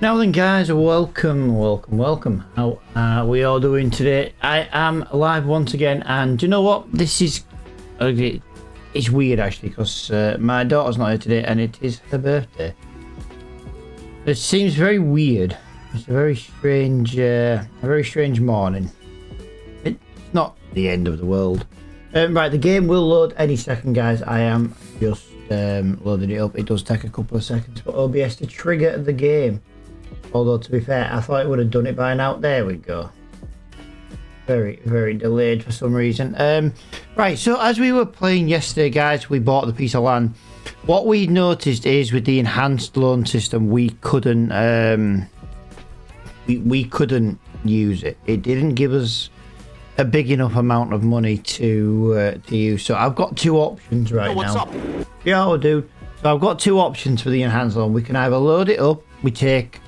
Now then guys, welcome. How are we all doing today? I am live once again, and do you know what? This is... okay, it's weird actually, because my daughter's not here today and it is her birthday. It seems very weird. It's a very strange morning. It's not the end of the world. Right, the game will load any second guys. I am just loading it up. It does take a couple of seconds for OBS to trigger the game. Although, to be fair, I thought it would have done it by now. There we go. Very delayed for some reason. Right, so as we were playing yesterday, guys, we bought the piece of land. What we noticed is with the enhanced loan system, we couldn't we couldn't use it. It didn't give us a big enough amount of money to use. So I've got two options right now. What's up? Yeah, dude. So I've got two options for the enhanced loan. We can either load it up. We take,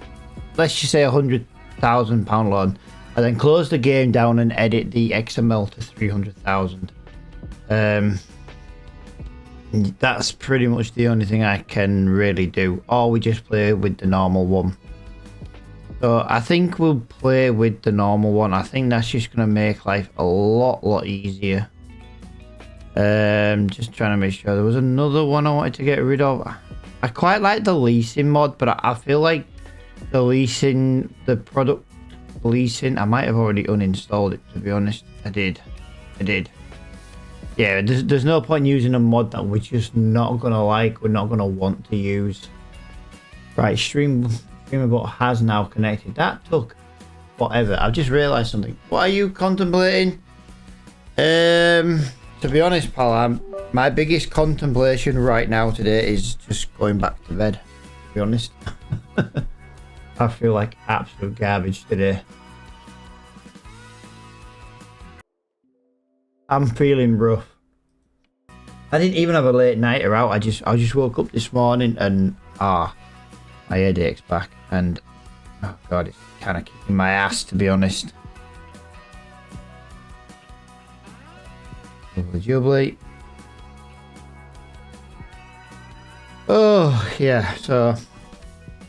let's just say, £100,000 loan, and then close the game down and edit the XML to 300,000. That's pretty much the only thing I can really do. Or we just play with the normal one. So I think we'll play with the normal one. I think that's just going to make life a lot easier. Just trying to make sure. There was another one I wanted to get rid of. I quite like the leasing mod, but I feel like the leasing, the product leasing, I might have already uninstalled it, to be honest. I did. Yeah, there's no point using a mod that we're just not gonna like, we're not gonna want to use. Right, Streamable has now connected. That took forever. I've just realized something. What are you contemplating? To be honest, pal, my biggest contemplation right now today is just going back to bed, to be honest. I feel like absolute garbage today. I'm feeling rough. I didn't even have a late nighter out. I just woke up this morning and my headache's back, and oh god, it's kind of kicking my ass, to be honest. Lovely jubbly. Oh yeah, so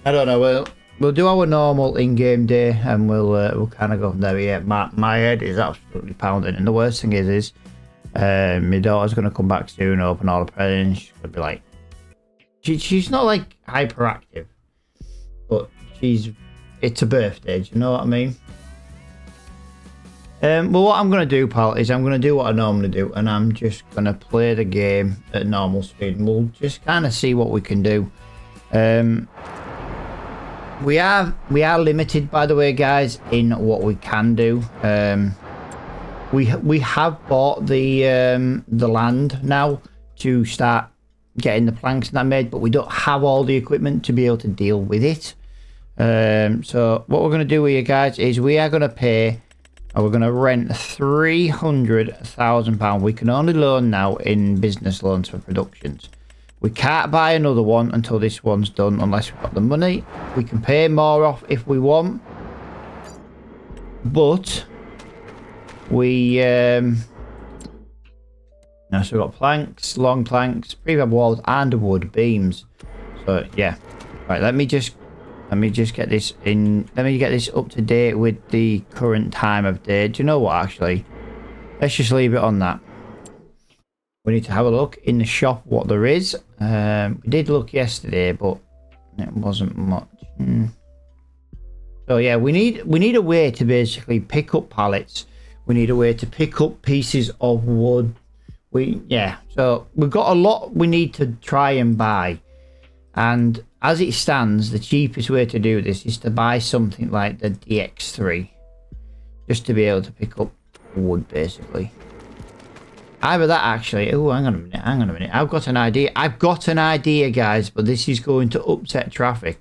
I don't know. We'll do our normal in-game day, and we'll kind of go from there. Yeah, my head is absolutely pounding, and the worst thing is my daughter's gonna come back soon, open all the presents. She's gonna be like, she's not like hyperactive, but it's a birthday. Do you know what I mean? Well, what I'm gonna do, pal, is I'm gonna do what I normally do, and I'm just gonna play the game at normal speed, and we'll just kind of see what we can do. We are limited, by the way, guys, in what we can do. We have bought the land now to start getting the planks and that made, but we don't have all the equipment to be able to deal with it. So what we're going to do here, guys, is we are going to pay, or we're going to rent £300,000. We can only loan now in business loans for productions. We can't buy another one until this one's done, unless we've got the money. We can pay more off if we want, but we so we've got planks, long planks, prefab walls, and wood beams. So yeah, right. Let me just get this in. Let me get this up to date with the current time of day. Do you know what? Actually, let's just leave it on that. We need to have a look in the shop what there is. We did look yesterday, but it wasn't much. So yeah, we need a way to basically pick up pallets. We need a way to pick up pieces of wood. So we've got a lot we need to try and buy. And as it stands, the cheapest way to do this is to buy something like the DX3, just to be able to pick up wood, basically. Either that, actually. Oh, hang on a minute. I've got an idea, guys, but this is going to upset traffic.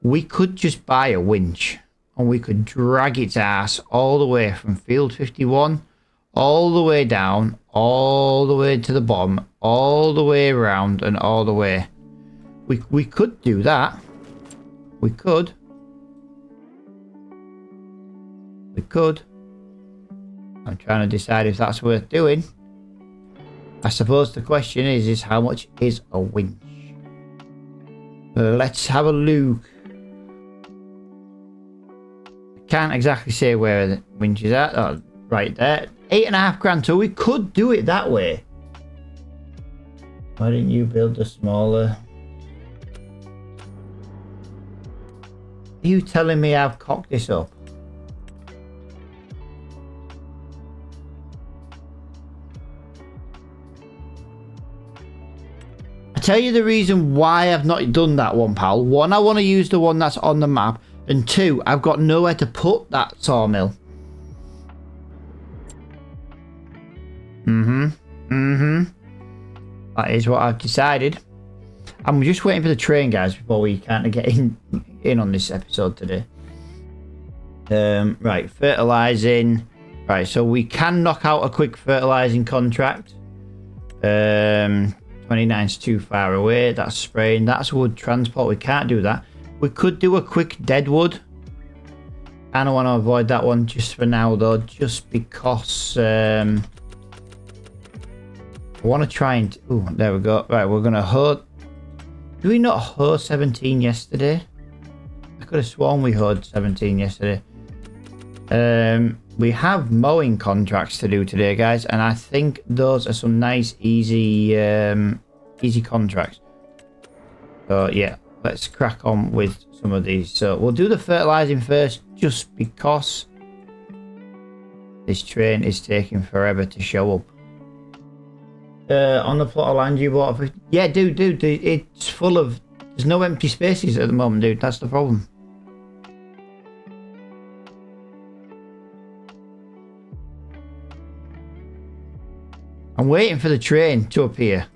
We could just buy a winch, and we could drag its ass all the way from field 51, all the way down, all the way to the bottom, all the way around, and all the way. We could do that. We could. I'm trying to decide if that's worth doing. I suppose the question is how much is a winch? Let's have a look. can't exactly say where the winch is at. Oh, right there. 8.5 grand. So we could do it that way. Why didn't you build a smaller? Are you telling me I've cocked this up? I tell you the reason why I've not done that one, pal. One, I want to use the one that's on the map. And two, I've got nowhere to put that sawmill. That is what I've decided. I'm just waiting for the train, guys, before we kind of get in on this episode today. Right, fertilizing. Right, so we can knock out a quick fertilizing contract. 29's too far away. That's spraying. That's wood transport. We can't do that. We could do a quick deadwood. I don't want to avoid that one just for now, though, just because I want to try and... Oh, there we go. Right, we're going to hoe... Did we not hoe 17 yesterday? I could have sworn we hoed 17 yesterday. We have mowing contracts to do today, guys, and I think those are some nice, easy contracts. So, yeah, let's crack on with some of these. So, we'll do the fertilizing first, just because this train is taking forever to show up. On the plot of land you bought for... Yeah, dude, it's full of... There's no empty spaces at the moment, dude. That's the problem. I'm waiting for the train to appear.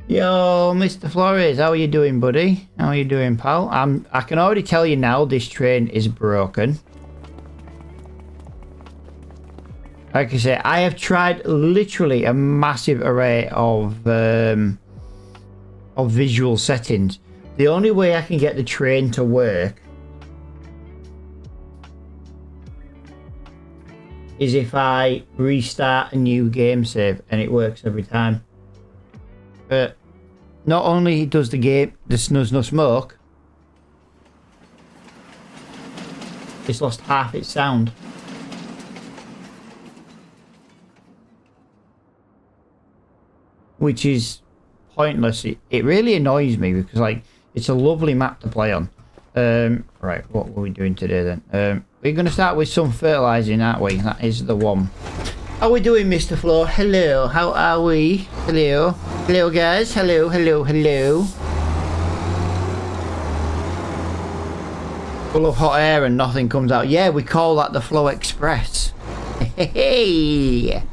Yo, Mr. Flores, how are you doing, buddy? How are you doing, pal? I can already tell you now this train is broken. Like I say, I have tried literally a massive array of visual settings. The only way I can get the train to work is if I restart a new game save, and it works every time. But not only does the game, there's no smoke, it's lost half its sound. Which is pointless. It really annoys me because, like, it's a lovely map to play on. Right, what were we doing today then? We're going to start with some fertilizing, aren't we? That is the one. How are we doing, Mr. Flo? Hello, how are we? Hello. Hello, guys. Hello. Full of hot air and nothing comes out. Yeah, we call that the Flow Express. Hey.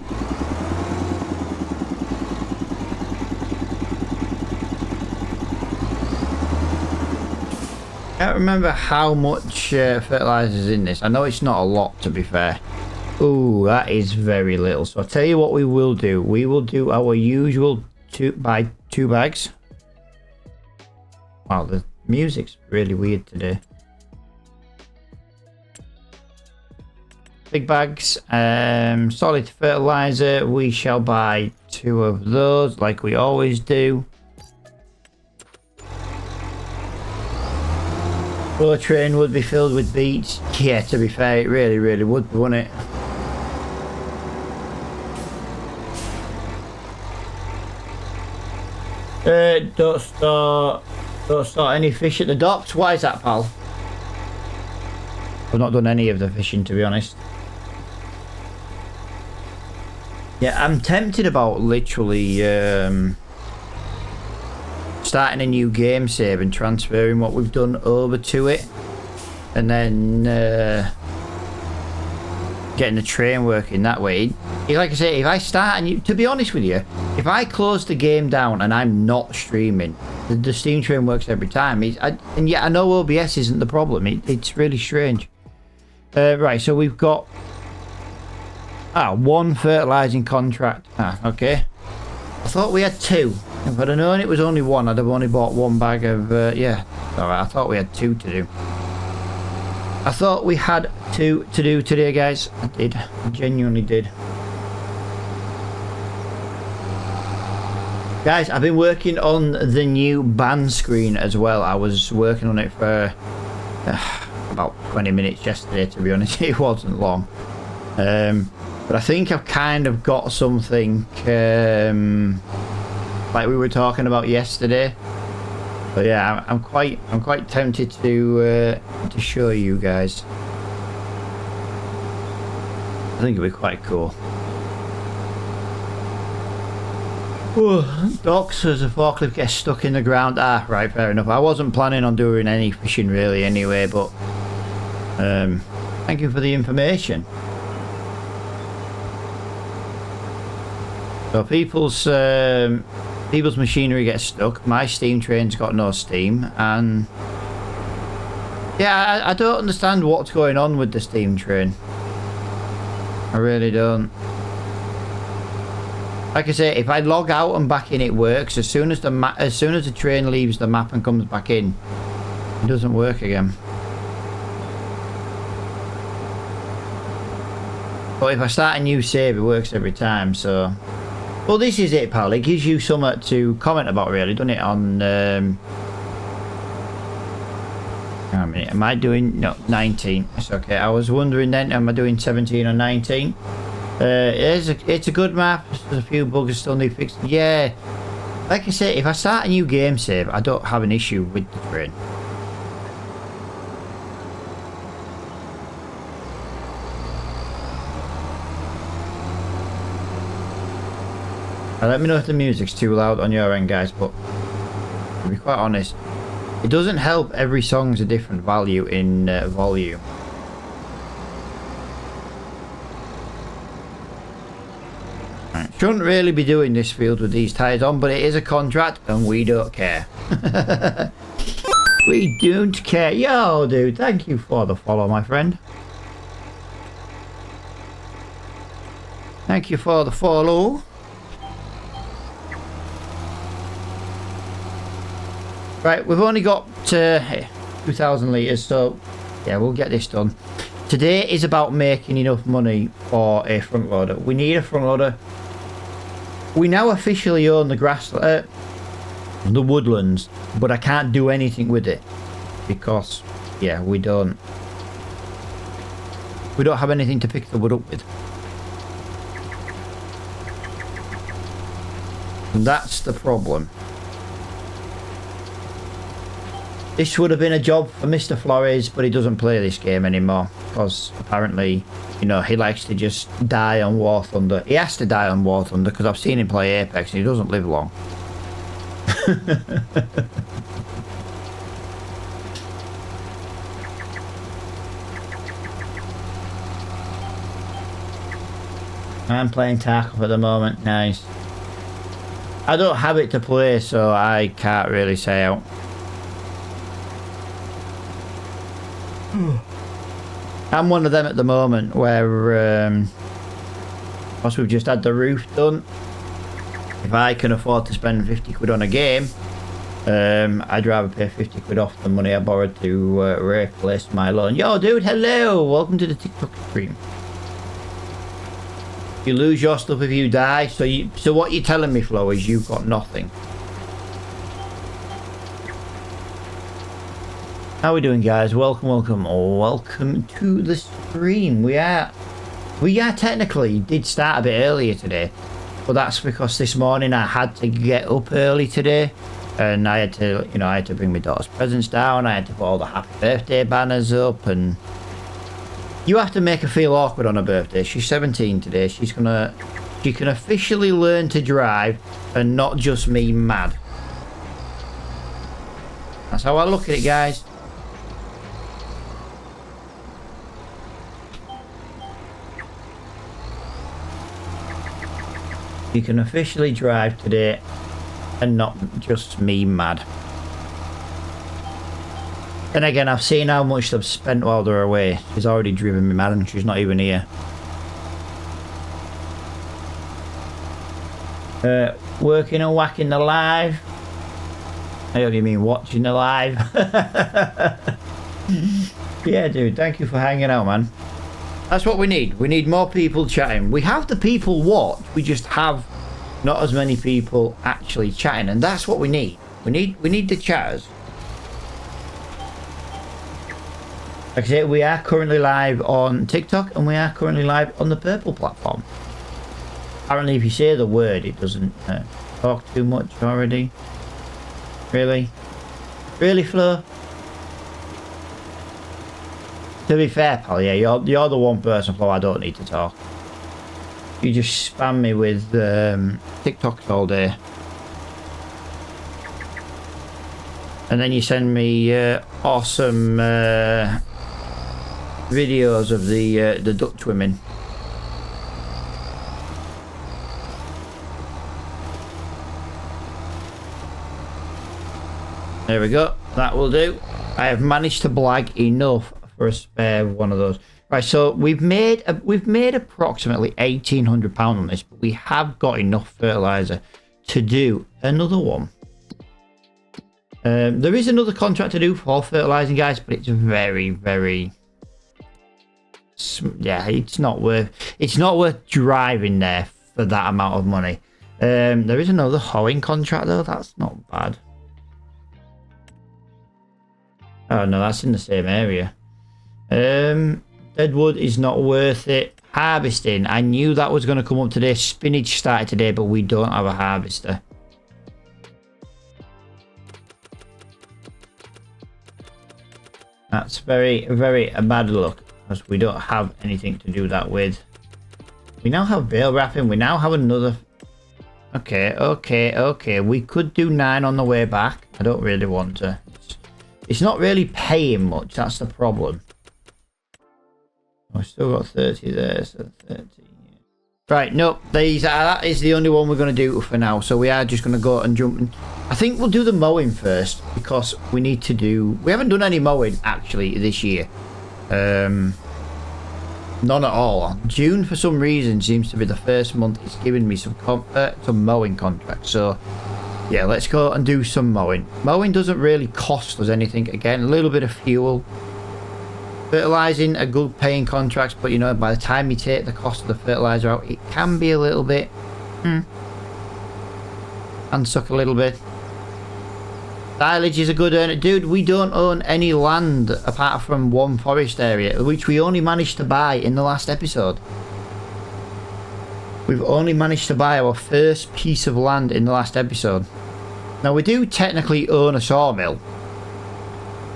I can't remember how much fertilizer is in this. I know it's not a lot, to be fair. Ooh, that is very little. So I'll tell you what we will do. We will do our usual 2 bags. Wow, the music's really weird today. Big bags. Solid fertilizer. We shall buy 2 of those, like we always do. The train would be filled with beets. Yeah, to be fair, it really would, wouldn't it? Don't start any fish at the docks. Why is that, pal? I've not done any of the fishing, to be honest. Yeah, I'm tempted about literally starting a new game save and transferring what we've done over to it, and then getting the train working that way. Like I say, if I start, and to be honest with you, if I close the game down and I'm not streaming, the Steam train works every time. And yet I know OBS isn't the problem. It's really strange. Right, so we've got 1 fertilizing contract. Okay. I thought we had 2. If I'd have known it was only 1, I'd have only bought 1 bag of, yeah. Alright, I thought we had 2 to do. I thought we had 2 to do today, guys. I did. I genuinely did. Guys, I've been working on the new ban screen as well. I was working on it for about 20 minutes yesterday, to be honest. It wasn't long. But I think I've kind of got something like we were talking about yesterday. But yeah, I'm quite tempted to show you guys. I think it'll be quite cool. Doc says the forklift gets stuck in the ground. Ah, right, fair enough. I wasn't planning on doing any fishing really anyway, but thank you for the information. So people's machinery gets stuck. My steam train's got no steam, and yeah, I don't understand what's going on with the steam train. I really don't. Like I say, if I log out and back in, it works. As soon as the train leaves the map and comes back in, it doesn't work again. But if I start a new save, it works every time. So, well, this is it, pal. It gives you something to comment about, really, doesn't it? On hang on a minute. Am I doing 19? It's okay. I was wondering then, am I doing 17 or 19? It's a good map. There's a few bugs still need fixed. Yeah, like I say, if I start a new game save, I don't have an issue with the train. Now, let me know if the music's too loud on your end, guys, but to be quite honest, it doesn't help. Every song's a different value in volume. Shouldn't really be doing this field with these tyres on, but it is a contract and we don't care. We don't care. Yo, dude, thank you for the follow, my friend. Thank you for the follow. Right, we've only got 2,000 litres, so yeah, we'll get this done. Today is about making enough money for a front loader. We need a front loader. We now officially own the the woodlands, but I can't do anything with it because, yeah, we don't have anything to pick the wood up with. And that's the problem. This would have been a job for Mr. Flores, but he doesn't play this game anymore because apparently, you know, he likes to just die on War Thunder. He has to die on War Thunder because I've seen him play Apex and he doesn't live long. I'm playing Tarkov at the moment. Nice. I don't have it to play, so I can't really say out. I'm one of them at the moment where once we've just had the roof done, if I can afford to spend 50 quid on a game, I'd rather pay 50 quid off the money I borrowed to replace my loan. Yo dude, hello, welcome to the TikTok stream. You lose your stuff if you die, so what you're telling me, Flo, is you've got nothing. How are we doing, guys? Welcome to the stream. We are technically did start a bit earlier today, but that's because this morning I had to get up early today, and I had to bring my daughter's presents down. I had to put all the happy birthday banners up, and you have to make her feel awkward on her birthday. She's 17 today. She can officially learn to drive and not just me mad. That's how I look at it, guys. You can officially drive today and not just me mad. And again, I've seen how much they've spent while they're away. She's already driven me mad and she's not even here. Working and whacking the live. How do you mean watching the live? Yeah, dude, thank you for hanging out, man. That's what we need. We need more people chatting. We have the people watch. We just have not as many people actually chatting, and that's what we need. We need the chatters. Like I said, we are currently live on TikTok and we are currently live on the Purple platform. Apparently, if you say the word, it doesn't talk too much already. Really? Really, Flo? To be fair, pal, yeah, you're the one person, Flo, I don't need to talk. You just spam me with TikToks all day. And then you send me awesome videos of the Dutch women. There we go. That will do. I have managed to blag enough for a spare one of those. Right, so we've made approximately £1,800 on this, but we have got enough fertilizer to do another one. There is another contract to do for fertilizing, guys, but it's very, very, yeah, it's not worth driving there for that amount of money. There is another hoeing contract though. That's not bad. Oh no, that's in the same area. Deadwood is not worth it. Harvesting, I knew that was going to come up today. Spinach started today, but we don't have a harvester. That's very, very bad luck, because we don't have anything to do that with. We now have bale wrapping. We now have another. Okay. We could do 9 on the way back. I don't really want to. It's not really paying much. That's the problem. I've still got 30 there, so 30. Yeah. Right, nope. That is the only one we're going to do for now. So we are just going to go and jump in. I think we'll do the mowing first, because we need to do... We haven't done any mowing, actually, this year. None at all. June, for some reason, seems to be the first month it's given me some mowing contracts. So... yeah, let's go and do some mowing. Mowing doesn't really cost us anything. Again, a little bit of fuel. Fertilizing, a good paying contract, but you know, by the time you take the cost of the fertilizer out, it can be a little bit... and suck a little bit. Silage is a good earner. Dude, we don't own any land apart from one forest area, which we only managed to buy in the last episode. We've only managed to buy our first piece of land in the last episode. Now, we do technically own a sawmill.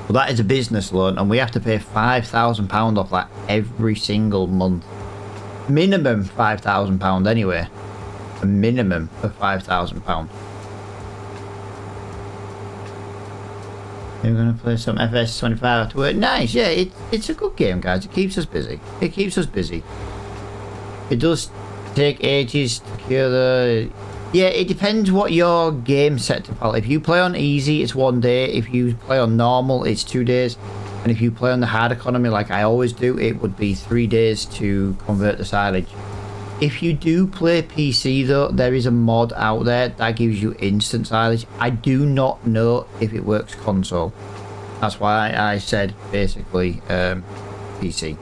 But that is a business loan, and we have to pay £5,000 off that every single month. Minimum £5,000 anyway. A minimum of £5,000. We're going to play some FS25 after work. Nice, yeah, it's a good game, guys. It keeps us busy. It keeps us busy. It does... take ages to cure the... yeah, it depends what your game set to, pal. If you play on easy, it's 1 day. If you play on normal, it's 2 days. And if you play on the hard economy, like I always do, it would be 3 days to convert the silage. If you do play PC, though, there is a mod out there that gives you instant silage. I do not know if it works console. That's why I said, basically, PC.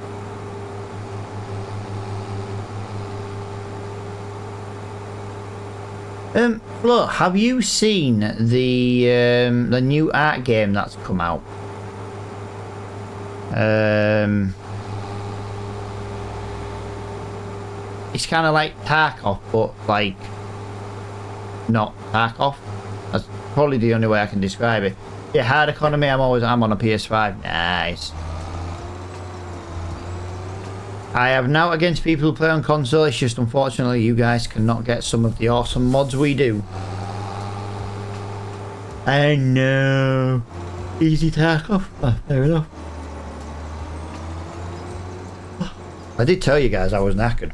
Flo, have you seen the new art game that's come out? It's kind of like Tarkov, but like not Tarkov. That's probably the only way I can describe it. Yeah, hard economy. I'm on a PS5. Nice. I have now against people who play on console. It's just unfortunately you guys cannot get some of the awesome mods we do. I know. Easy Tarkov. Oh, fair enough. I did tell you guys I was knackered.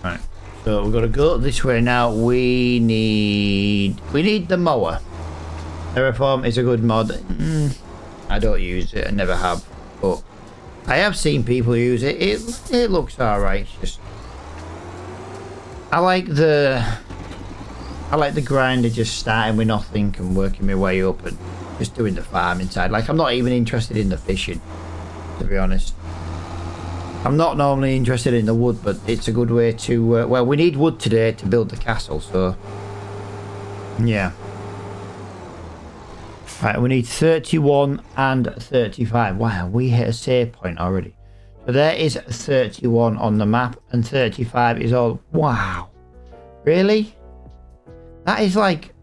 Right. So we've got to go this way now. We need the mower. Terraform is a good mod. I don't use it. I never have. But I have seen people use it. It looks alright. It's just I like the grind of just starting with nothing and working my way up and just doing the farming side. Like, I'm not even interested in the fishing, to be honest. I'm not normally interested in the wood, but it's a good way to... well, we need wood today to build the castle, so... Yeah. Right, we need 31 and 35. Wow, we hit a save point already. So there is 31 on the map, and 35 is all... Wow. Really? That is like...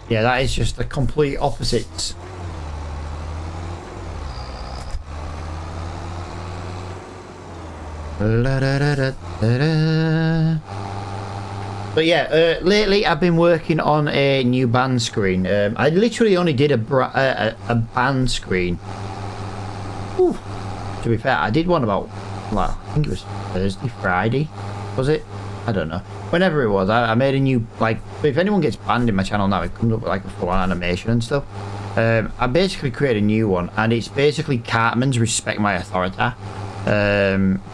Yeah, that is just the complete opposites. But yeah, lately I've been working on a new band screen. I literally only did a band screen. Whew. To be fair, I did one about, well, I think it was Thursday, Friday, was it? I don't know. Whenever it was, I made a new, like, if anyone gets banned in my channel now, it comes up with like a full animation and stuff. I basically created a new one, and it's basically Cartman's Respect My Authority.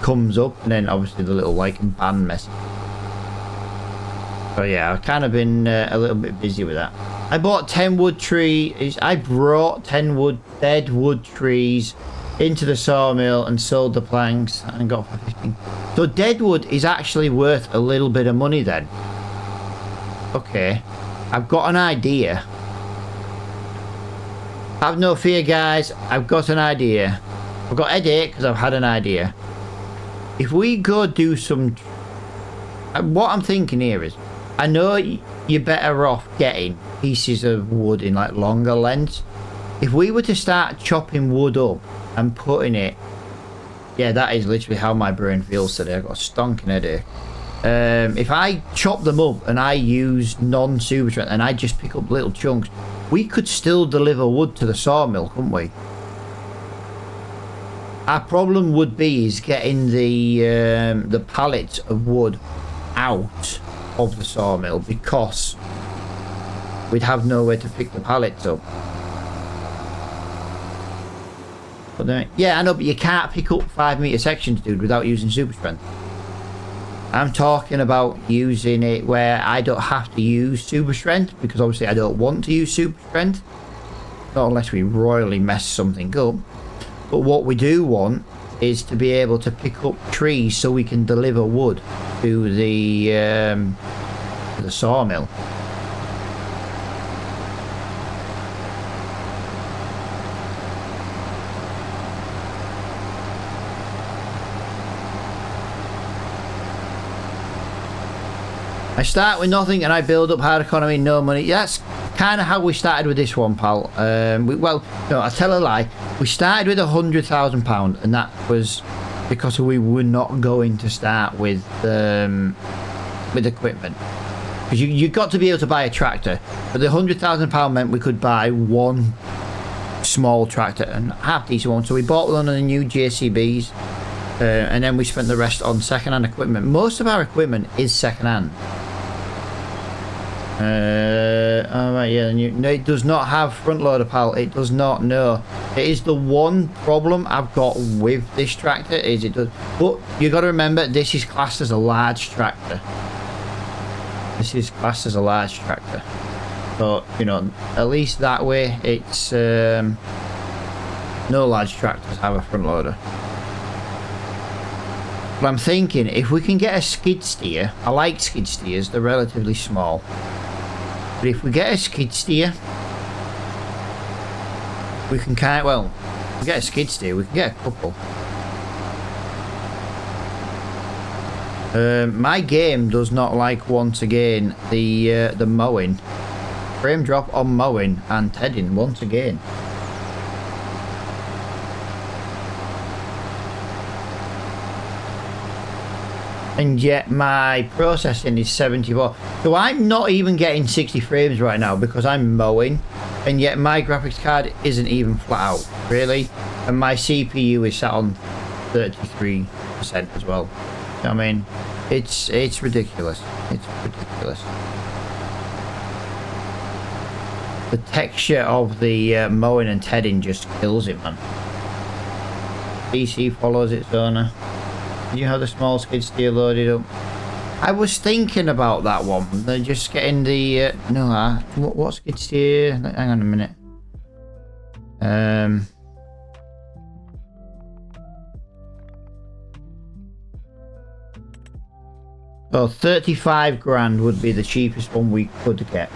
Comes up, and then obviously the little like ban message. So yeah, I've kind of been a little bit busy with that. I bought 10 wood trees. I brought 10 dead wood trees into the sawmill and sold the planks and got for 15. So dead wood is actually worth a little bit of money then. Okay, I've got an idea. Have no fear, guys. I've got an idea. I've got a headache because I've had an idea. If we go do some... What I'm thinking here is, I know you're better off getting pieces of wood in like longer lengths. If we were to start chopping wood up and putting it... Yeah, that is literally how my brain feels today. I've got a stonking headache. If I chop them up and I use non-super strength and I just pick up little chunks, we could still deliver wood to the sawmill, couldn't we? Our problem would be is getting the pallets of wood out of the sawmill, because we'd have nowhere to pick the pallets up. But then, yeah, I know, but you can't pick up 5-meter sections, dude, without using super strength. I'm talking about using it where I don't have to use super strength, because obviously I don't want to use super strength. Not unless we royally mess something up. But what we do want is to be able to pick up trees so we can deliver wood to the sawmill. I start with nothing and I build up hard economy, no money. That's kind of how we started with this one, pal. Well, no, I tell a lie. We started with £100,000, and that was because we were not going to start with equipment. Because you got to be able to buy a tractor, but the £100,000 meant we could buy one small tractor and half decent one. So we bought one of the new JCBs, and then we spent the rest on second-hand equipment. Most of our equipment is second-hand. Alright, yeah, no, it does not have front loader, pal. It does not, no. It is the one problem I've got with this tractor, is it does. But you got to remember, this is classed as a large tractor. This is classed as a large tractor. So, you know, at least that way, it's no large tractors have a front loader. But I'm thinking, if we can get a skid steer, I like skid steers, they're relatively small. But if we get a skid steer, we can kind of, well, if we get a skid steer, we can get a couple. My game does not like, once again, the mowing. Frame drop on mowing and tedding once again. And yet my processing is 74. So I'm not even getting 60 frames right now because I'm mowing, and yet my graphics card isn't even flat out, really. And my CPU is sat on 33% as well. I mean, it's ridiculous. It's ridiculous. The texture of the mowing and tedding just kills it, man. PC follows its owner. You have the small skid steer loaded up. I was thinking about that one. They're just getting the no. What skid steer? Hang on a minute. So 35 grand would be the cheapest one we could get.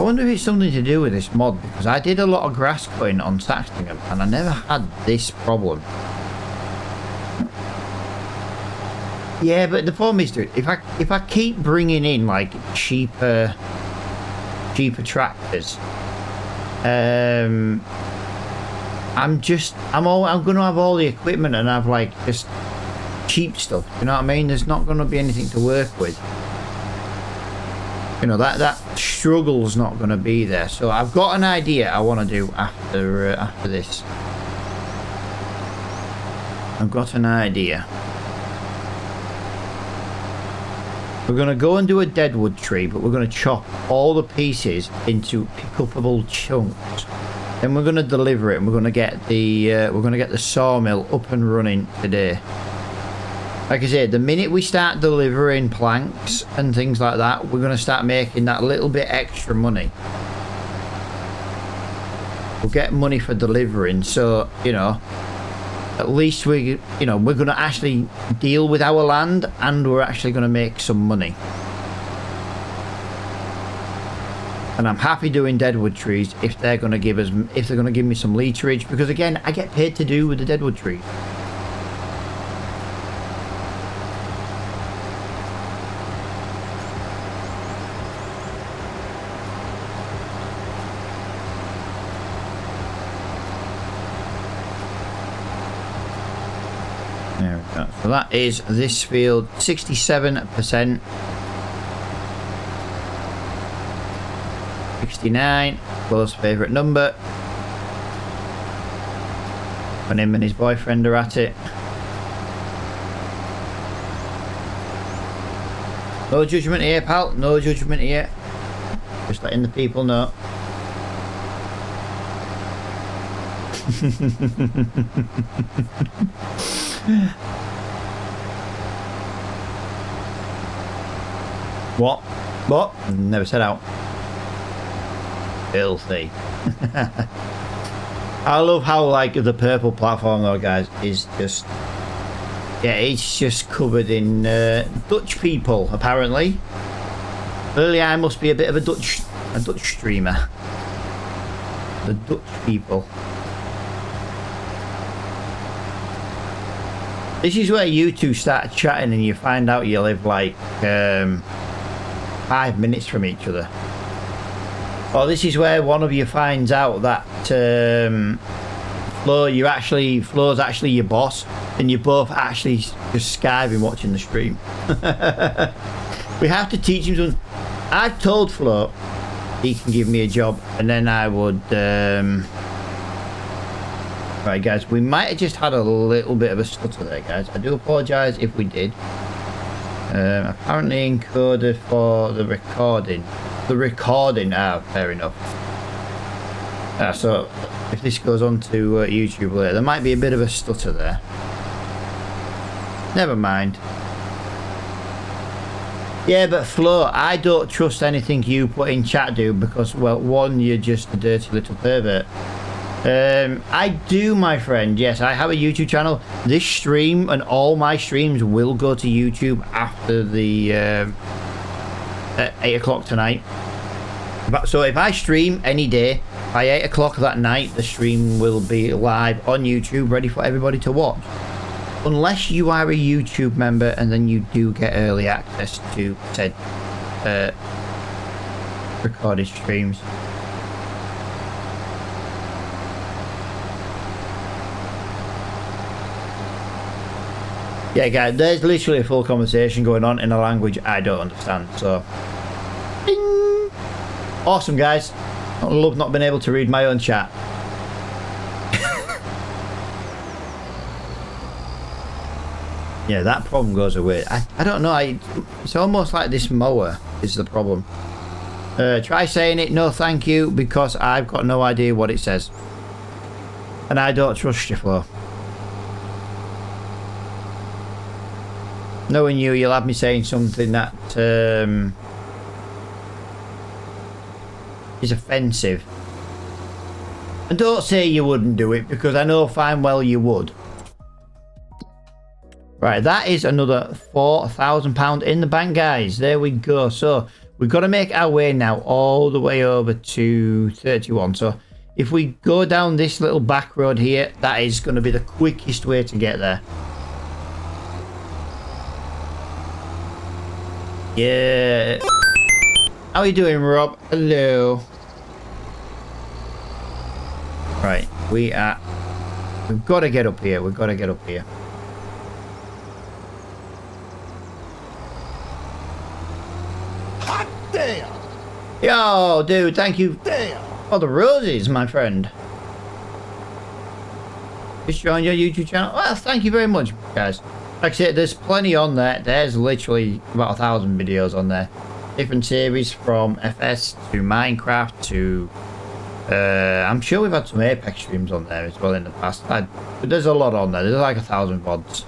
I wonder if it's something to do with this mod, because I did a lot of grass cutting on Saxtingham and I never had this problem. Yeah, but the problem is, dude, if I keep bringing in like cheaper tractors, I'm gonna have all the equipment and have like just cheap stuff. You know what I mean? There's not gonna be anything to work with. You know, that struggle's not gonna be there. So I've got an idea I want to do after this. I've got an idea. We're going to go and do a deadwood tree, but we're going to chop all the pieces into pick-upable chunks. Then we're going to deliver it, and we're going to get the sawmill up and running today. Like I said, the minute we start delivering planks and things like that, we're going to start making that little bit extra money. We'll get money for delivering, so, you know, at least we're going to actually deal with our land, and we're actually going to make some money. And I'm happy doing deadwood trees if they're going to give me some leacherage, because again, I get paid to do with the deadwood trees. There we go. So that is this field, 67%. 69, close favourite number. When him and his boyfriend are at it. No judgment here, pal. No judgment here. Just letting the people know. What? What? Never said out. Filthy. I love how like the purple platform though, guys, is just, yeah, it's just covered in Dutch people apparently. Clearly I must be a bit of a Dutch streamer. The Dutch people. This is where you two start chatting and you find out you live like 5 minutes from each other. Or this is where one of you finds out that Flo's actually your boss, and you're both actually just skiving watching the stream. We have to teach him something. I've told Flo he can give me a job, and then I would right, guys, we might have just had a little bit of a stutter there, guys. I do apologise if we did. Apparently encoder for the recording. Fair enough. So if this goes on to YouTube later, there might be a bit of a stutter there. Never mind. Yeah, but Flo, I don't trust anything you put in chat, dude, because, well, one, you're just a dirty little pervert. I do, my friend. Yes, I have a YouTube channel. This stream and all my streams will go to YouTube after the at 8 o'clock tonight. So if I stream any day, by 8 o'clock that night, the stream will be live on YouTube, ready for everybody to watch. Unless you are a YouTube member, and then you do get early access to said recorded streams. Yeah, guys, there's literally a full conversation going on in a language I don't understand, so... Ding! Awesome, guys. I love not being able to read my own chat. Yeah, that problem goes away. I don't know, it's almost like this mower is the problem. Try saying it, no thank you, because I've got no idea what it says. And I don't trust you, Flo. Knowing you, you'll have me saying something that is offensive. And don't say you wouldn't do it, because I know fine well you would. Right, that is another £4,000 in the bank, guys. There we go. So we've got to make our way now all the way over to 31. So if we go down this little back road here, that is going to be the quickest way to get there. Yeah. How are you doing, Rob? Hello. Right, we've got to get up here. We've got to get up here. Hot damn! Yo, dude, thank you for the roses, my friend. Just joined your YouTube channel. Well, thank you very much, guys. Like I said, there's plenty on there. There's literally about 1,000 videos on there. Different series from FS to Minecraft to... I'm sure we've had some Apex streams on there as well in the past. But there's a lot on there. There's like 1,000 VODs.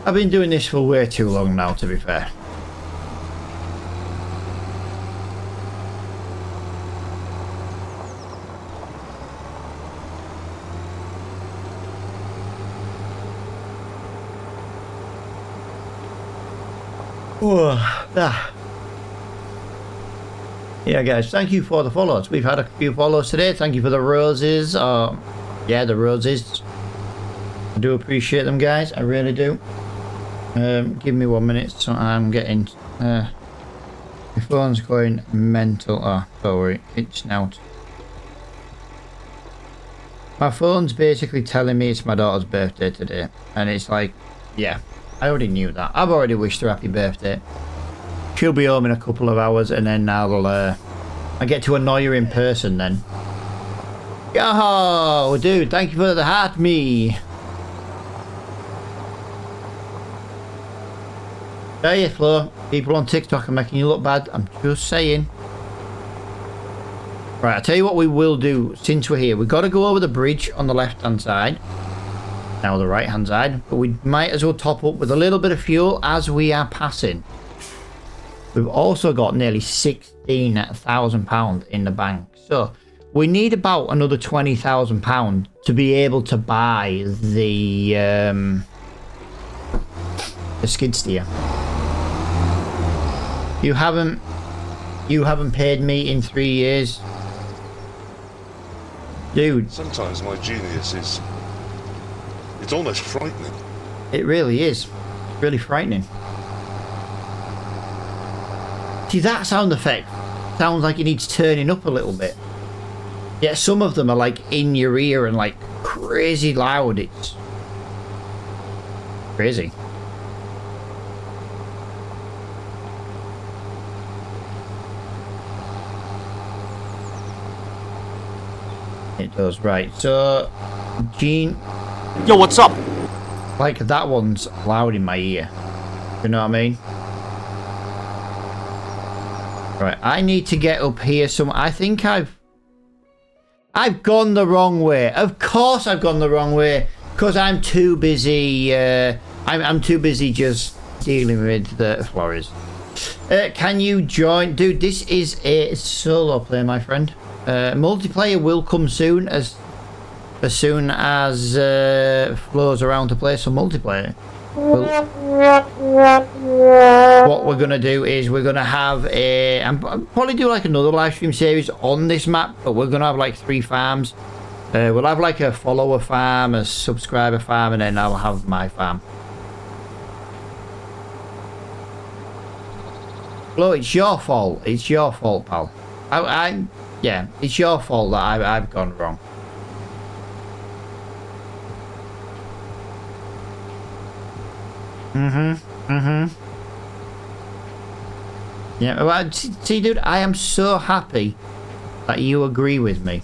I've been doing this for way too long now, to be fair. Yeah, guys, thank you for the follows. We've had a few follows today. Thank you for the roses. Yeah, the roses. I do appreciate them, guys. I really do. Give me 1 minute. So I'm getting... my phone's going mental. Oh, don't worry. It's now... My phone's basically telling me it's my daughter's birthday today. And it's like, yeah, I already knew that. I've already wished her happy birthday. She'll be home in a couple of hours, and then I get to annoy her in person then. Yo, dude, thank you for the heart, me. Hey, Flo. People on TikTok are making you look bad. I'm just saying. Right, I'll tell you what we will do since we're here. We've got to go over the bridge on the left-hand side. Now the right-hand side. But we might as well top up with a little bit of fuel as we are passing. We've also got nearly £16,000 in the bank. So we need about another £20,000 to be able to buy the skid steer. You haven't paid me in 3 years. Dude. Sometimes my genius is... it's almost frightening. It really is. It's really frightening. See, that sound effect sounds like it needs turning up a little bit. Yet some of them are like in your ear and like crazy loud. It's crazy. It does, right. So, Gene... Yo, what's up? Like, that one's loud in my ear. You know what I mean? Right, I need to get up here some... I think I've gone the wrong way. Of course I've gone the wrong way. Because I'm too busy... I'm too busy just dealing with the flores. Can you join? Dude, this is a solo play, my friend. Multiplayer will come soon as soon as Flo's around to play some multiplayer. What we're gonna do is we're gonna have I'll probably do like another live stream series on this map, but we're gonna have like 3 farms. We'll have like a follower farm, a subscriber farm, and then I'll have my farm. Flo, it's your fault. It's your fault, pal. Yeah, it's your fault that I've gone wrong. Yeah, well, see, dude, I am so happy that you agree with me.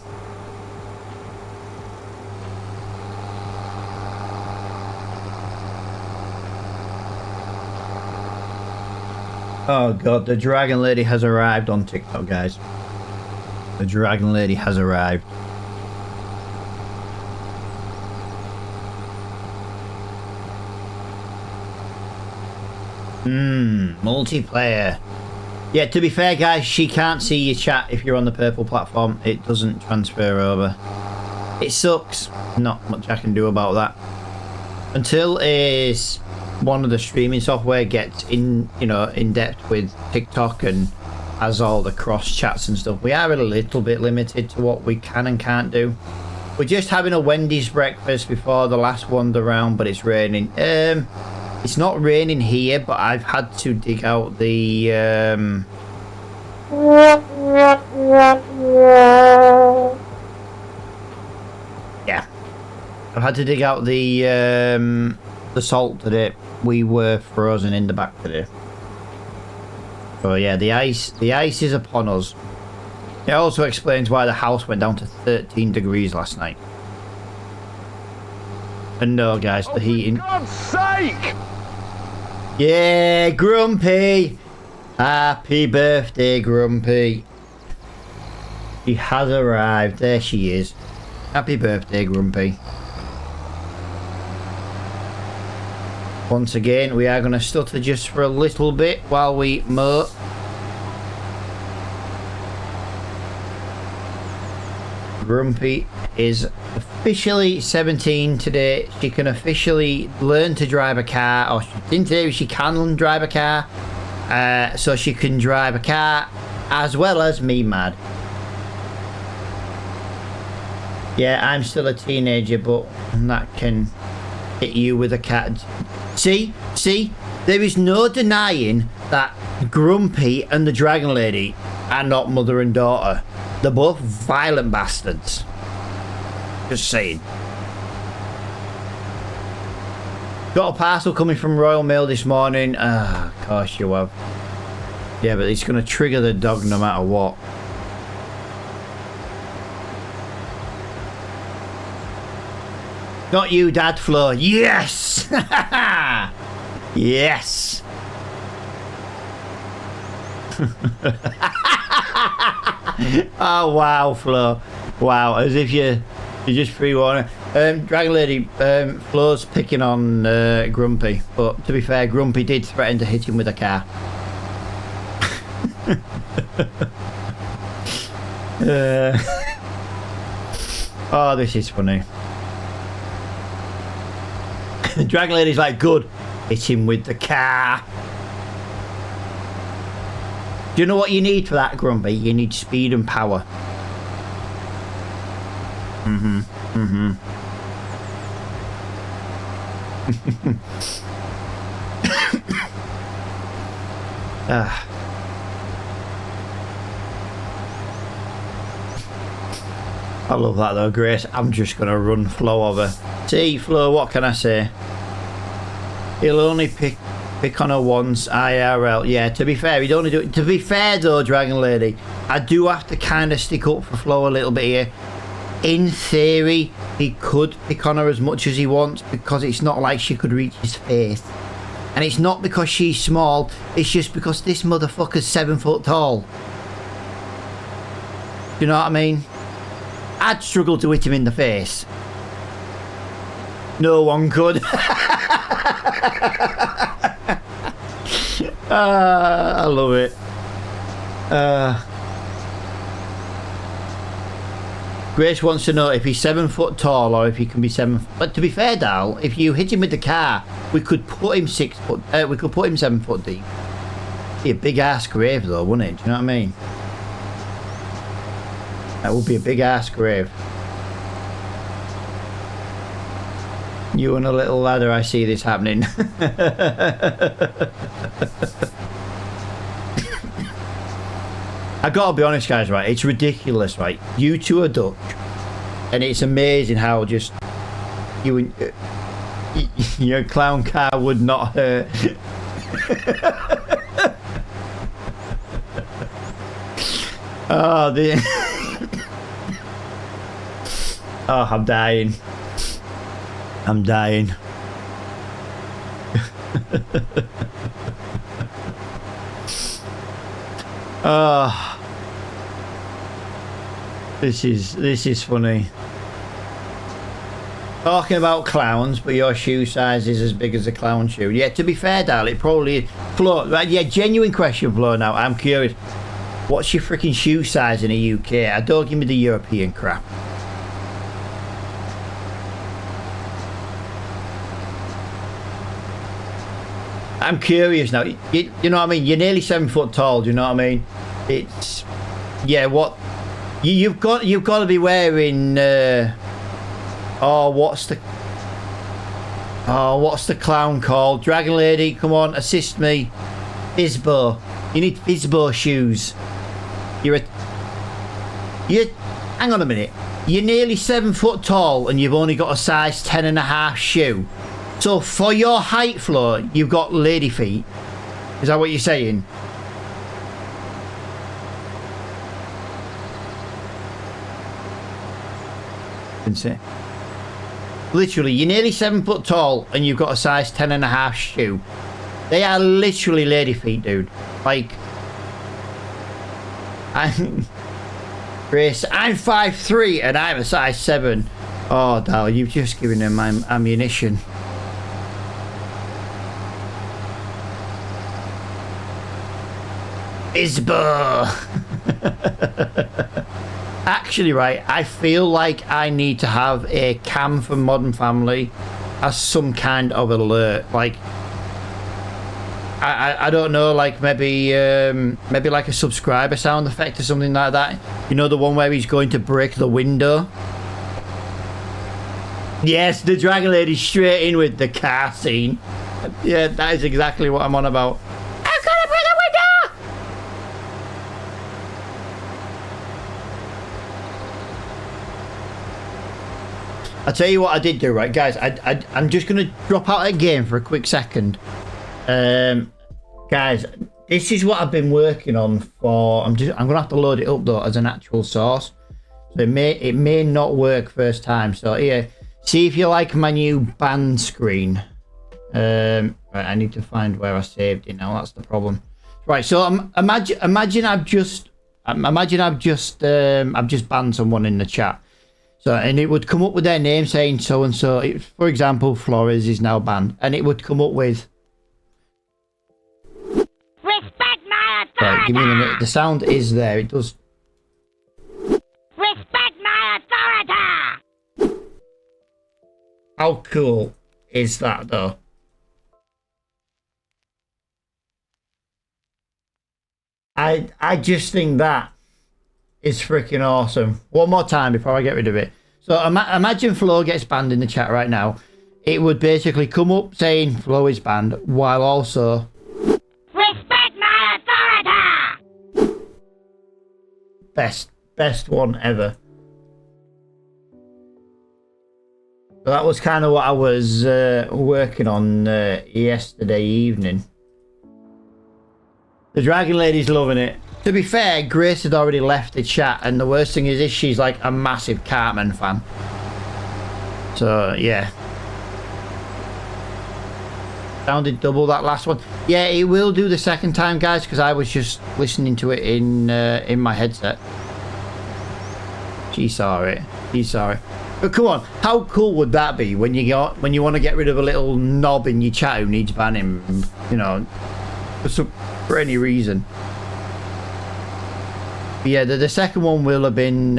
Oh god, the Dragon Lady has arrived on TikTok, guys. The Dragon Lady has arrived. Multiplayer. Yeah, to be fair, guys, she can't see your chat if you're on the purple platform. It doesn't transfer over. It sucks. Not much I can do about that. Until one of the streaming software gets in, you know, in depth with TikTok and has all the cross chats and stuff, we are a little bit limited to what we can and can't do. We're just having a Wendy's breakfast before the last wander round, but it's raining. It's not raining here, but I've had to dig out the yeah, I've had to dig out the salt today. We were frozen in the back today. So yeah, the ice is upon us. It also explains why the house went down to 13 degrees last night. And no, guys, the heating. For God's sake! Yeah, Grumpy! Happy birthday, Grumpy. She has arrived. There she is. Happy birthday, Grumpy. Once again, we are going to stutter just for a little bit while we mow. Grumpy is officially 17 today. She can officially learn to drive a car, or in theory she can drive a car. So she can drive a car as well as me, mad. Yeah, I'm still a teenager, but that can hit you with a cat. See, there is no denying that Grumpy and the Dragon Lady are not mother and daughter. They're both violent bastards. Just saying. Got a parcel coming from Royal Mail this morning. Ah, of course you have. Yeah, but it's going to trigger the dog no matter what. Not you, Dad, Flo. Yes! Yes! Oh, wow, Flo. Wow, as if you just pre-warning. Dragon Lady, Flo's picking on Grumpy. But to be fair, Grumpy did threaten to hit him with a car. Oh, this is funny. Dragon Lady's like, good, hit him with the car. Do you know what you need for that, Grumpy? You need speed and power. Ah. I love that though, Grace. I'm just gonna run Flo over. See, Flo, what can I say? He'll only pick on her once, IRL. Yeah, to be fair, he'd only do it. To be fair though, Dragon Lady, I do have to kind of stick up for Flo a little bit here. In theory, he could pick on her as much as he wants because it's not like she could reach his face. And it's not because she's small, it's just because this motherfucker's 7 foot tall. Do you know what I mean? I'd struggle to hit him in the face. No one could. I love it. Grace wants to know if he's 7 foot tall or if he can be 7. But to be fair, Dal, if you hit him with the car, we could put him 6 foot. We could put him 7 foot deep. Be a big ass grave though, wouldn't it? Do you know what I mean? That would be a big ass grave. You and a little ladder, I see this happening. I gotta be honest, guys, right? It's ridiculous, right? You two are Dutch, and it's amazing how just you and your clown car would not hurt. Oh, oh, I'm dying. I'm dying. Oh, this is funny. Talking about clowns, but your shoe size is as big as a clown shoe. Yeah, to be fair, Dal, it probably is. Flo, right, yeah, genuine question, Flo. Now, I'm curious. What's your freaking shoe size in the UK? Don't give me the European crap. I'm curious now. You know what I mean? You're nearly 7 foot tall. Do you know what I mean? It's yeah. What you've got to be wearing. What's the clown called? Dragon Lady, come on, assist me. Fizbo. You need Fizbo shoes. Hang on a minute. You're nearly 7 foot tall and you've only got a size 10.5 shoe. So for your height, Flo, you've got lady feet. Is that what you're saying? Literally, you're nearly 7 foot tall and you've got a size 10.5 shoe. They are literally lady feet, dude. Like, Grace, I'm 5'3" and I'm a size 7. Oh, Dal, you've just given him ammunition. Isba. Actually, right, I feel like I need to have a cam for Modern Family as some kind of alert. Like, I don't know, like maybe like a subscriber sound effect or something like that. You know, the one where he's going to break the window? Yes, the Dragon Lady straight in with the car scene. Yeah, that is exactly what I'm on about. I'm gonna break the window! I'll tell you what I did do, right, guys. I'm just gonna drop out of the game for a quick second. Guys, this is what I've been working on for. I'm gonna have to load it up though as an actual source. So it may not work first time. So here, see if you like my new band screen. Right, I need to find where I saved it now. That's the problem. Right, so imagine I've just banned someone in the chat. So, and it would come up with their name saying so and so. For example, Flores is now banned, and it would come up with. Respect my authority! Right, give me a minute. The sound is there. It does. Respect my authority! How cool is that, though? I just think that is freaking awesome. One more time before I get rid of it. So imagine Flo gets banned in the chat right now. It would basically come up saying Flo is banned while also respect my authority. Best one ever. So that was kind of what I was working on yesterday evening. The Dragon Lady's loving it. To be fair, Grace had already left the chat, and the worst thing is she's like a massive Cartman fan. So, yeah. Sounded double that last one. Yeah, it will do the second time, guys, because I was just listening to it in my headset. She saw it. He saw it. But come on, how cool would that be when you want to get rid of a little knob in your chat who needs banning, you know, for any reason. But yeah, the second one will have been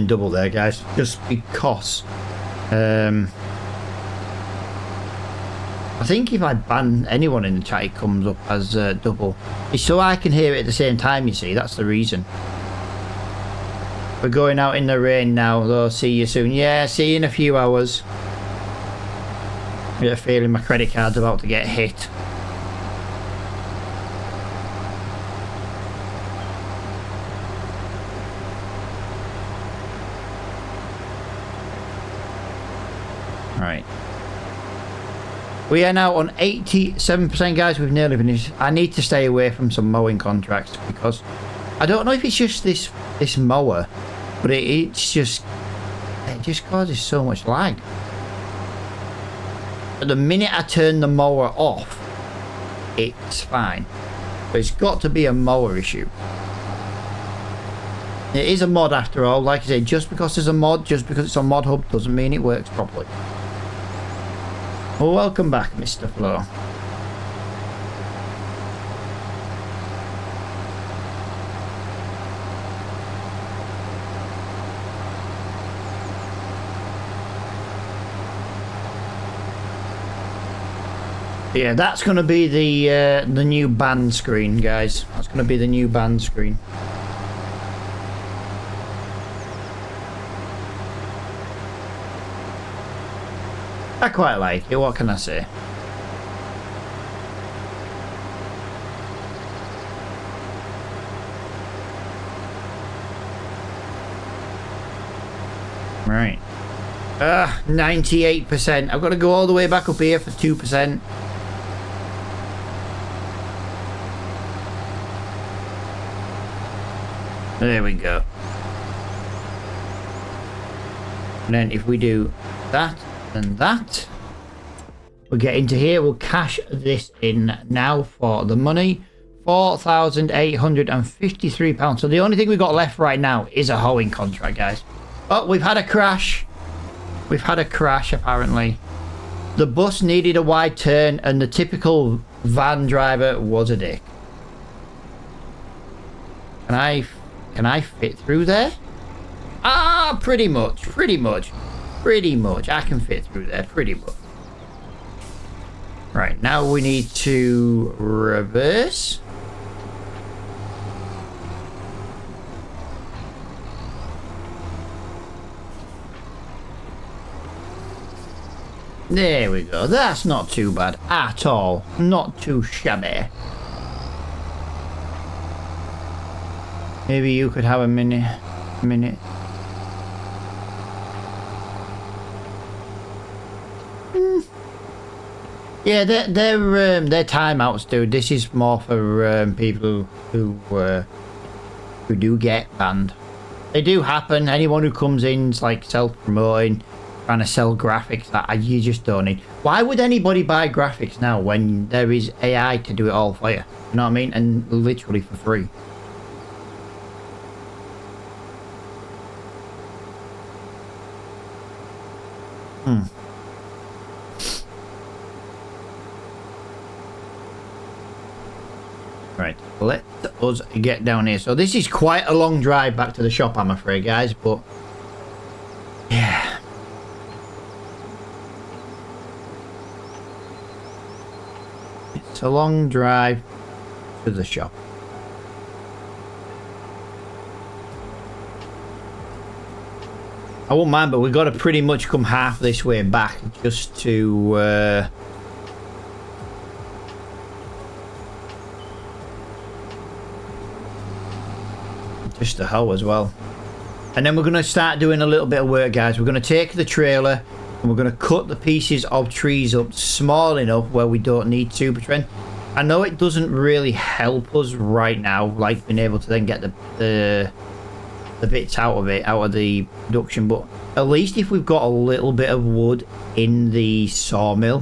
double there, guys, just because I think if I ban anyone in the chat, it comes up as double. It's so I can hear it at the same time, you see. That's the reason. We're going out in the rain now, though. See you soon. Yeah, see you in a few hours. I get a feeling my credit card's about to get hit. Right. We are now on 87%, guys. We've nearly finished. I need to stay away from some mowing contracts because I don't know if it's just this mower, but it just causes so much lag. But the minute I turn the mower off, it's fine. But it's got to be a mower issue. It is a mod after all. Like I say, just because there's a mod, just because it's on Mod Hub, doesn't mean it works properly. Well, welcome back, Mr. Flo. Yeah, that's gonna be the new band screen, guys. That's gonna be the new band screen. I quite like it, what can I say? Right. 98%. I've got to go all the way back up here for 2%. There we go. And then if we do that and that, we'll get into here. We'll cash this in now for the money. £4,853. So the only thing we've got left right now is a hoeing contract, guys. Oh, we've had a crash. We've had a crash, apparently. The bus needed a wide turn, and the typical van driver was a dick. Can I fit through there? Ah, pretty much. I can fit through there, pretty much. Right, now we need to reverse. There we go. That's not too bad at all. Not too shabby. Maybe you could have a minute. Yeah, they're timeouts, dude. This is more for people who do get banned. They do happen. Anyone who comes in is like self-promoting, trying to sell graphics that you just don't need. Why would anybody buy graphics now when there is AI to do it all for you? You know what I mean? And literally for free. Right, let us get down here. So this is quite a long drive back to the shop, I'm afraid, guys, but yeah. It's a long drive to the shop. I won't mind, but we've got to pretty much come half this way back just to hoe as well. And then we're going to start doing a little bit of work, guys. We're going to take the trailer and we're going to cut the pieces of trees up small enough where we don't need super trend. I know it doesn't really help us right now, like being able to then get the bits out of the production, but at least if we've got a little bit of wood in the sawmill,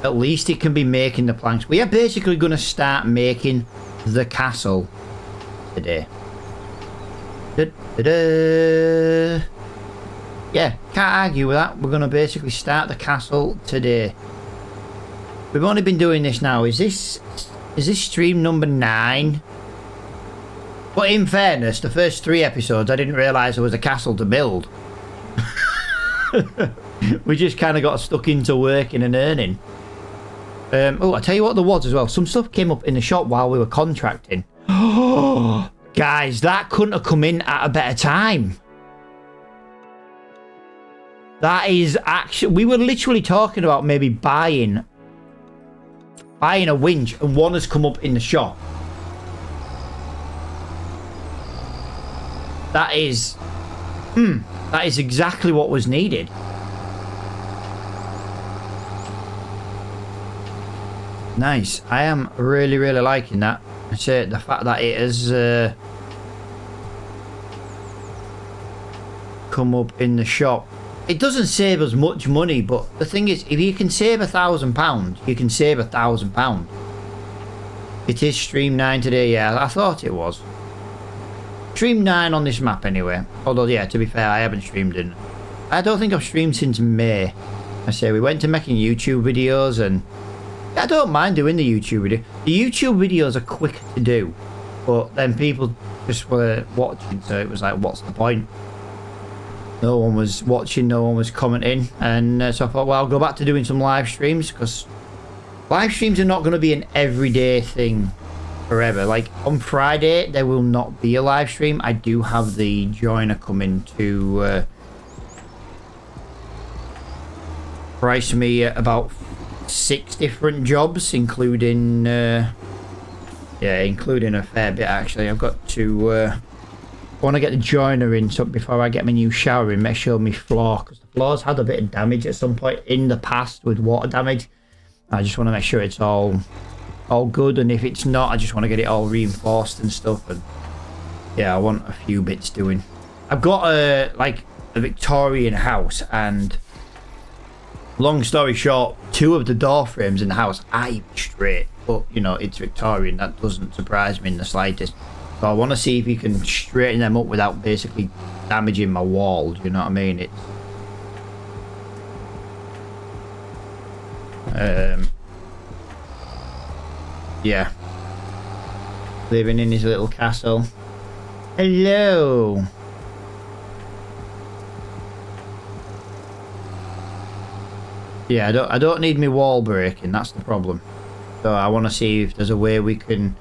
at least it can be making the planks. We are basically going to start making the castle today. Da-da-da. Yeah, can't argue with that. We're going to basically start the castle today. We've only been doing this now. Is this stream number 9? But in fairness, the first 3 episodes, I didn't realise there was a castle to build. We just kind of got stuck into working and earning. Oh, I tell you what there was as well. Some stuff came up in the shop while we were contracting. Oh, guys, that couldn't have come in at a better time. That is actually... We were literally talking about maybe buying a winch, and one has come up in the shop. That is exactly what was needed. Nice. I am really liking that. I say the fact that it has come up in the shop. It doesn't save us much money, but the thing is, if you can save £1,000, you can save £1,000. It is stream 9 today. Yeah, I thought it was. Stream 9 on this map anyway. Although, yeah, to be fair, I haven't streamed in... I don't think I've streamed since May. I say we went to making YouTube videos, and I don't mind doing the YouTube video. The YouTube videos are quick to do, but then people just were watching, so it was like, what's the point? No one was watching, no one was commenting, and so I thought, well, I'll go back to doing some live streams, because live streams are not going to be an everyday thing forever. Like on Friday, there will not be a live stream. I do have the joiner coming to price me about 6 different jobs, including including a fair bit actually. I've got to I want to get the joiner in so before I get my new shower in, make sure my floor, because the floor's had a bit of damage at some point in the past with water damage. I just want to make sure it's all good, and if it's not, I just want to get it all reinforced and stuff. And yeah, I want a few bits doing. I've got a Victorian house, and long story short, 2 of the door frames in the house are straight, but you know, it's Victorian. That doesn't surprise me in the slightest. So I want to see if you can straighten them up without basically damaging my wall. You know what I mean? It's yeah, living in his little castle. Hello. Yeah, I don't need my wall breaking. That's the problem. So I want to see if there's a way we can.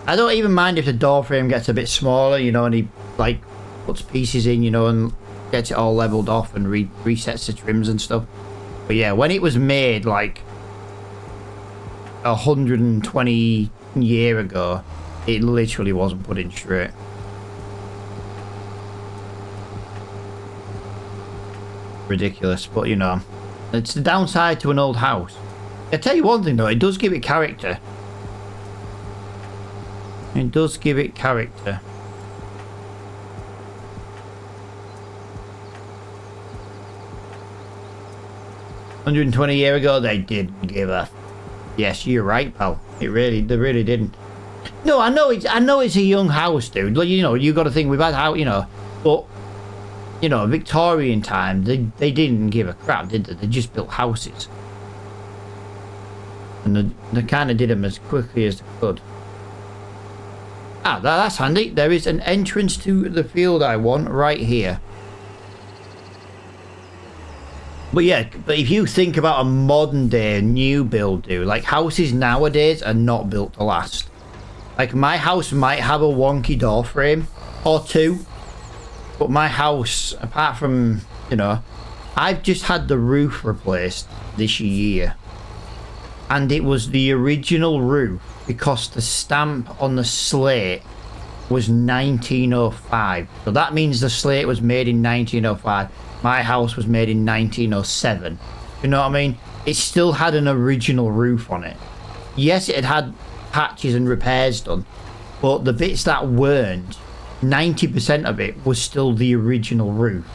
I don't even mind if the door frame gets a bit smaller, you know, and he like puts pieces in, you know, and gets it all leveled off and resets the trims and stuff. But yeah, when it was made like 120 years ago, it literally wasn't put in straight. Ridiculous, but you know, it's the downside to an old house. I tell you one thing though, it does give it character. It does give it character. $120 years ago, they didn't give a. Yes, you're right, pal. They really didn't. No, I know it's a young house, dude. Like, you know, you got to think we've had how, you know, but you know, Victorian time, they didn't give a crap, did they? They just built houses, and they kind of did them as quickly as they could. Ah, that's handy. There is an entrance to the field I want right here. But yeah, but if you think about a modern day new build, dude, like houses nowadays are not built to last. Like my house might have a wonky door frame or 2, but my house, apart from, you know, I've just had the roof replaced this year, and it was the original roof because the stamp on the slate was 1905. So that means the slate was made in 1905. My house was made in 1907. You know what I mean? It still had an original roof on it. Yes, it had patches and repairs done, but the bits that weren't, 90% of it was still the original roof.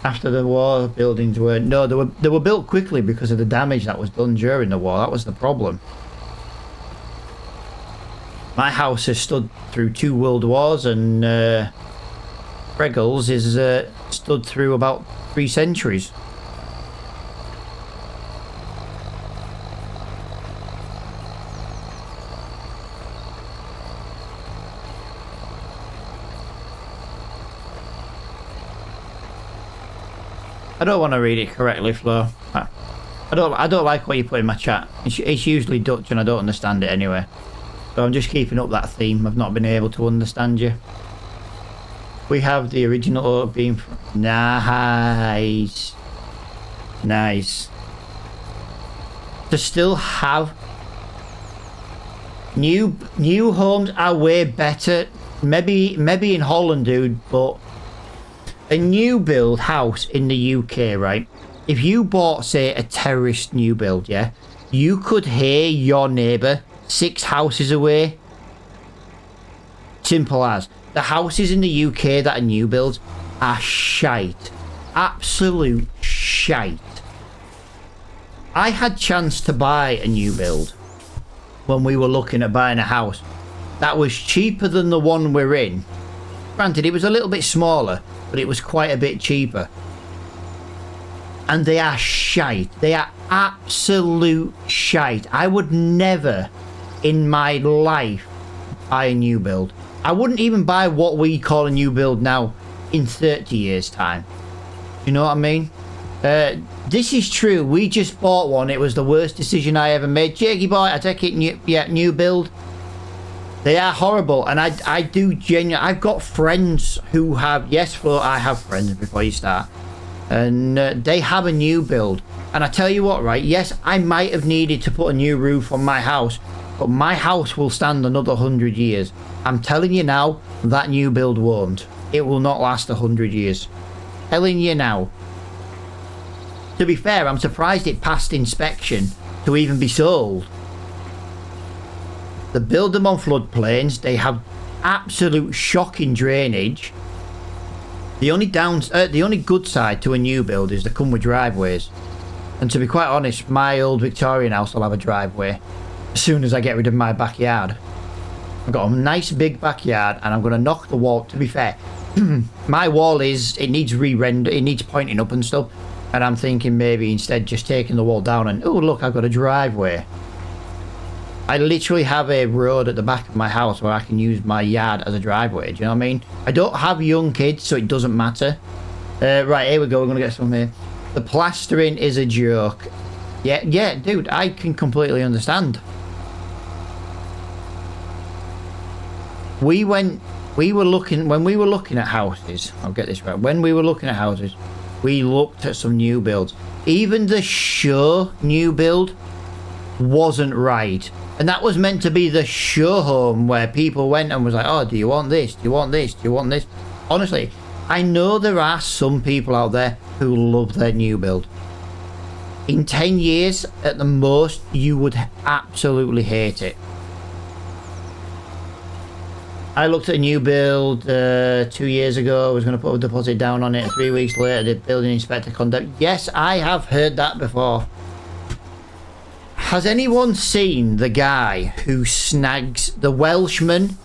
After the war, buildings were they were built quickly because of the damage that was done during the war. That was the problem. My house has stood through 2 world wars, and Regals is stood through about 3 centuries. I don't want to read it correctly, Flo. I don't like what you put in my chat. It's usually Dutch and I don't understand it anyway. So I'm just keeping up that theme of not being able to understand you. We have the original beam. Nice. Nice. To still have new homes are way better. Maybe in Holland, dude, but a new build house in the UK, right? If you bought, say, a terraced new build, yeah, you could hear your neighbour 6 houses away. Simple as. The houses in the UK that are new builds are shite. Absolute shite. I had chance to buy a new build when we were looking at buying a house that was cheaper than the one we're in. Granted, it was a little bit smaller, but it was quite a bit cheaper. And they are shite. They are absolute shite. I would never in my life buy a new build. I wouldn't even buy what we call a new build now in 30 years time. You know what I mean? This is true. We just bought one. It was the worst decision I ever made. Jakey boy, I take it. New build. They are horrible, and I do genuinely. I've got friends who have. Yes, Flo, I have friends. Before you start, and they have a new build. And I tell you what, right? Yes, I might have needed to put a new roof on my house, but my house will stand another 100 years. I'm telling you now, that new build won't. It will not last 100 years. Telling you now. To be fair, I'm surprised it passed inspection to even be sold. They build them on floodplains. They have absolute shocking drainage. The only good side to a new build is they come with driveways. And to be quite honest, my old Victorian house will have a driveway as soon as I get rid of my backyard. I've got a nice big backyard, and I'm going to knock the wall. To be fair, my wall it needs re-render, it needs pointing up and stuff. And I'm thinking maybe instead just taking the wall down and, oh look, I've got a driveway. I literally have a road at the back of my house where I can use my yard as a driveway. Do you know what I mean? I don't have young kids, so it doesn't matter. Right, here we go. We're going to get some here. The plastering is a joke. Yeah, dude, I can completely understand. When we were looking at houses, I'll get this right. When we were looking at houses, we looked at some new builds. Even the show new build wasn't right. And that was meant to be the show home where people went and was like, oh, do you want this? Do you want this? Do you want this? Honestly, I know there are some people out there who love their new build. In 10 years, at the most, you would absolutely hate it. I looked at a new build 2 years ago. I was going to put a deposit down on it. 3 weeks later, the building inspector conduct. Yes, I have heard that before. Has anyone seen the guy who snags, the Welshman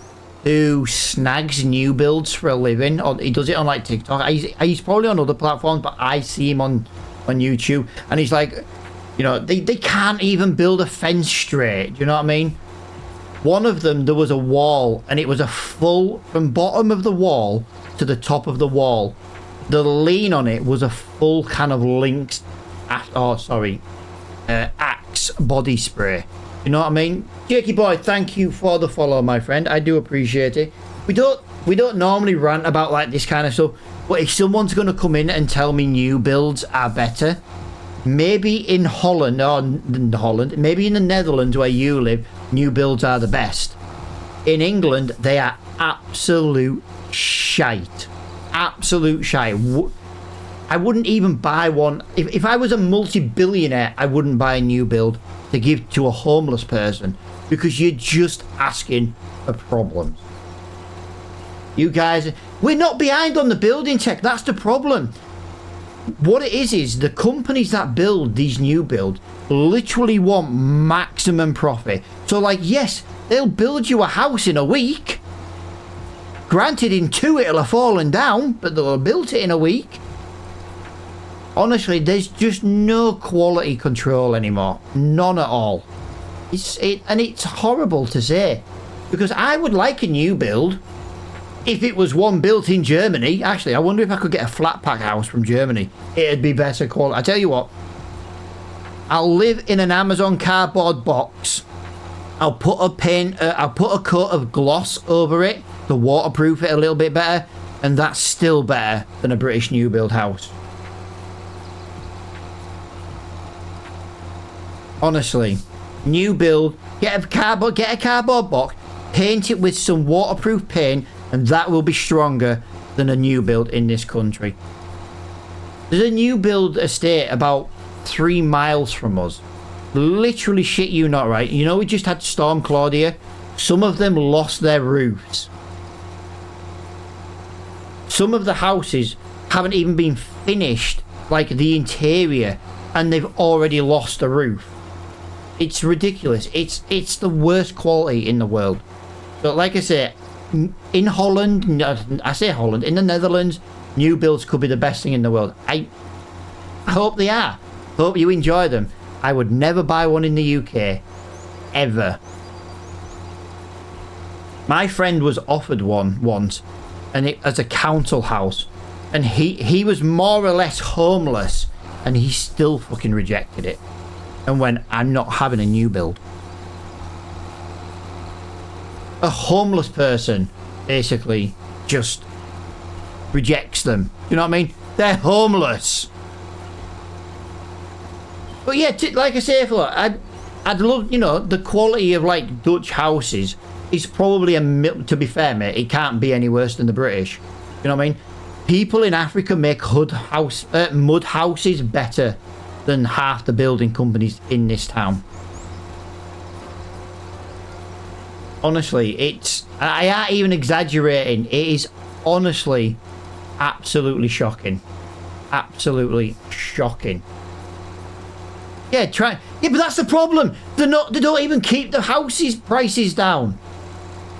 who snags new builds for a living? He does it on like TikTok. He's probably on other platforms, but I see him on YouTube. And he's like, you know, they can't even build a fence straight. Do you know what I mean? One of them, there was a wall, and it was a full, from bottom of the wall to the top of the wall. The lean on it was a full kind of Lynx, Axe body spray. You know what I mean? Jakey boy, thank you for the follow, my friend. I do appreciate it. We don't normally rant about like this kind of stuff, but if someone's going to come in and tell me new builds are better, maybe in Holland, maybe in the Netherlands where you live, new builds are the best. In England, they are absolute shite. Absolute shite. I wouldn't even buy one. If I was a multi-billionaire, I wouldn't buy a new build to give to a homeless person, because you're just asking for problems. You guys, we're not behind on the building tech. That's the problem. What it is the companies that build these new builds literally want maximum profit. So like, yes, they'll build you a house in a week. Granted, in 2 it'll have fallen down, but they'll have built it in a week. Honestly, there's just no quality control anymore. None at all. It's horrible to say, because I would like a new build if it was one built in Germany. Actually, I wonder if I could get a flat pack house from Germany. It'd be better quality. I tell you what, I'll live in an Amazon cardboard box. I'll put a coat of gloss over it to waterproof it a little bit better, and that's still better than a British new build house. Honestly, new build, get a cardboard box, paint it with some waterproof paint, and that will be stronger than a new build in this country. There's a new build estate about 3 miles from us. Literally shit you not, right? You know, we just had Storm Claudia. Some of them lost their roofs. Some of the houses haven't even been finished, like the interior, and they've already lost the roof. It's ridiculous. It's the worst quality in the world. So like I say, in Holland, I say Holland, in the Netherlands, new builds could be the best thing in the world. I hope they are. Hope you enjoy them. I would never buy one in the UK. Ever. My friend was offered one once, and it as a council house, and he was more or less homeless and he still fucking rejected it and went, I'm not having a new build. A homeless person basically just rejects them. You know what I mean? They're homeless. But yeah, like I say, I'd love, you know, the quality of like Dutch houses is probably to be fair, mate, it can't be any worse than the British. You know what I mean? People in Africa make mud houses better than half the building companies in this town. Honestly, I ain't even exaggerating. It is honestly absolutely shocking. Absolutely shocking. Yeah, but that's the problem. They don't even keep the houses prices down.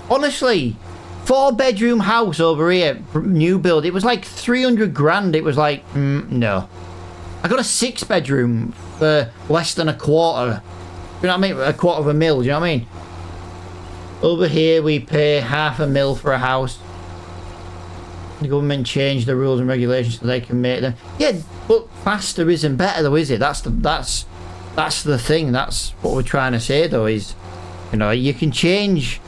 Honestly, 4-bedroom house over here, new build, it was like 300 grand. It was like, no. I got a 6-bedroom for less than a quarter. You know what I mean? A quarter of a mil, do you know what I mean? Over here, we pay $500,000 for a house. The government changed the rules and regulations so they can make them. Yeah, but faster isn't better, though, is it? That's the thing. That's what we're trying to say, though. Is, you know, you can change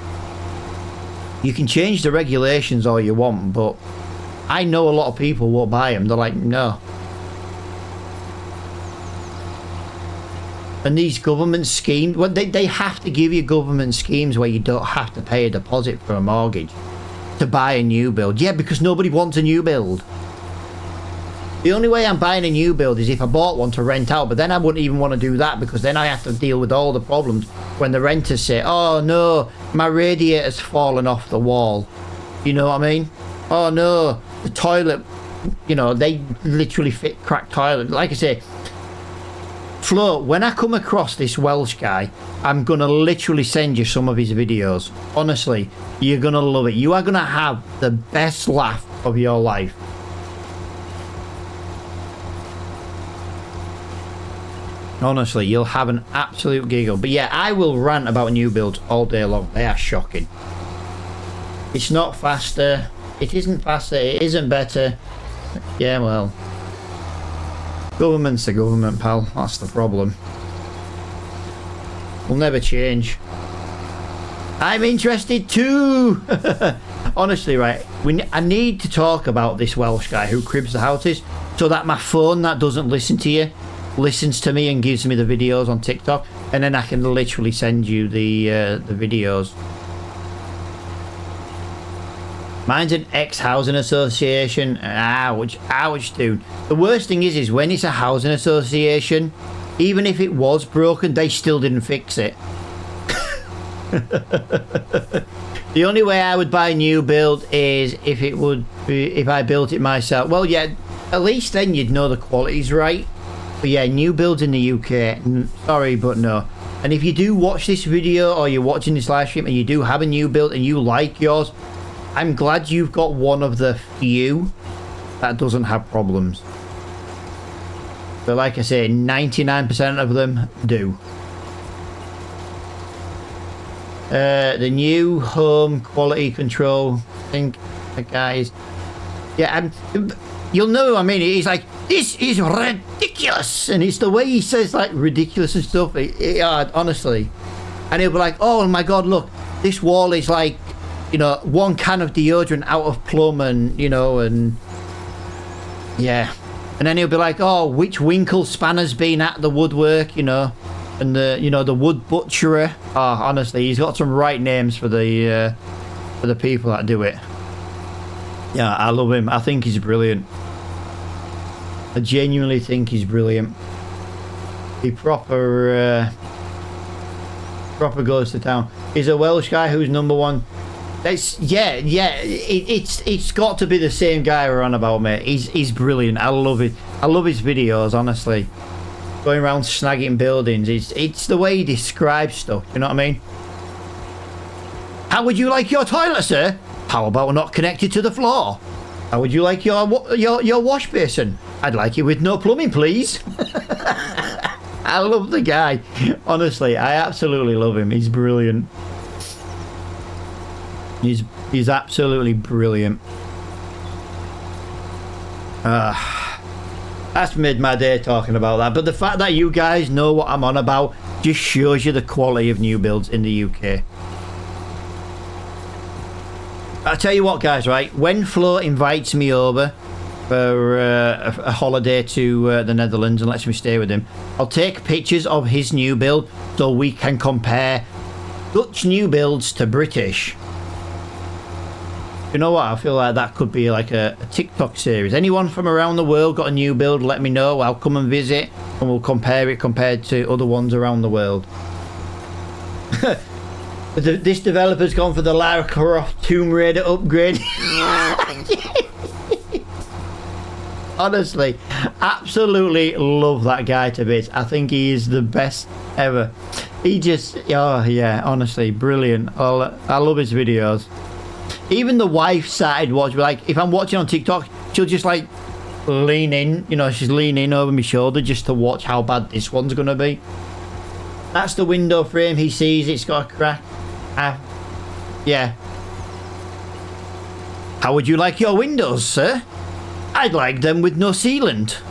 the regulations all you want, but I know a lot of people won't buy them. They're like, no. And these government schemes, well, they have to give you government schemes where you don't have to pay a deposit for a mortgage to buy a new build. Yeah, because nobody wants a new build. The only way I'm buying a new build is if I bought one to rent out, but then I wouldn't even want to do that because then I have to deal with all the problems when the renters say, oh no, my radiator's fallen off the wall. You know what I mean? Oh no, the toilet, you know, they literally fit cracked toilet. Like I say, Flo, when I come across this Welsh guy, I'm going to literally send you some of his videos. Honestly, you're going to love it. You are going to have the best laugh of your life. Honestly, you'll have an absolute giggle. But yeah, I will rant about new builds all day long. They are shocking. It's not faster. It isn't faster. It isn't better. Yeah, well. Government's the government, pal. That's the problem. Will never change. I'm interested too. Honestly, right. I need to talk about this Welsh guy who cribs the houses so that my phone that doesn't listen to you listens to me and gives me the videos on TikTok, and then I can literally send you the videos. Mine's an ex-housing association. Ouch, ouch, dude. The worst thing is when it's a housing association, even if it was broken, they still didn't fix it. The only way I would buy a new build is if I built it myself. Well, yeah, at least then you'd know the quality's right. But yeah, new builds in the UK, sorry, but no. And if you do watch this video or you're watching this live stream and you do have a new build and you like yours, I'm glad you've got one of the few that doesn't have problems. But like I say, 99% of them do. The new home quality control thing, guys. Yeah, you'll know what I mean. He's like, this is ridiculous. And it's the way he says like ridiculous and stuff. Honestly. And he'll be like, oh my God, look, this wall is like, you know, 1 can of deodorant out of plumb, and you know, and yeah. And then he'll be like, oh, which winkle spanner's been at the woodwork, you know, and the wood butcherer. Oh, honestly, he's got some right names for the people that do it. Yeah, I love him. I think he's brilliant. I genuinely think he's brilliant. He proper goes to town. He's a Welsh guy who's #1. It's got to be the same guy we're on about, mate. He's brilliant. I love it. I love his videos, honestly. Going around snagging buildings. It's the way he describes stuff. You know what I mean? How would you like your toilet, sir? How about not connected to the floor? How would you like your wash basin? I'd like it with no plumbing, please. I love the guy. Honestly, I absolutely love him. He's brilliant. He's absolutely brilliant. That's made my day talking about that. But the fact that you guys know what I'm on about just shows you the quality of new builds in the UK. I'll tell you what, guys, right? When Flo invites me over for a holiday to the Netherlands and lets me stay with him, I'll take pictures of his new build so we can compare Dutch new builds to British. You know what? I feel like that could be like a TikTok series. Anyone from around the world got a new build, let me know. I'll come and visit and we'll compare it compared to other ones around the world. This developer's gone for the Lara Croft Tomb Raider upgrade. Honestly, absolutely love that guy to bits. I think he is the best ever. He just, oh yeah, honestly, brilliant. I love his videos. Even the wife started watching, like, if I'm watching on TikTok, she'll just like lean in, you know, she's leaning over my shoulder just to watch how bad this one's gonna be. That's the window frame. He sees it's got a crack. Yeah. How would you like your windows, sir? I'd like them with no sealant.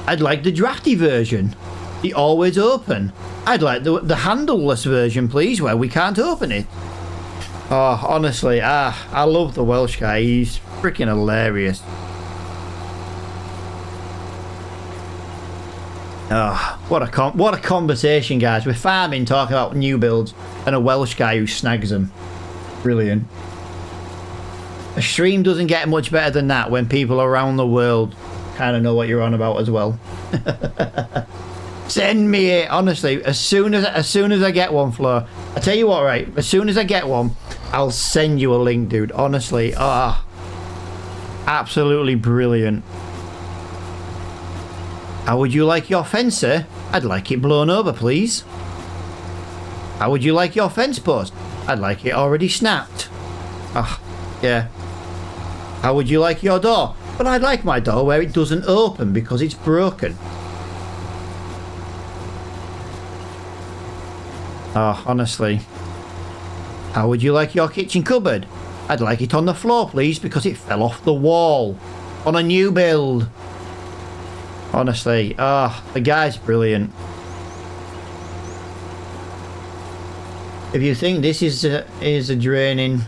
I'd like the drafty version. The always open. I'd like the handleless version, please, where we can't open it. Oh, honestly, I love the Welsh guy. He's freaking hilarious. Oh, what a conversation, guys. We're farming, talking about new builds, and a Welsh guy who snags them. Brilliant. A stream doesn't get much better than that when people around the world kind of know what you're on about as well. Send me it, honestly. As soon as I get one, Flo. I tell you what, right? As soon as I get one, I'll send you a link, dude. Honestly, absolutely brilliant. How would you like your fence, sir? I'd like it blown over, please. How would you like your fence post? I'd like it already snapped. Yeah. How would you like your door? But I'd like my door where it doesn't open because it's broken. Oh, honestly. How would you like your kitchen cupboard? I'd like it on the floor, please, because it fell off the wall. On a new build. Honestly, the guy's brilliant. If you think this is a draining...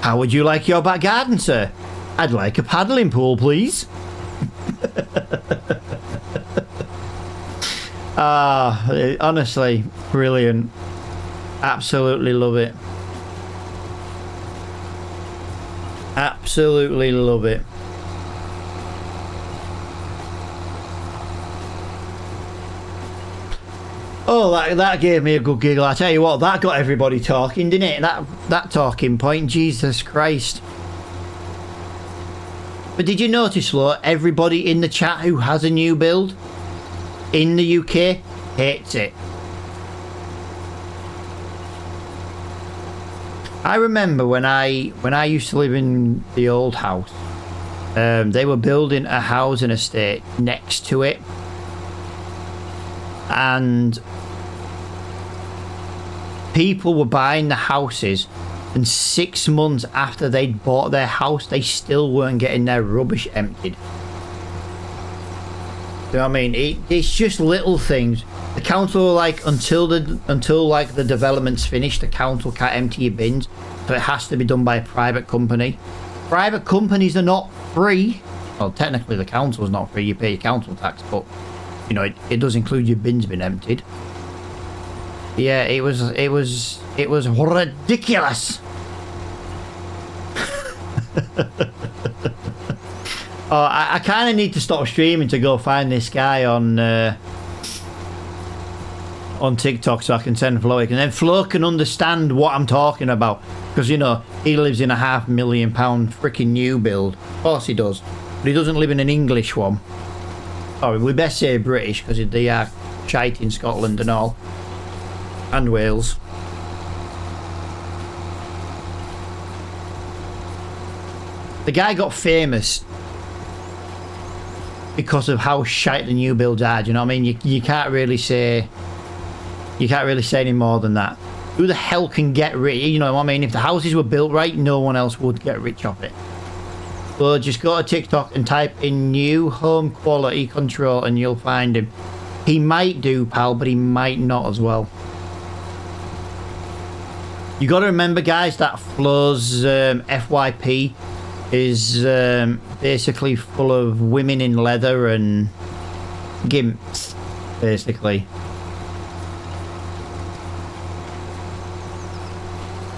How would you like your back garden, sir? I'd like a paddling pool, please. Honestly, brilliant. Absolutely love it. Absolutely love it. Oh, that gave me a good giggle. I tell you what, that got everybody talking, didn't it? That talking point, Jesus Christ. But did you notice, Flo, everybody in the chat who has a new build in the UK hates it. I remember when I used to live in the old house, they were building a housing estate next to it, and people were buying the houses, and 6 months after they'd bought their house, they still weren't getting their rubbish emptied. You know what I mean? It's just little things. The council were like, until like the development's finished, the council can't empty your bins, so it has to be done by a private company. Private companies are not free. Well, technically the council's not free. You pay your council tax, but you know it does include your bins being emptied. Yeah, it was ridiculous. Oh, I kind of need to stop streaming to go find this guy on TikTok so I can send Flo, and then Flo can understand what I'm talking about, because you know he lives in a £500,000 freaking new build. Of course he does, but he doesn't live in an English one. Sorry, we best say British, because they are shite in Scotland and all, and Wales. The guy got famous because of how shite the new builds are. Do you know what I mean? You can't really say any more than that. Who the hell can get rich? You know what I mean? If the houses were built right, no one else would get rich off it. So just go to TikTok and type in new home quality control and you'll find him. He might do, pal, but he might not as well. You got to remember, guys, that Flo's FYP is basically full of women in leather and gimps, basically.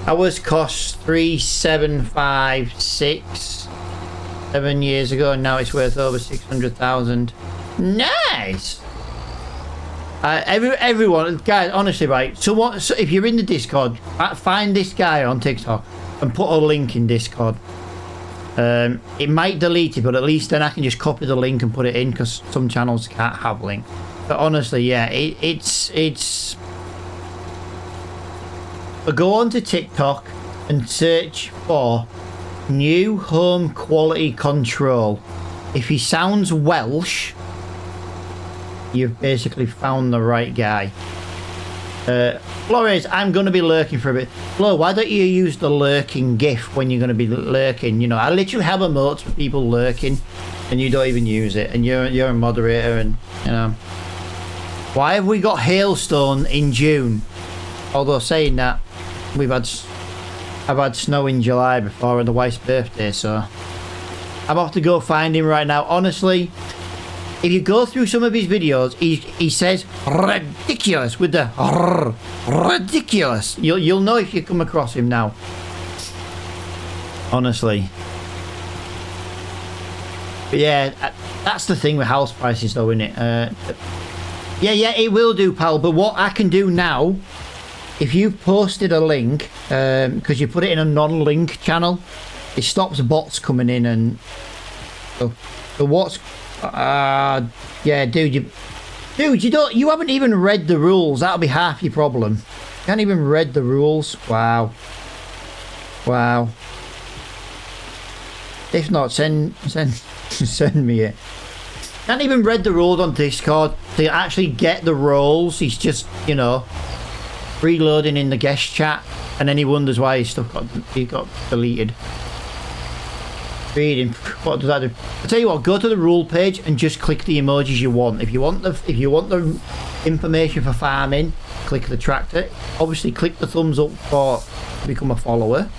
Ours cost 3,756 7 years ago, and now it's worth over 600,000. Nice. Everyone, guys, honestly, right? So if you're in the Discord, find this guy on TikTok and put a link in Discord. It might delete it, but at least then I can just copy the link and put it in, because some channels can't have links. But honestly, yeah, it's. But go on to TikTok and search for new home quality control. If he sounds Welsh, you've basically found the right guy. Flores, I'm going to be lurking for a bit. Flo, why don't you use the lurking gif when you're going to be lurking? You know, I literally have emotes for people lurking and you don't even use it, and you're a moderator, and you know. Why have we got hailstone in June? Although saying that, I've had snow in July before the wife's birthday, so I'm off to go find him right now. Honestly, if you go through some of his videos, he says ridiculous with the ridiculous. You'll know if you come across him now. Honestly. But yeah, that's the thing with house prices though, isn't it? Yeah, it will do, pal. But what I can do now, if you've posted a link, because you put it in a non-link channel, it stops bots coming in and... So what's... yeah, dude, you haven't even read the rules. That'll be half your problem. You haven't even read the rules. Wow. If not, send me it. Can't even read the rules on Discord to actually get the roles. He's just, you know, reloading in the guest chat, and then he wonders why his stuff got deleted. Reading, what does that do? I tell you what, go to the rule page and just click the emojis you want. If you want the information for farming, click the tractor. Obviously, click the thumbs up for to become a follower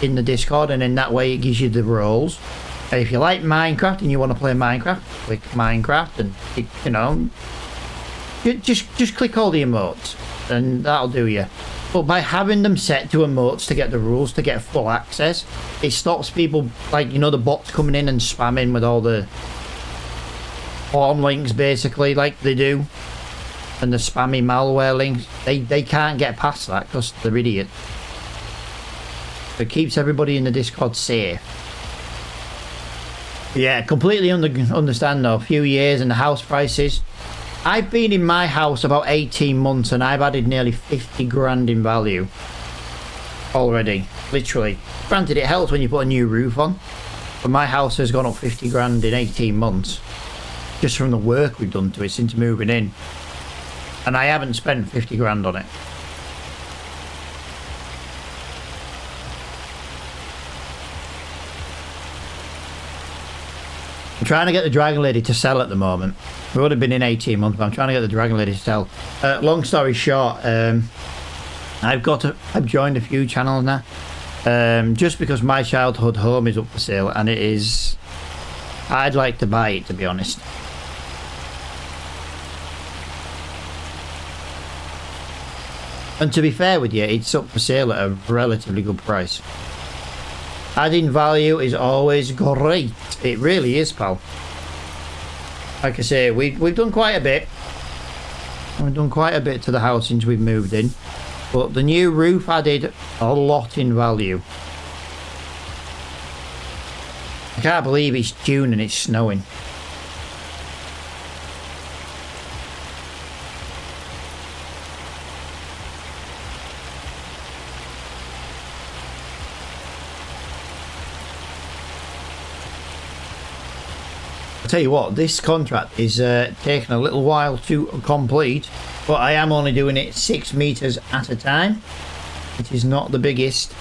in the Discord, and in that way it gives you the roles. And if you like Minecraft and you want to play Minecraft, click Minecraft, and you know, just click all the emotes, and that'll do you. But by having them set to emotes to get the rules, to get full access, it stops people, like, you know, the bots coming in and spamming with all the porn links, basically, like they do, and the spammy malware links. They can't get past that because they're idiots. It keeps everybody in the Discord safe. Yeah, completely understand though. A few years and the house prices. I've been in my house about 18 months and I've added nearly 50 grand in value already, literally. Granted, it helps when you put a new roof on, but my house has gone up 50 grand in 18 months just from the work we've done to it since moving in, and I haven't spent 50 grand on it. I'm trying to get the Dragon Lady to sell at the moment. We would have been in 18 months, but I'm trying to get the Dragon Lady to sell. Long story short, I've joined a few channels now, just because my childhood home is up for sale, and it is. I'd like to buy it, to be honest. And to be fair with you, it's up for sale at a relatively good price. Adding value is always great. It really is, pal. Like I say, we've done quite a bit. We've done quite a bit to the house since we've moved in. But the new roof added a lot in value. I can't believe it's June and it's snowing. Tell you what, this contract is taking a little while to complete, but I am only doing it 6 meters at a time. It is not the biggest.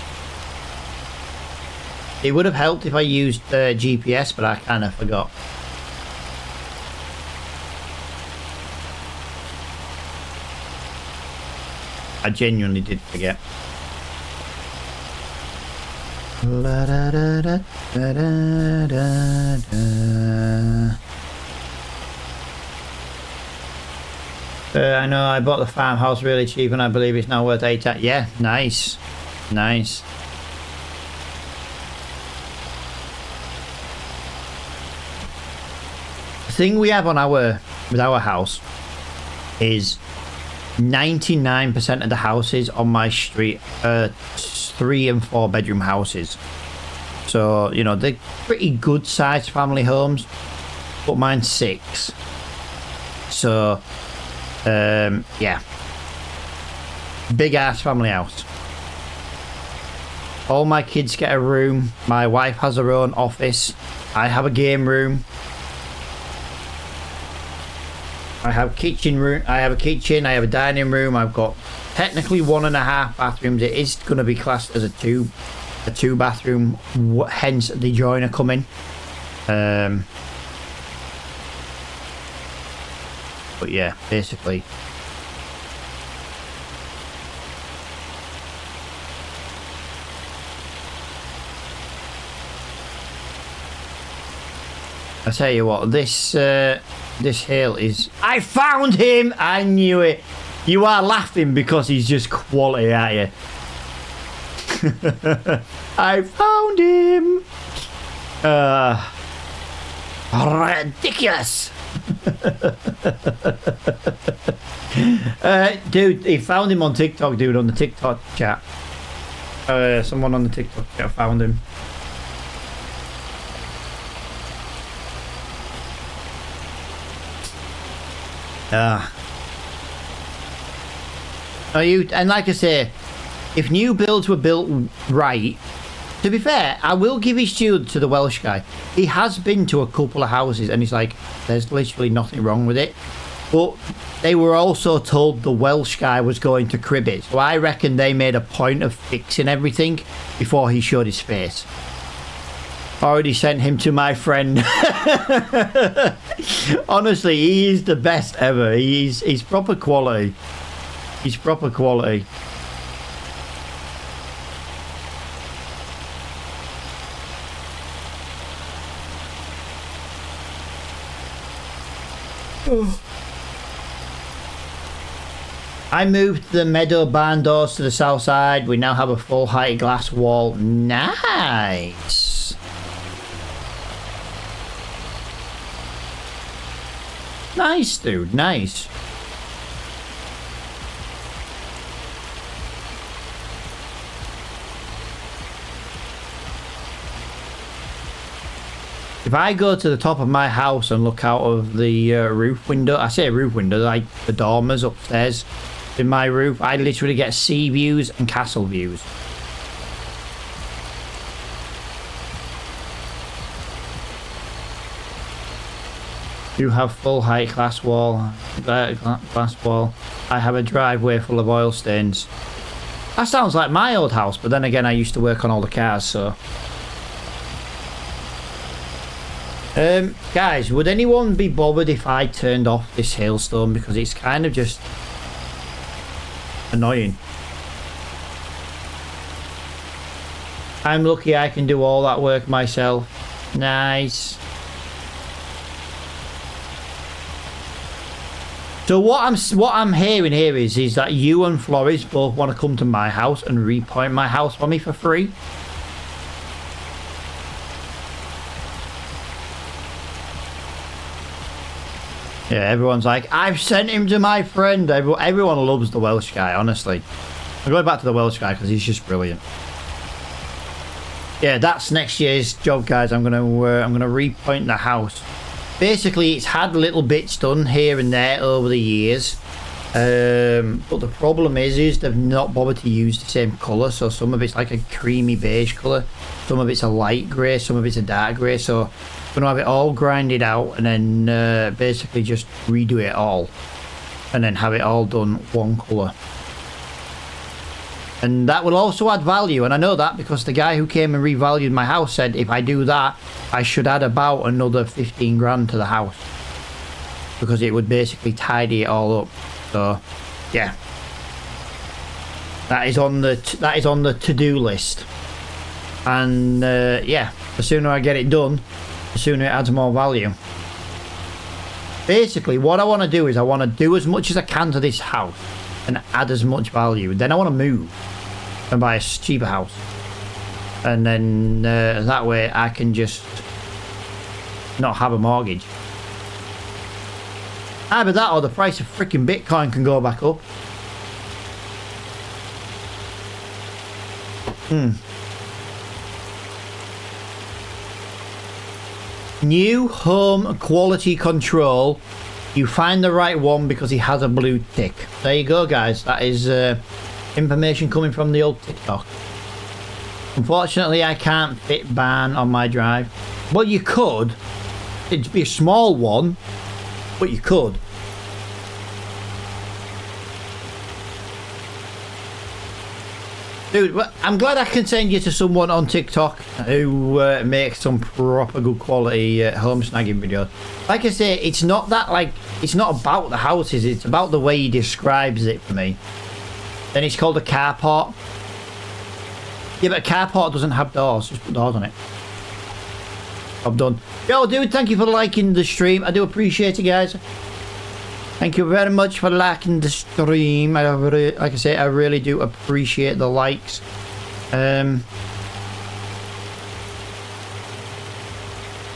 It would have helped if I used GPS, but I kind of forgot. I genuinely did forget. La da da da da da da da. I know I bought the farmhouse really cheap and I believe it's now worth 8. Yeah, nice. Nice. The thing we have on with our house is 99% of the houses on my street are 3 and 4 bedroom houses. So, you know, they're pretty good sized family homes, but mine's 6. So, yeah. Big ass family house. All my kids get a room. My wife has her own office. I have a game room. I have kitchen room. I have a kitchen. I have a dining room. I've got technically 1.5 bathrooms. It is going to be classed as a two bathroom. Hence the joiner coming. But yeah, basically. I tell you what, this hill is... I found him! I knew it! You are laughing because he's just quality, aren't you? I found him! Ridiculous! Dude, he found him on TikTok, dude, on the TikTok chat. Someone on the TikTok chat found him. And like I say, if new builds were built right, to be fair, I will give his due to the Welsh guy. He has been to a couple of houses and he's like, there's literally nothing wrong with it. But they were also told the Welsh guy was going to crib it. So I reckon they made a point of fixing everything before he showed his face. Already sent him to my friend. Honestly, he is the best ever. He's proper quality. He's proper quality. I moved the meadow barn doors to the south side. We now have a full height glass wall. Nice. Nice, dude. Nice. If I go to the top of my house and look out of the roof window, I say roof window, like the dormers upstairs in my roof, I literally get sea views and castle views. You have full height glass wall. Glass wall. I have a driveway full of oil stains. That sounds like my old house, but then again, I used to work on all the cars, so. Guys, would anyone be bothered if I turned off this hailstone, because it's kind of just annoying. I'm lucky I can do all that work myself. Nice. So what I'm hearing here is that you and Flores both want to come to my house and repoint my house for me for free. Yeah, everyone's like, I've sent him to my friend. Everyone loves the Welsh guy, honestly. I'm going back to the Welsh guy because he's just brilliant. Yeah, that's next year's job, guys. I'm gonna repoint the house. Basically, it's had little bits done here and there over the years, but the problem is they've not bothered to use the same colour. So some of it's like a creamy beige colour, some of it's a light grey, some of it's a dark grey. So Gonna have it all grinded out and then basically just redo it all. And then have it all done one colour. And that will also add value, and I know that because the guy who came and revalued my house said if I do that, I should add about another 15 grand to the house. Because it would basically tidy it all up. So, yeah. That is on the to-do list. And, yeah, the sooner I get it done, the sooner it adds more value. Basically, what I want to do is I want to do as much as I can to this house and add as much value. Then I want to move and buy a cheaper house. And then that way I can just not have a mortgage. Either that or the price of freaking Bitcoin can go back up. New home quality control. You find the right one because he has a blue tick. There you go, guys. That is information coming from the old TikTok. Unfortunately, I can't fit barn on my drive. Well, you could. It'd be a small one, but you could. Dude, well, I'm glad I can send you to someone on TikTok who makes some proper good quality home snagging videos. Like I say, it's not that, like, it's not about the houses, it's about the way he describes it for me. Then it's called a carport. Yeah, but a carport doesn't have doors, just put doors on it. I'm done. Yo, dude, thank you for liking the stream. I do appreciate it, guys. Thank you very much for liking the stream. Like I say, I really do appreciate the likes. I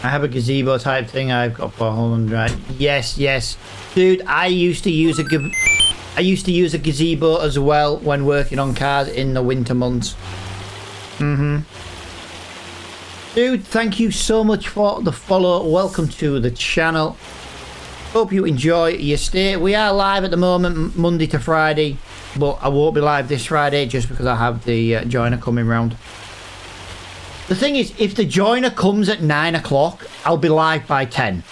have a gazebo type thing. I've got 400. Yes, yes, dude. I used to use a gazebo as well when working on cars in the winter months. Dude, thank you so much for the follow. Welcome to the channel. Hope you enjoy your stay. We are live at the moment, Monday to Friday, but I won't be live this Friday just because I have the joiner coming round. The thing is, if the joiner comes at 9 o'clock, I'll be live by 10.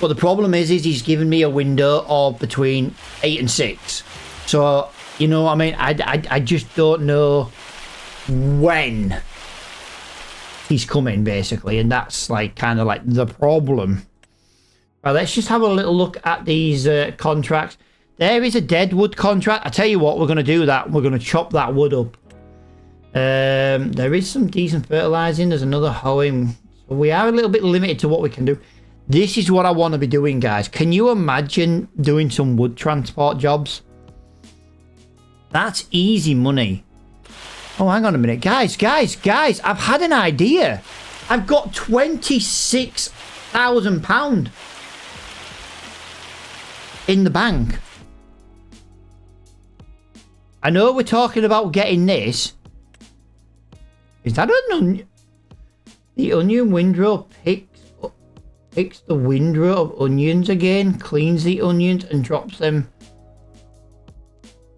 But the problem is he's given me a window of between 8 and 6. So, you know what I mean? I just don't know when he's coming, basically, and that's like kind of like the problem. Right, let's just have a little look at these contracts. There is a deadwood contract. I tell you what, we're going to do that. We're going to chop that wood up. There is some decent fertilizing. There's another hoeing. So we are a little bit limited to what we can do. This is what I want to be doing, guys. Can you imagine doing some wood transport jobs? That's easy money. Oh, hang on a minute. Guys. I've had an idea. I've got £26,000 in the bank. I know we're talking about getting this. Is that an onion? The onion windrow picks the windrow of onions again, cleans the onions and drops them.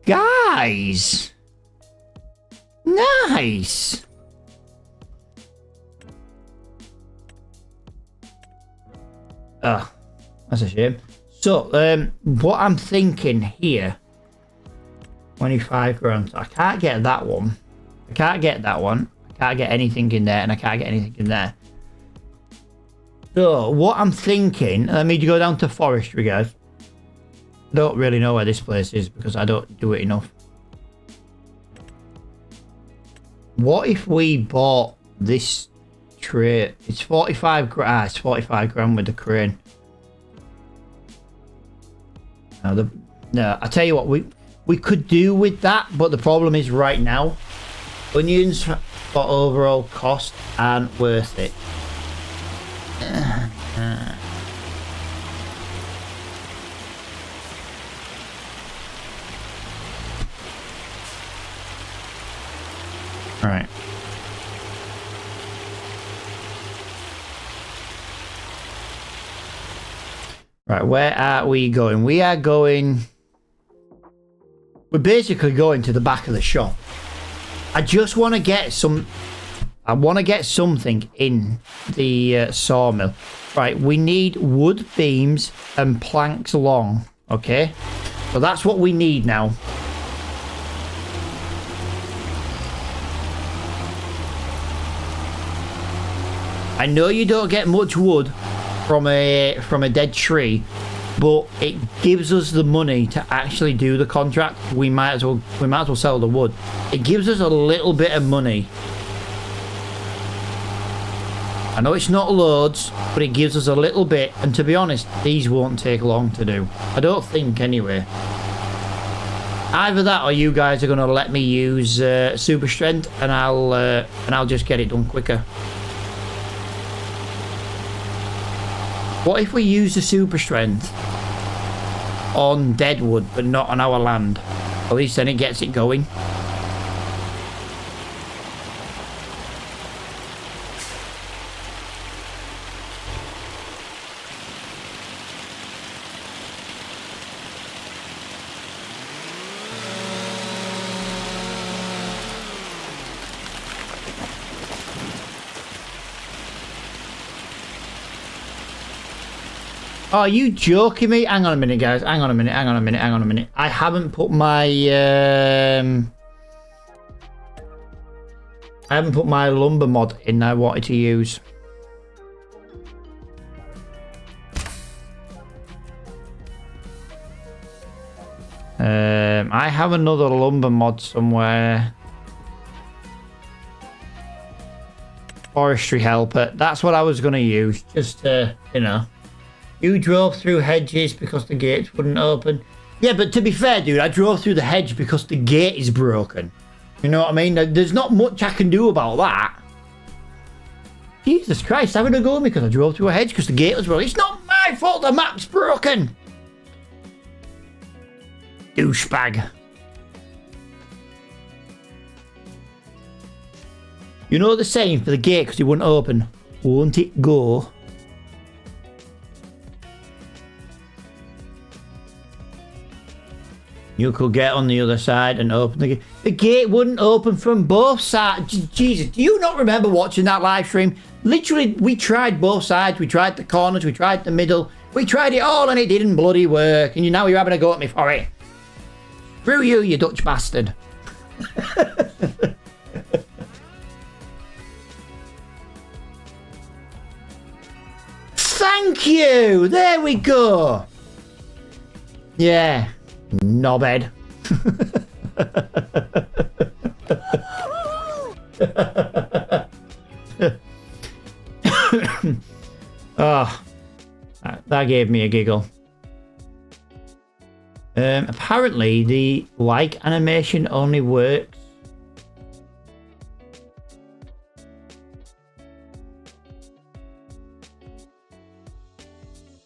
Guys! Nice! Oh, that's a shame. So, what I'm thinking here, 25 grand. I can't get that one. I can't get that one. I can't get anything in there, and I can't get anything in there. So, what I'm thinking, let me go down to forestry, guys. I don't really know where this place is because I don't do it enough. What if we bought this tray? It's 45 grand. Ah, it's 45 grand with the crane. No, I tell you what, we could do with that, but the problem is right now, onions for overall cost aren't worth it. Right. Right, where are we going? We are going... We're basically going to the back of the shop. I just want to get some... I want to get something in the sawmill. Right, we need wood beams and planks long. Okay, so that's what we need now. I know you don't get much wood from a dead tree, but it gives us the money to actually do the contract. We might as well sell the wood. It gives us a little bit of money. I know it's not loads, but it gives us a little bit, and to be honest, these won't take long to do. I don't think anyway. Either that or you guys are going to let me use super strength and I'll just get it done quicker. What if we use the super strength on deadwood but not on our land? At least then it gets it going. Oh, are you joking me? Hang on a minute, guys. Hang on a minute. I haven't put my lumber mod in I wanted to use. I have another lumber mod somewhere. Forestry helper. That's what I was going to use. Just to, you know. You drove through hedges because the gates wouldn't open. Yeah, but to be fair, dude, I drove through the hedge because the gate is broken. You know what I mean? There's not much I can do about that. Jesus Christ, having a go at me because I drove through a hedge because the gate was broken. It's not my fault the map's broken. Douchebag. You know the saying for the gate because it wouldn't open? Won't it go? You could get on the other side and open the gate. The gate wouldn't open from both sides. Jesus, do you not remember watching that live stream? Literally, we tried both sides. We tried the corners. We tried the middle. We tried it all and it didn't bloody work. And now you're having a go at me for it. Screw you, you Dutch bastard. Thank you. There we go. Yeah. Knobhead. Oh, that gave me a giggle. Apparently the like animation only works.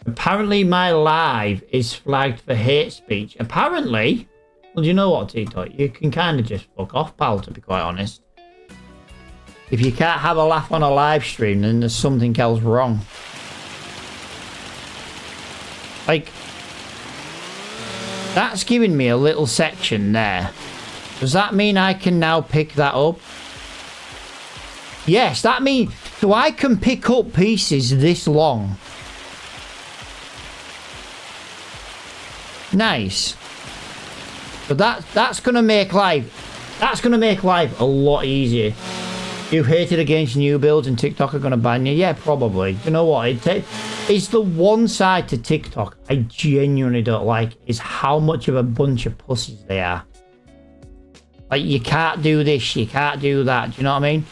Apparently my live is flagged for hate speech. Apparently. Well, do you know what, TikTok? You can kind of just fuck off, pal, to be quite honest. If you can't have a laugh on a live stream, then there's something else wrong. Like, that's giving me a little section there. Does that mean I can now pick that up? Yes, that means... So I can pick up pieces this long. Nice. So that's gonna make life a lot easier. You've hated against new builds and TikTok are gonna ban you. Yeah, probably. You know what? It's the one side to TikTok I genuinely don't like is how much of a bunch of pussies they are. Like, you can't do this, you can't do that. Do you know what I mean?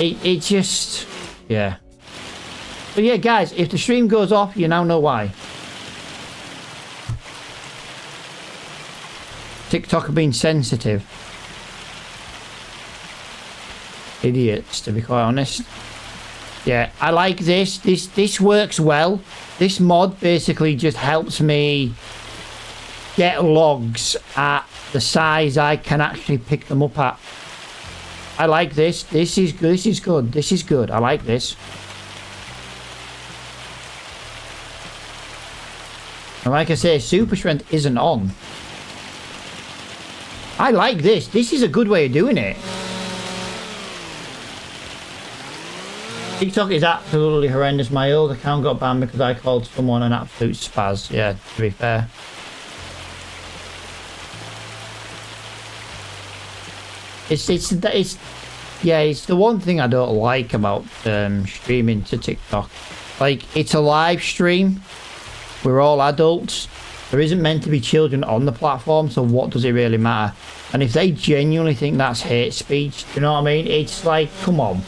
It just, yeah. But yeah, guys, if the stream goes off, you now know why. TikTok have been sensitive. Idiots, to be quite honest. Yeah, I like this. This works well. This mod basically just helps me get logs at the size I can actually pick them up at. I like this. This is good. This is good. This is good. I like this. And like I say, super strength isn't on. I like this. This is a good way of doing it. TikTok is absolutely horrendous. My old account got banned because I called someone an absolute spaz. Yeah, to be fair. It's the one thing I don't like about streaming to TikTok. Like, it's a live stream. We're all adults. There isn't meant to be children on the platform, so what does it really matter? And if they genuinely think that's hate speech, do you know what I mean? It's like, come on.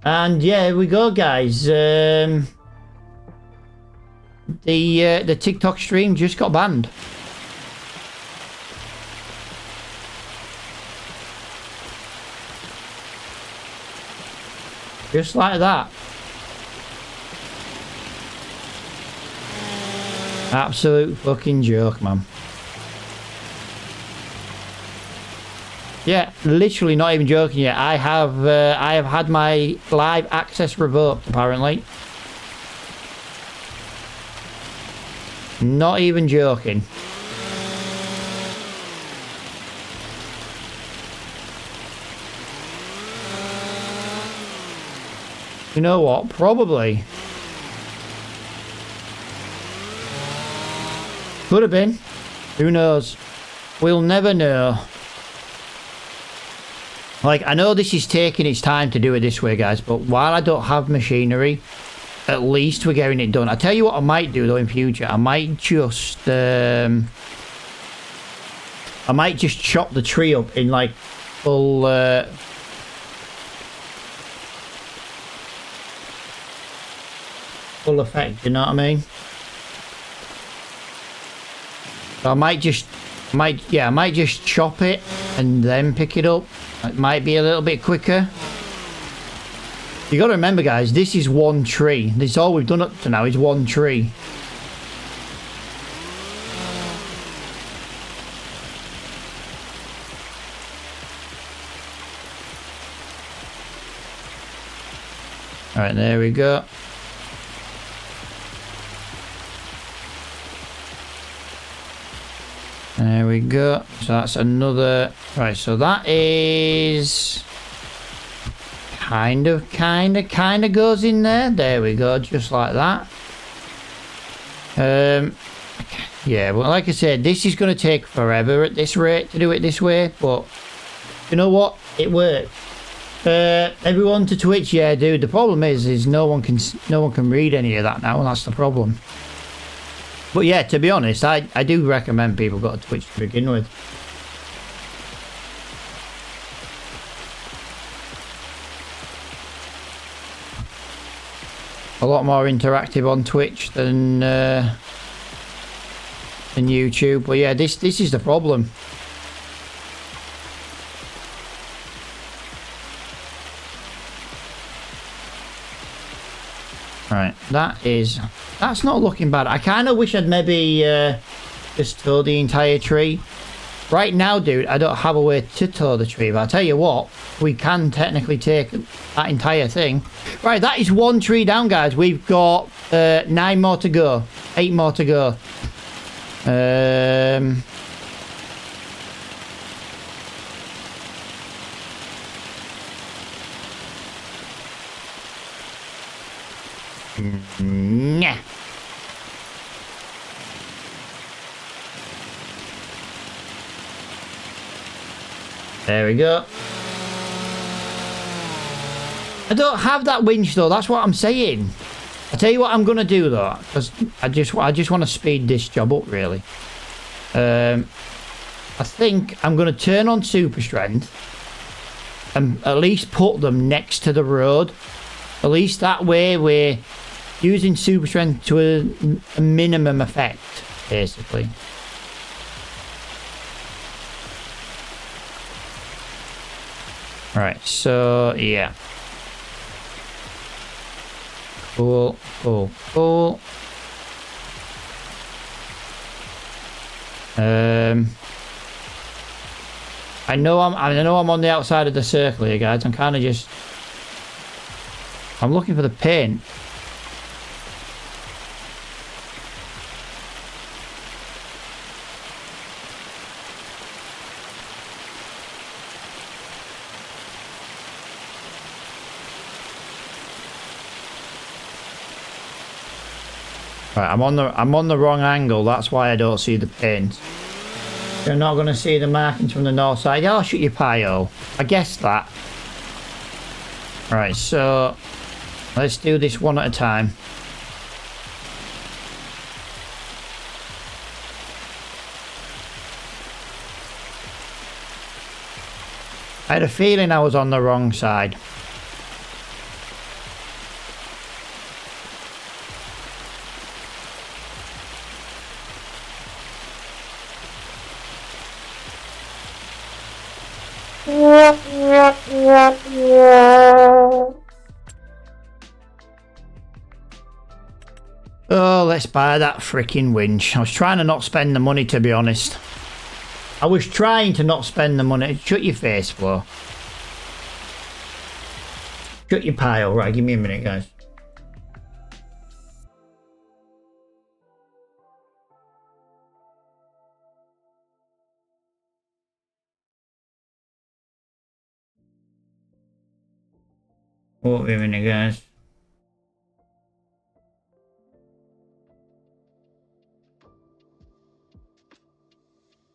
And yeah, here we go, guys. The TikTok stream just got banned. Just like that. Absolute fucking joke, man. Yeah, literally not even joking yet. I have had my live access revoked, apparently. Not even joking. You know what? Probably. Could have been. Who knows? We'll never know. Like, I know this is taking its time to do it this way, guys, but while I don't have machinery, at least we're getting it done. I tell you what I might do, though, in future. I might just chop the tree up in, like, full effect, you know what I mean? So I might just chop it and then pick it up. It might be a little bit quicker. You got to remember, guys, this is one tree. This is all we've done up to now, is one tree. All right, there we go. There we go. So that's another... Right, so that is... Kind of goes in there. There we go, just like that. Yeah, well, like I said, this is going to take forever at this rate to do it this way, but you know what? It worked. Everyone to Twitch, yeah, dude. The problem is no one can read any of that now, and that's the problem. But yeah, to be honest, I do recommend people go to Twitch to begin with. A lot more interactive on Twitch than YouTube. But yeah, this is the problem. Right, that's not looking bad. I kind of wish I'd maybe just tow the entire tree. Right now, dude, I don't have a way to tow the tree, but I'll tell you what, we can technically take that entire thing. Right, that is one tree down, guys. We've got 9 more to go. 8 more to go. Nah. There we go. I don't have that winch though, that's what I'm saying. I tell you what I'm gonna do though, because I just want to speed this job up really. I think I'm gonna turn on super strength and at least put them next to the road. At least that way we're using super strength to a minimum effect, basically. Right, so yeah. Cool. I know I'm on the outside of the circle here, guys. I'm kind of just... I'm looking for the paint. Right, I'm on the wrong angle. That's why I don't see the paint. You're not going to see the markings from the north side. Oh, shut your pie hole. I guessed that. Right, so let's do this one at a time. I had a feeling I was on the wrong side. Oh, let's buy that freaking winch. I was trying to not spend the money, to be honest. I was trying to not spend the money. Shut your face, Flo. Shut your pile. Right, give me a minute, guys. Wait a minute, guys.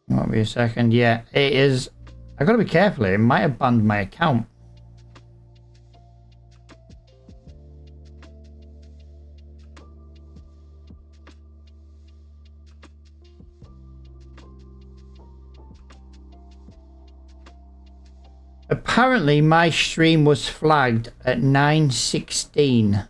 Won't be a second. Yeah, it is. I gotta be careful here. It might have banned my account. Apparently, my stream was flagged at 9:16.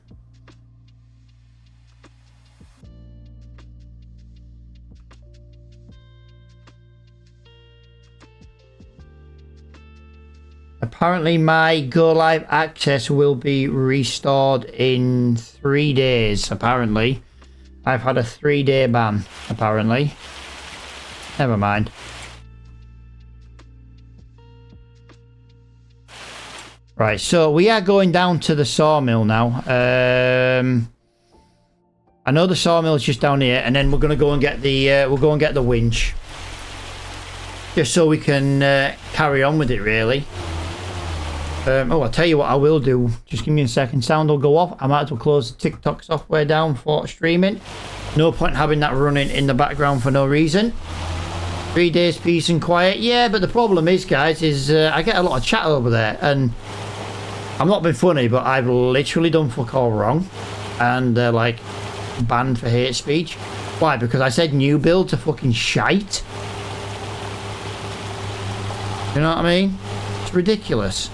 Apparently my go live access will be restored in 3 days. Apparently I've had a 3-day ban, apparently. Never mind. Right, so we are going down to the sawmill now. I know the sawmill is just down here, and then we're gonna go and get the winch, just so we can carry on with it, really. Oh, I'll tell you what I will do. Just give me a second. Sound will go off. I might as well close the TikTok software down for streaming. No point having that running in the background for no reason. 3 days peace and quiet. Yeah, but the problem is, guys, is I get a lot of chat over there, and I'm not being funny, but I've literally done fuck all wrong, and they're like banned for hate speech. Why? Because I said new build to fucking shite. You know what I mean? It's ridiculous.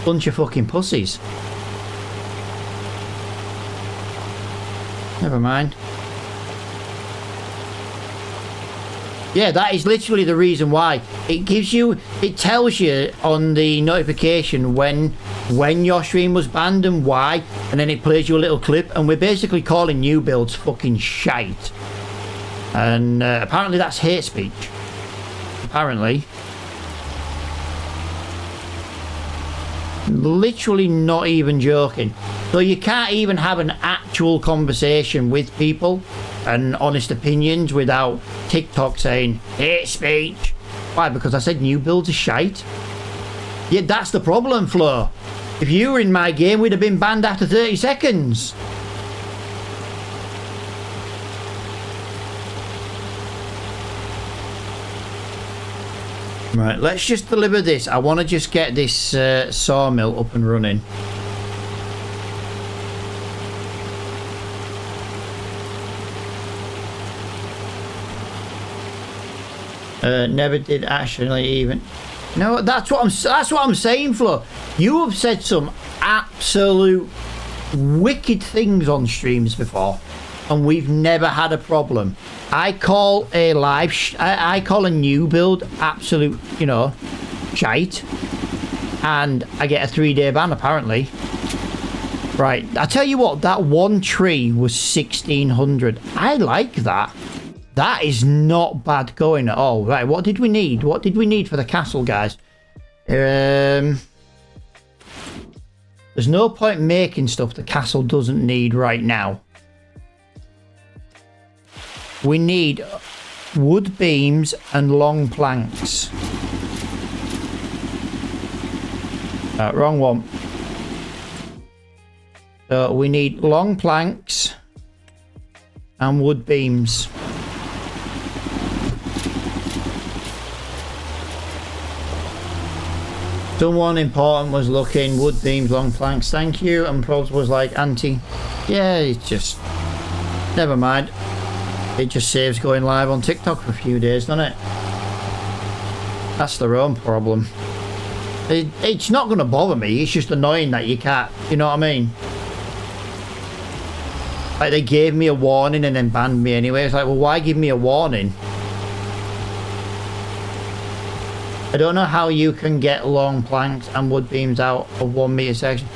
Bunch of fucking pussies. Never mind. Yeah, that is literally the reason why. It gives you, it tells you on the notification when your stream was banned and why, and then it plays you a little clip, and we're basically calling new builds fucking shite. And apparently that's hate speech. Apparently. Literally not even joking. So you can't even have an actual conversation with people and honest opinions without TikTok saying hate speech. Why? Because I said new builds are shite. Yeah, that's the problem, Flo. If you were in my game, we'd have been banned after 30 seconds. Right, let's just deliver this. I want to just get this sawmill up and running. Never did actually even. No, that's what I'm saying, Flo. You have said some absolute wicked things on streams before, and we've never had a problem. I call a I call a new build absolute, you know, shite, and I get a 3-day ban apparently. Right, I tell you what, that one tree was 1600. I like that. That is not bad going at all. Right, what did we need? What did we need for the castle, guys? There's no point making stuff the castle doesn't need right now. We need wood beams and long planks. Wrong one. So we need long planks and wood beams. Someone important was looking, wood beams, long planks, thank you. And Probs was like, Auntie, yeah, it's just, never mind. It just saves going live on TikTok for a few days, doesn't it? That's their own problem. It's not going to bother me, it's just annoying that you can't, you know what I mean? Like, they gave me a warning and then banned me anyway. It's like, well, why give me a warning? I don't know how you can get long planks and wood beams out of 1 meter section.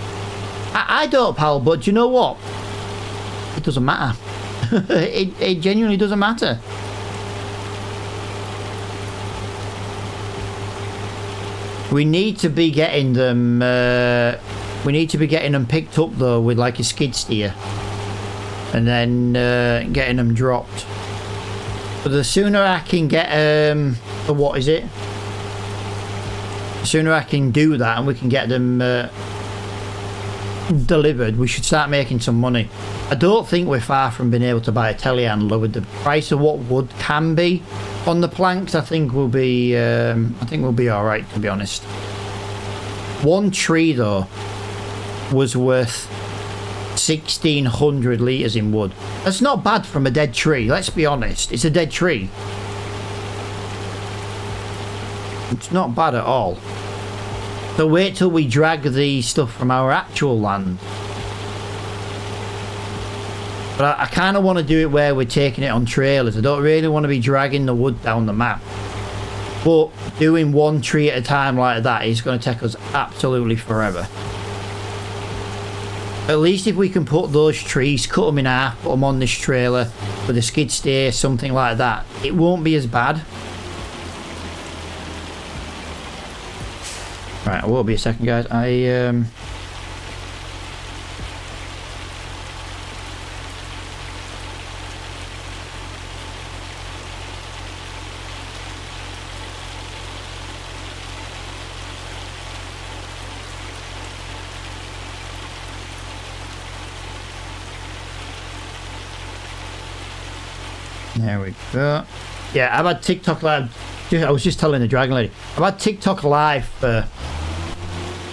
I don't, pal, but do you know what? It doesn't matter. it genuinely doesn't matter. We need to be getting them. We need to be getting them picked up though with like a skid steer, and then getting them dropped. But the sooner I can get what is it? The sooner I can do that and we can get them delivered, we should start making some money. I don't think we're far from being able to buy a telehandler with the price of what wood can be on the planks. I think we'll be all right, to be honest. One tree though was worth 1,600 litres in wood. That's not bad from a dead tree, let's be honest. It's a dead tree. It's not bad at all. So wait till we drag the stuff from our actual land. But I kind of want to do it where we're taking it on trailers. I don't really want to be dragging the wood down the map. But doing one tree at a time like that is going to take us absolutely forever. At least if we can put those trees, cut them in half, put them on this trailer with a skid steer, something like that, it won't be as bad. Right, I will be a second, guys. There we go. Yeah, I've had TikTok live. I was just telling the Dragon Lady, I've had TikTok live for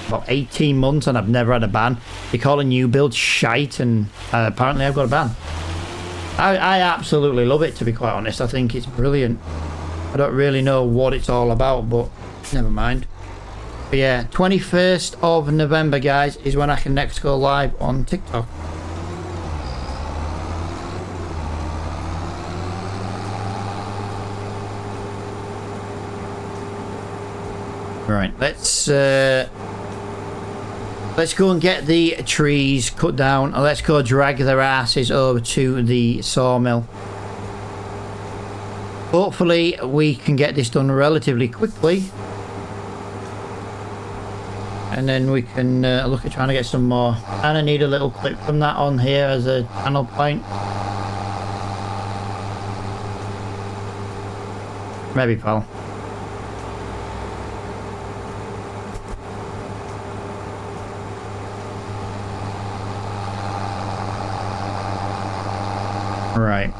about 18 months and I've never had a ban. They call a new build shite and apparently I've got a ban. I absolutely love it, to be quite honest. I think it's brilliant. I don't really know what it's all about, but never mind. But yeah, 21st of November, guys, is when I can next go live on TikTok. Right, let's go and get the trees cut down and let's go drag their asses over to the sawmill. Hopefully we can get this done relatively quickly and then we can look at trying to get some more. And I need a little clip from that on here as a channel point. Maybe, pal. Right.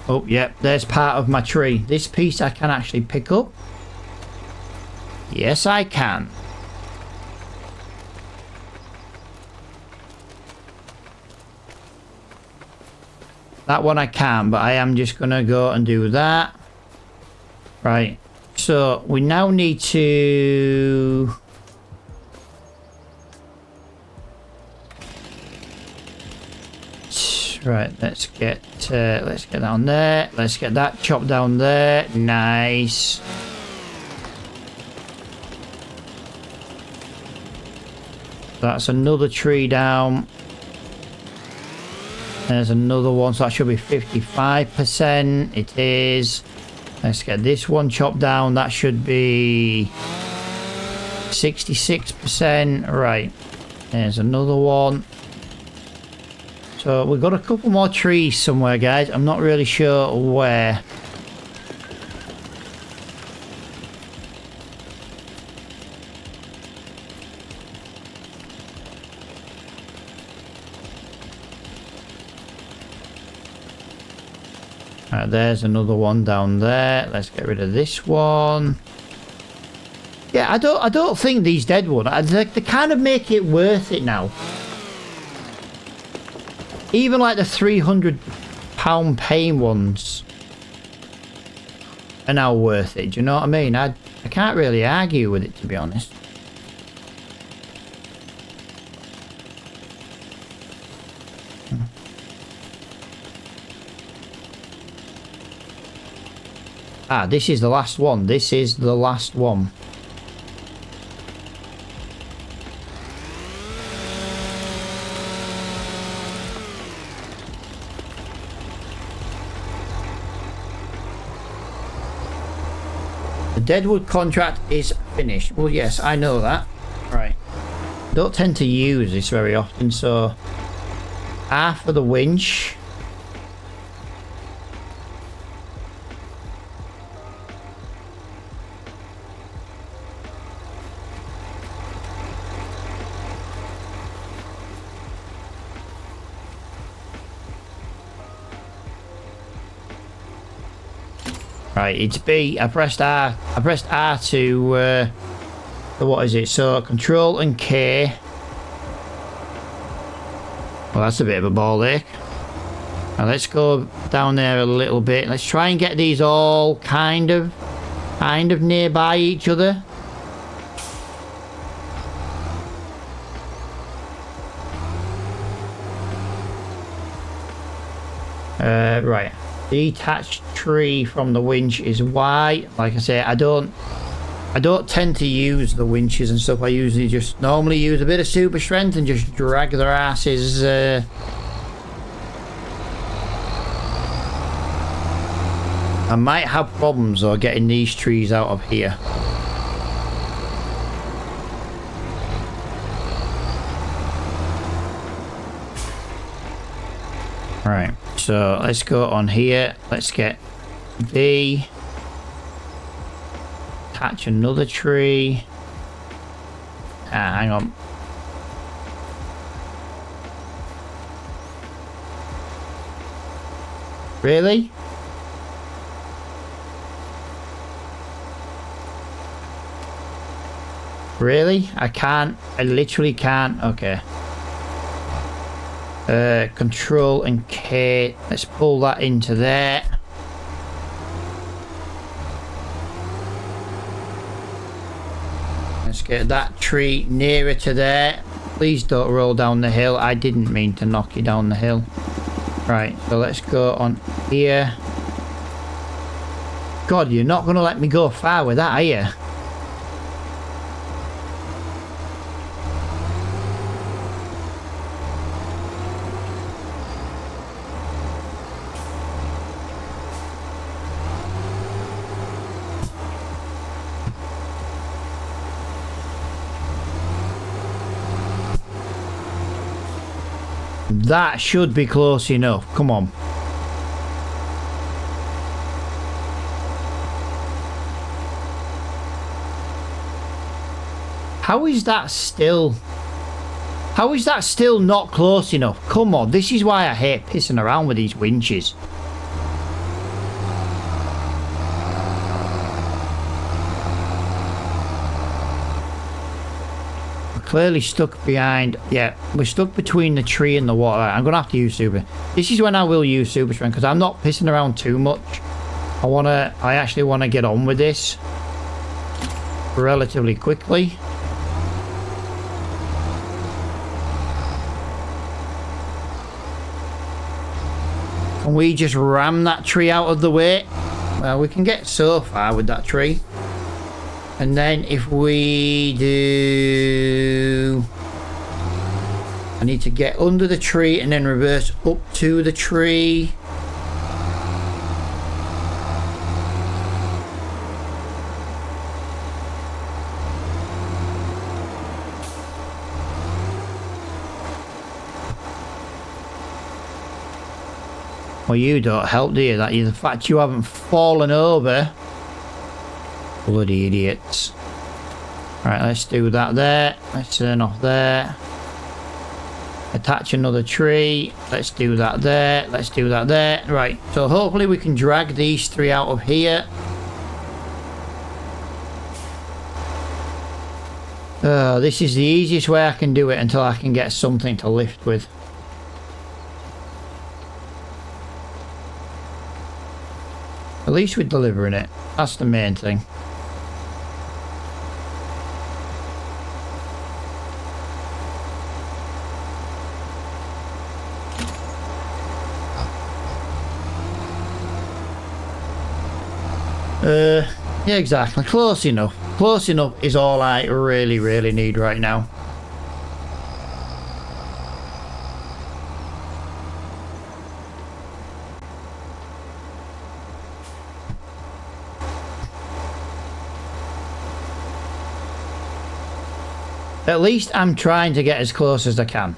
Oh, yep, there's part of my tree. This piece I can actually pick up. Yes, I can. That one I can, but I am just gonna go and do that. Right. So we now need to... Right, let's get that on there. Let's get that chopped down there. Nice. That's another tree down. There's another one, so that should be 55%. It is. Let's get this one chopped down. That should be 66%. Right. There's another one. So we've got a couple more trees somewhere, guys. I'm not really sure where. Alright, there's another one down there. Let's get rid of this one. Yeah, I don't think these dead ones, they kind of make it worth it now. Even like the £300 paying ones are now worth it. Do you know what I mean? I can't really argue with it, to be honest. Ah, this is the last one. This is the last one. The Deadwood contract is finished. Well, yes, I know that. Right. Don't tend to use this very often, so R for the winch. Right, it's B. I pressed R. I pressed R to what is it? So Control and K. Well, that's a bit of a ball ache. Now let's go down there a little bit. Let's try and get these all kind of nearby each other. Right. Detached tree from the winch is Y. Like I say, I don't tend to use the winches and stuff. I usually just normally use a bit of super strength and just drag their asses. I might have problems though getting these trees out of here. Right, so let's go on here. Let's get B. Attach another tree. Ah, hang on. Really? Really? I can't. I literally can't. Okay. Control and K. Let's pull that into there. Let's get that tree nearer to there. Please don't roll down the hill. I didn't mean to knock you down the hill. Right, so let's go on here. God, you're not going to let me go far with that, are you? That should be close enough. Come on. How is that still... How is that still not close enough? Come on. This is why I hate pissing around with these winches. Clearly stuck behind. Yeah, we're stuck between the tree and the water. I'm gonna have to use super. This is when I will use super strength because I'm not pissing around too much. I actually want to get on with this relatively quickly. Can we just ram that tree out of the way? Well, we can get so far with that tree. And then if we do... I need to get under the tree and then reverse up to the tree. Well, you don't help, do you? That is the fact you haven't fallen over. Bloody idiots. Right, let's do that there. Let's turn off there. Attach another tree. Let's do that there. Let's do that there. Right. So hopefully we can drag these 3 out of here. This is the easiest way I can do it until I can get something to lift with. At least we're delivering it. That's the main thing. Yeah, exactly. Close enough. Close enough is all I really, really need right now. At least I'm trying to get as close as I can.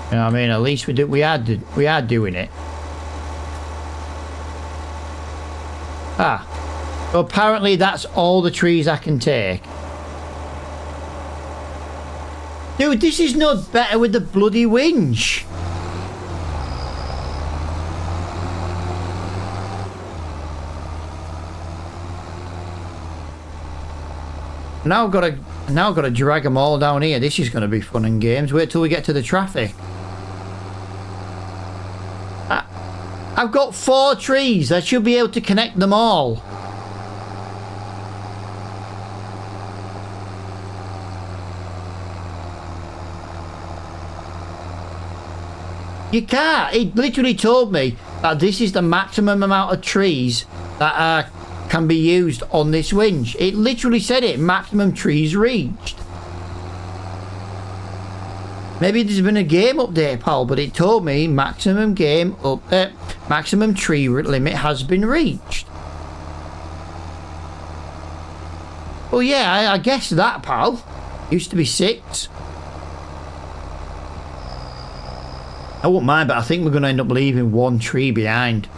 You know what I mean? At least we are doing it. Ah. So apparently that's all the trees I can take. Dude, this is not better with the bloody winch. Now I've got to drag them all down here. This is going to be fun and games. Wait till we get to the traffic. I've got 4 trees. I should be able to connect them all. You can't. It literally told me that this is the maximum amount of trees that can be used on this winch. It literally said it. Maximum trees reached. Maybe there's been a game update, pal, but it told me maximum maximum tree limit has been reached. Well, yeah, I guess that, pal. Used to be 6. I wouldn't mind, but I think we're going to end up leaving 1 tree behind.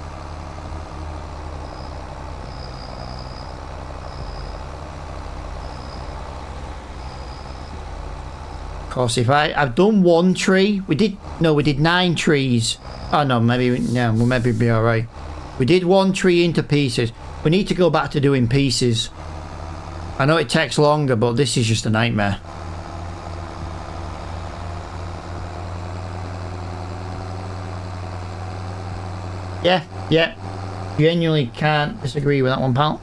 Of course, if I've done 1 tree, we did 9 trees. Oh no, maybe we'll maybe be all right. We did 1 tree into pieces. We need to go back to doing pieces. I know it takes longer, but this is just a nightmare. Yeah. Genuinely can't disagree with that one, pal.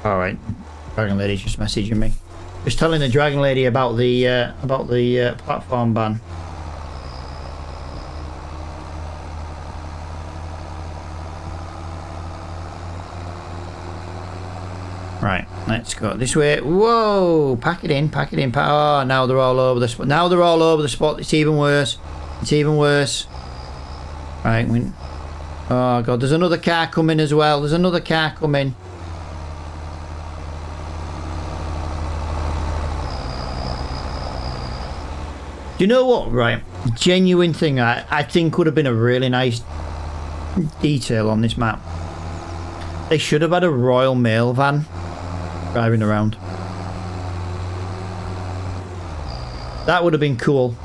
All right, Dragon Lady's just messaging me. Just telling the Dragon Lady about the platform ban. Right, let's go this way. Whoa, pack it in. Oh, now they're all over the spot. Now they're all over the spot. It's even worse. Right, oh god, there's another car coming as well. There's another car coming. Do you know what, right? Genuine thing I think would have been a really nice detail on this map. They should have had a Royal Mail van driving around. That would have been cool.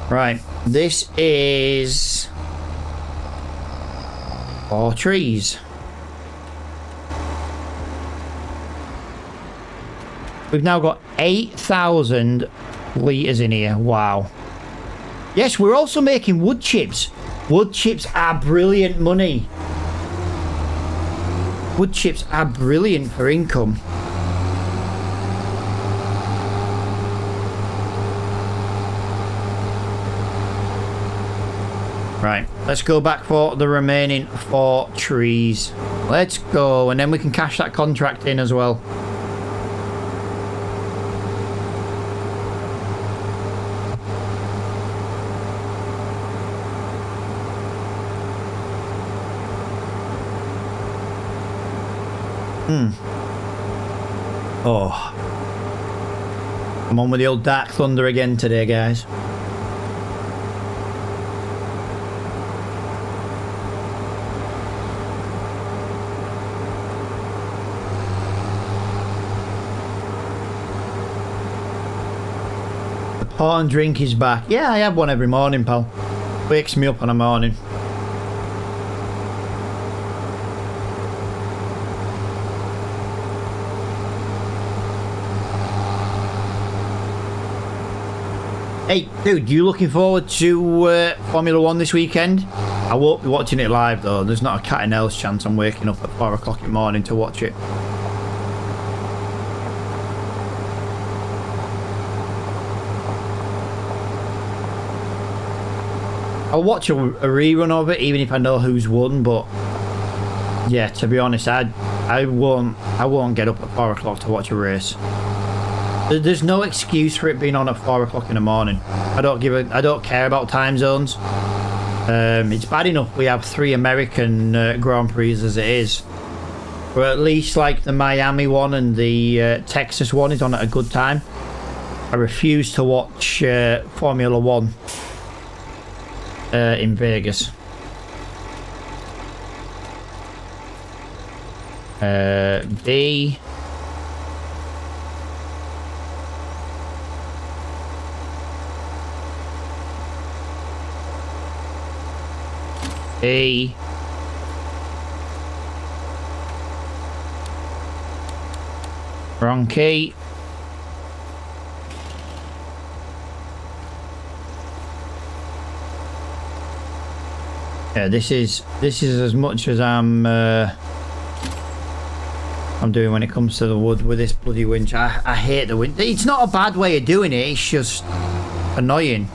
Right, this is 4 trees. We've now got 8,000 litres in here. Wow. Yes, we're also making wood chips. Wood chips are brilliant money. Wood chips are brilliant for income. Right, let's go back for the remaining 4 trees. Let's go, and then we can cash that contract in as well. Oh. I'm on with the old Dark Thunder again today, guys. The porn drink is back. Yeah, I have one every morning, pal. Wakes me up in the morning. Hey, dude, you looking forward to Formula 1 this weekend? I won't be watching it live, though. There's not a cat in hell's chance I'm waking up at 4 o'clock in the morning to watch it. I'll watch a rerun of it, even if I know who's won, but... yeah, to be honest, I won't get up at 4 o'clock to watch a race. There's no excuse for it being on at 4 o'clock in the morning. I don't care about time zones. It's bad enough we have 3 American Grand Prix as it is. But at least like the Miami one and the Texas one is on at a good time. I refuse to watch Formula 1 in Vegas. B. A. Wrong key. Yeah, this is as much as I'm doing when it comes to the wood with this bloody winch. I hate the winch. It's not a bad way of doing it. It's just annoying.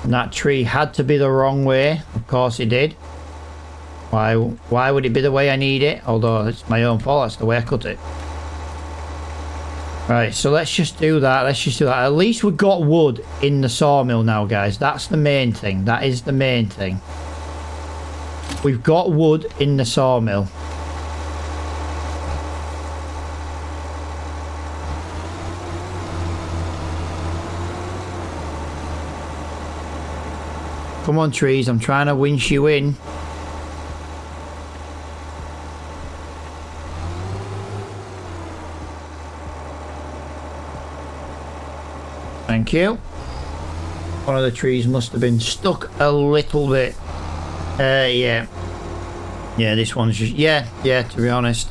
And that tree had to be the wrong way. Of course it did. Why would it be the way I need it? Although it's my own fault. That's the way I cut it. Right, so let's just do that. At least we've got wood in the sawmill now, guys. That's the main thing. That is the main thing. We've got wood in the sawmill. Come on, trees. I'm trying to winch you in. Thank you. One of the trees must have been stuck a little bit. Yeah. Yeah, this one's just... Yeah, to be honest.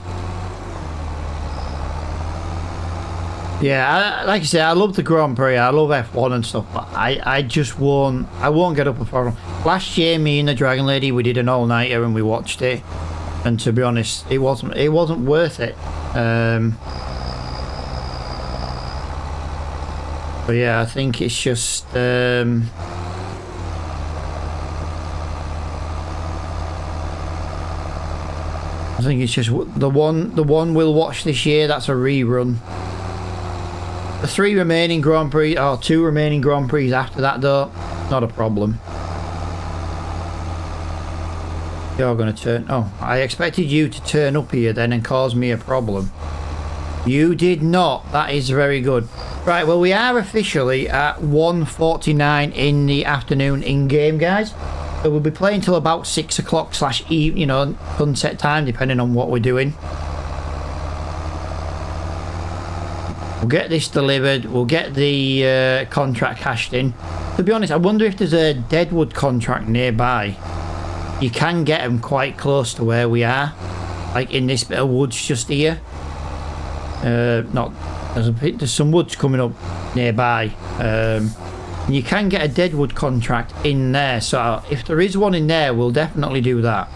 Yeah, like I say, I love the Grand Prix. I love F1 and stuff, but I just won't... I won't get up a problem. Last year, me and the Dragon Lady, we did an all-nighter and we watched it. And to be honest, it wasn't worth it. But yeah, I think it's just... I think it's just the one we'll watch this year. That's a rerun. The 3 remaining Grand Prix, or 2 remaining Grand Prix after that, though, not a problem. You're gonna turn. Oh, I expected you to turn up here then and cause me a problem. You did not. That is very good. Right, well, we are officially at 1:49 in the afternoon in-game, guys. So we'll be playing till about 6 o'clock / you know, sunset time, depending on what we're doing. We'll get this delivered. We'll get the contract cashed in. To be honest, I wonder if there's a Deadwood contract nearby. You can get them quite close to where we are. Like in this bit of woods just here. There's some woods coming up nearby. You can get a Deadwood contract in there. So if there is one in there, we'll definitely do that.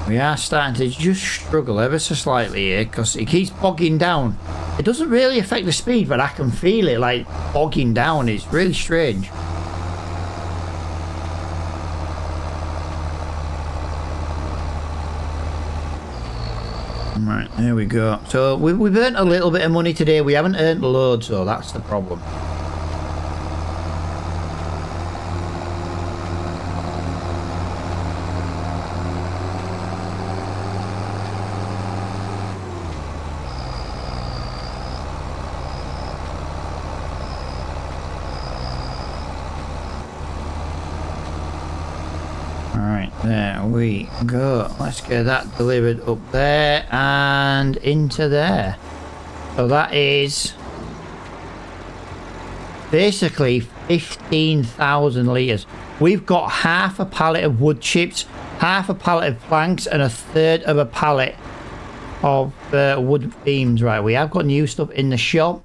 We are starting to just struggle ever so slightly here because it keeps bogging down. It doesn't really affect the speed, but I can feel it like bogging down. It's really strange. Right, there we go. So we've earned a little bit of money today. We haven't earned loads, though. That's the problem. Alright, there we go. Let's get that delivered up there and into there. So that is basically 15,000 litres. We've got half a pallet of wood chips, half a pallet of planks, and a third of a pallet of wood beams. Right, we have got new stuff in the shop.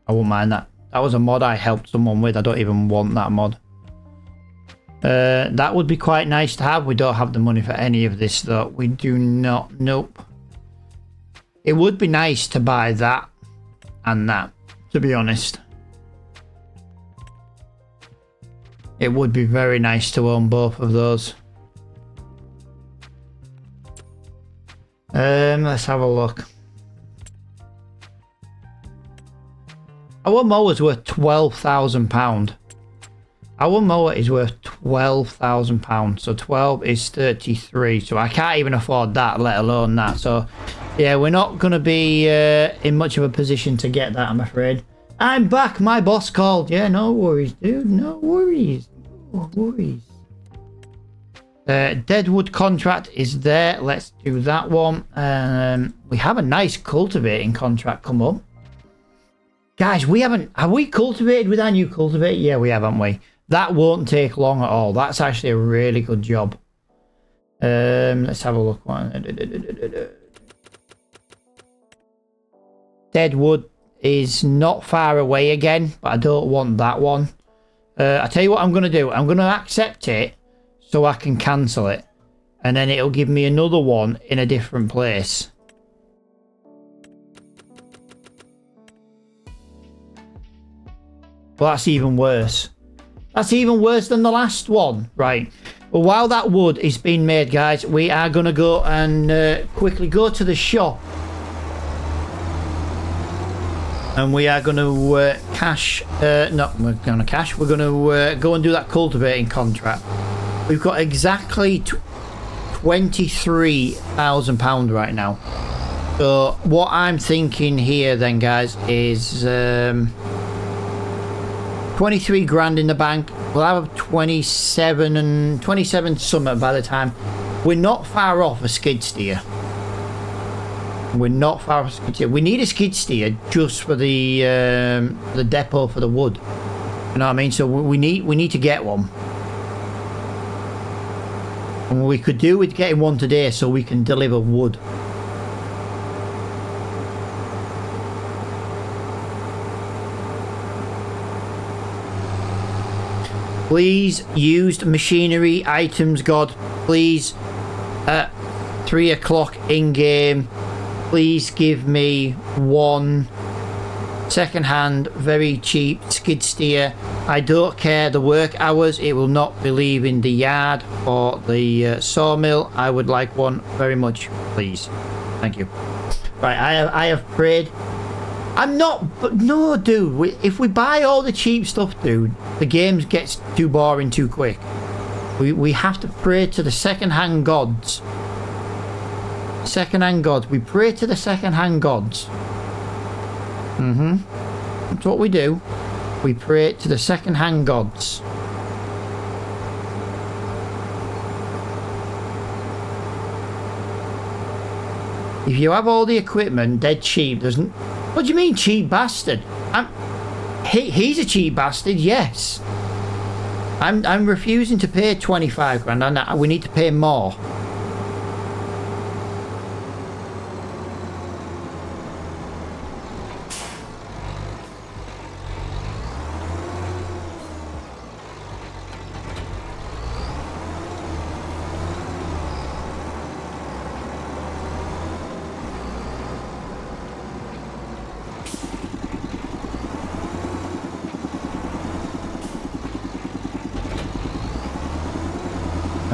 I won't mind that. That was a mod I helped someone with. I don't even want that mod. That would be quite nice to have. We don't have the money for any of this though. We do not. Nope. It would be nice to buy that and that, to be honest. It would be very nice to own both of those. Let's have a look. Our mower's worth £12,000. Our mower is worth £12,000. So 12 is 33. So I can't even afford that, let alone that. So yeah, we're not going to be in much of a position to get that, I'm afraid. I'm back. My boss called. Yeah, no worries, dude. No worries. No worries. Deadwood contract is there. Let's do that one. We have a nice cultivating contract come up. Guys, have we cultivated with our new cultivator? Yeah, we have, haven't we? That won't take long at all. That's actually a really good job. Let's have a look. Deadwood is not far away again, but I don't want that one. I tell you what I'm going to do. I'm going to accept it so I can cancel it. And then it'll give me another one in a different place. Well, that's even worse. That's even worse than the last one. Right. Well, while that wood is being made, guys, we are going to go and quickly go to the shop. And we are going to cash... no, we're going to cash. We're going to go and do that cultivating contract. We've got exactly £23,000 right now. So what I'm thinking here then, guys, is... 23 grand in the bank. We'll have 27 something by the time. We're not far off a skid steer. We're not far off a skid steer. We need a skid steer just for the depot for the wood. You know what I mean? So we need to get one. And we could do with getting one today so we can deliver wood. Please, used machinery items, God. Please, at 3 o'clock in game, please give me one second-hand, very cheap skid steer. I don't care the work hours. It will not be leaving the yard or the sawmill. I would like one very much, please. Thank you. Right, I have prayed. I'm not, but no, dude. If we buy all the cheap stuff, dude, the game gets too boring too quick. We have to pray to the second-hand gods. Second-hand gods. We pray to the second-hand gods. That's what we do. We pray to the second-hand gods. If you have all the equipment dead cheap, doesn't... What do you mean, cheap bastard? He's a cheap bastard, yes. I'm refusing to pay 25 grand, and we need to pay more.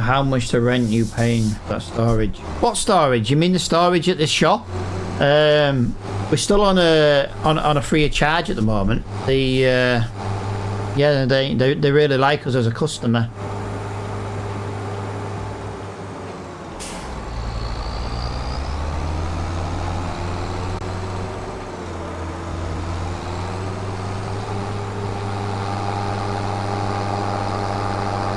how much the rent you paying for that storage? What storage? You mean the storage at this shop? We're still on a free of charge at the moment. The yeah, they really like us as a customer.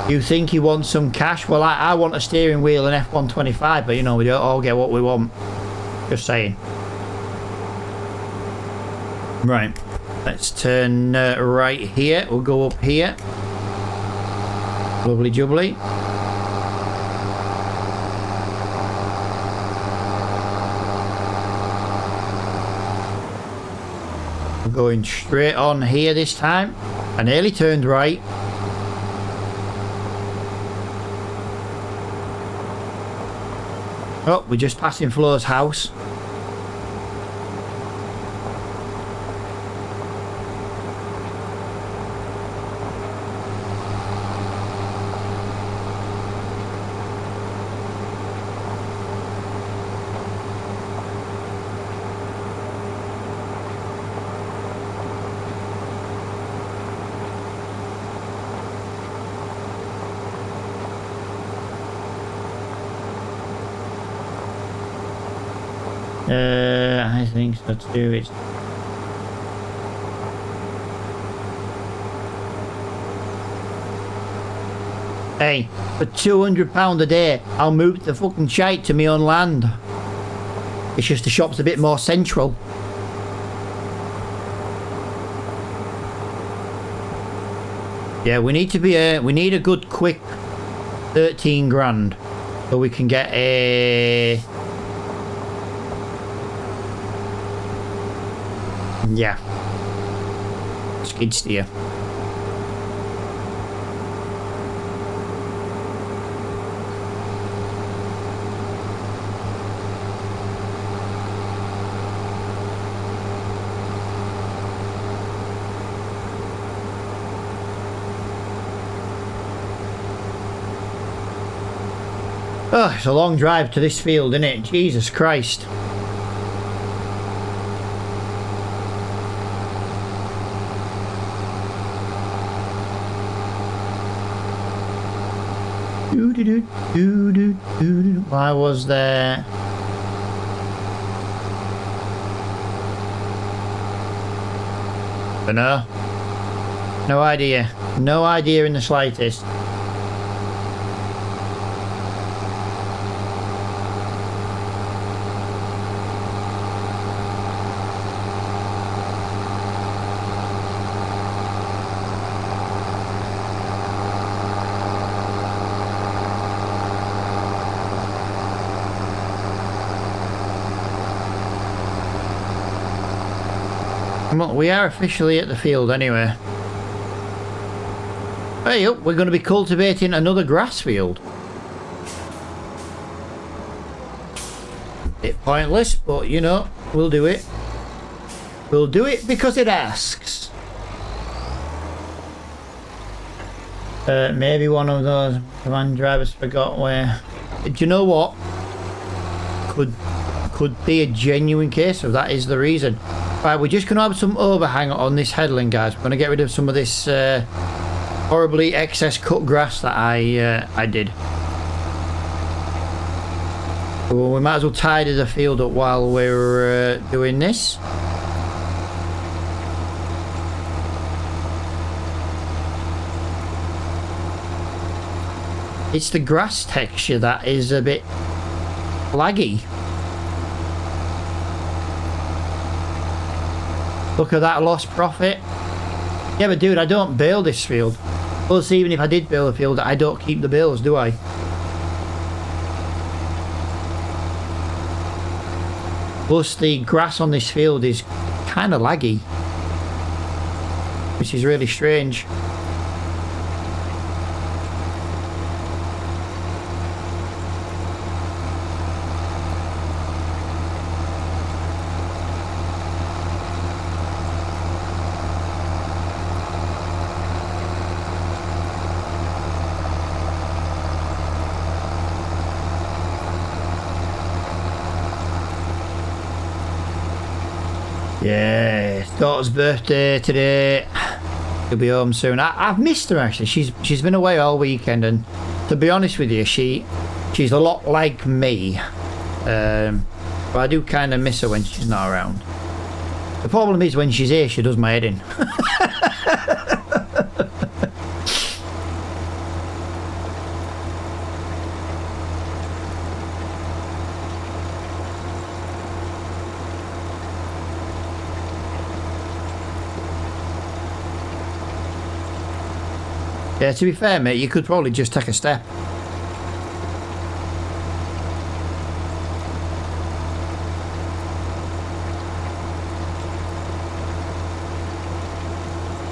You think you want some cash? Well, I want a steering wheel and F125, but you know, we don't all get what we want. Just saying. Right. Let's turn right here. We'll go up here. Lovely jubbly. We're going straight on here this time. I nearly turned right. Oh, we're just passing Flo's house. I think so too. It's hey, for £200 a day, I'll move the fucking shite to my own land. It's just the shop's a bit more central. Yeah, we need to be we need a good quick 13 grand so we can get a yeah, skid steer. Oh, it's a long drive to this field, isn't it? Jesus Christ. Why was there? But no. No idea. No idea in the slightest. Well, we are officially at the field anyway. Hey up, we're going to be cultivating another grass field. Bit pointless, but you know, we'll do it. We'll do it because it asks. Maybe one of those command drivers forgot where. Do you know what? Could be a genuine case of that is the reason. Right, we're just going to have some overhang on this headland, guys. We're going to get rid of some of this horribly excess cut grass that I did. Well, we might as well tidy the field up while we're doing this. It's the grass texture that is a bit laggy. Look at that lost profit. Yeah, but dude, I don't bail this field. Plus, even if I did bail the field, I don't keep the bales, do I? Plus, the grass on this field is kind of laggy, which is really strange. Yeah, daughter's birthday today. She'll be home soon. I've missed her actually. She's been away all weekend, and to be honest with you, she's a lot like me. But I do kind of miss her when she's not around. The problem is when she's here, she does my head in. Yeah, to be fair, mate, you could probably just take a step.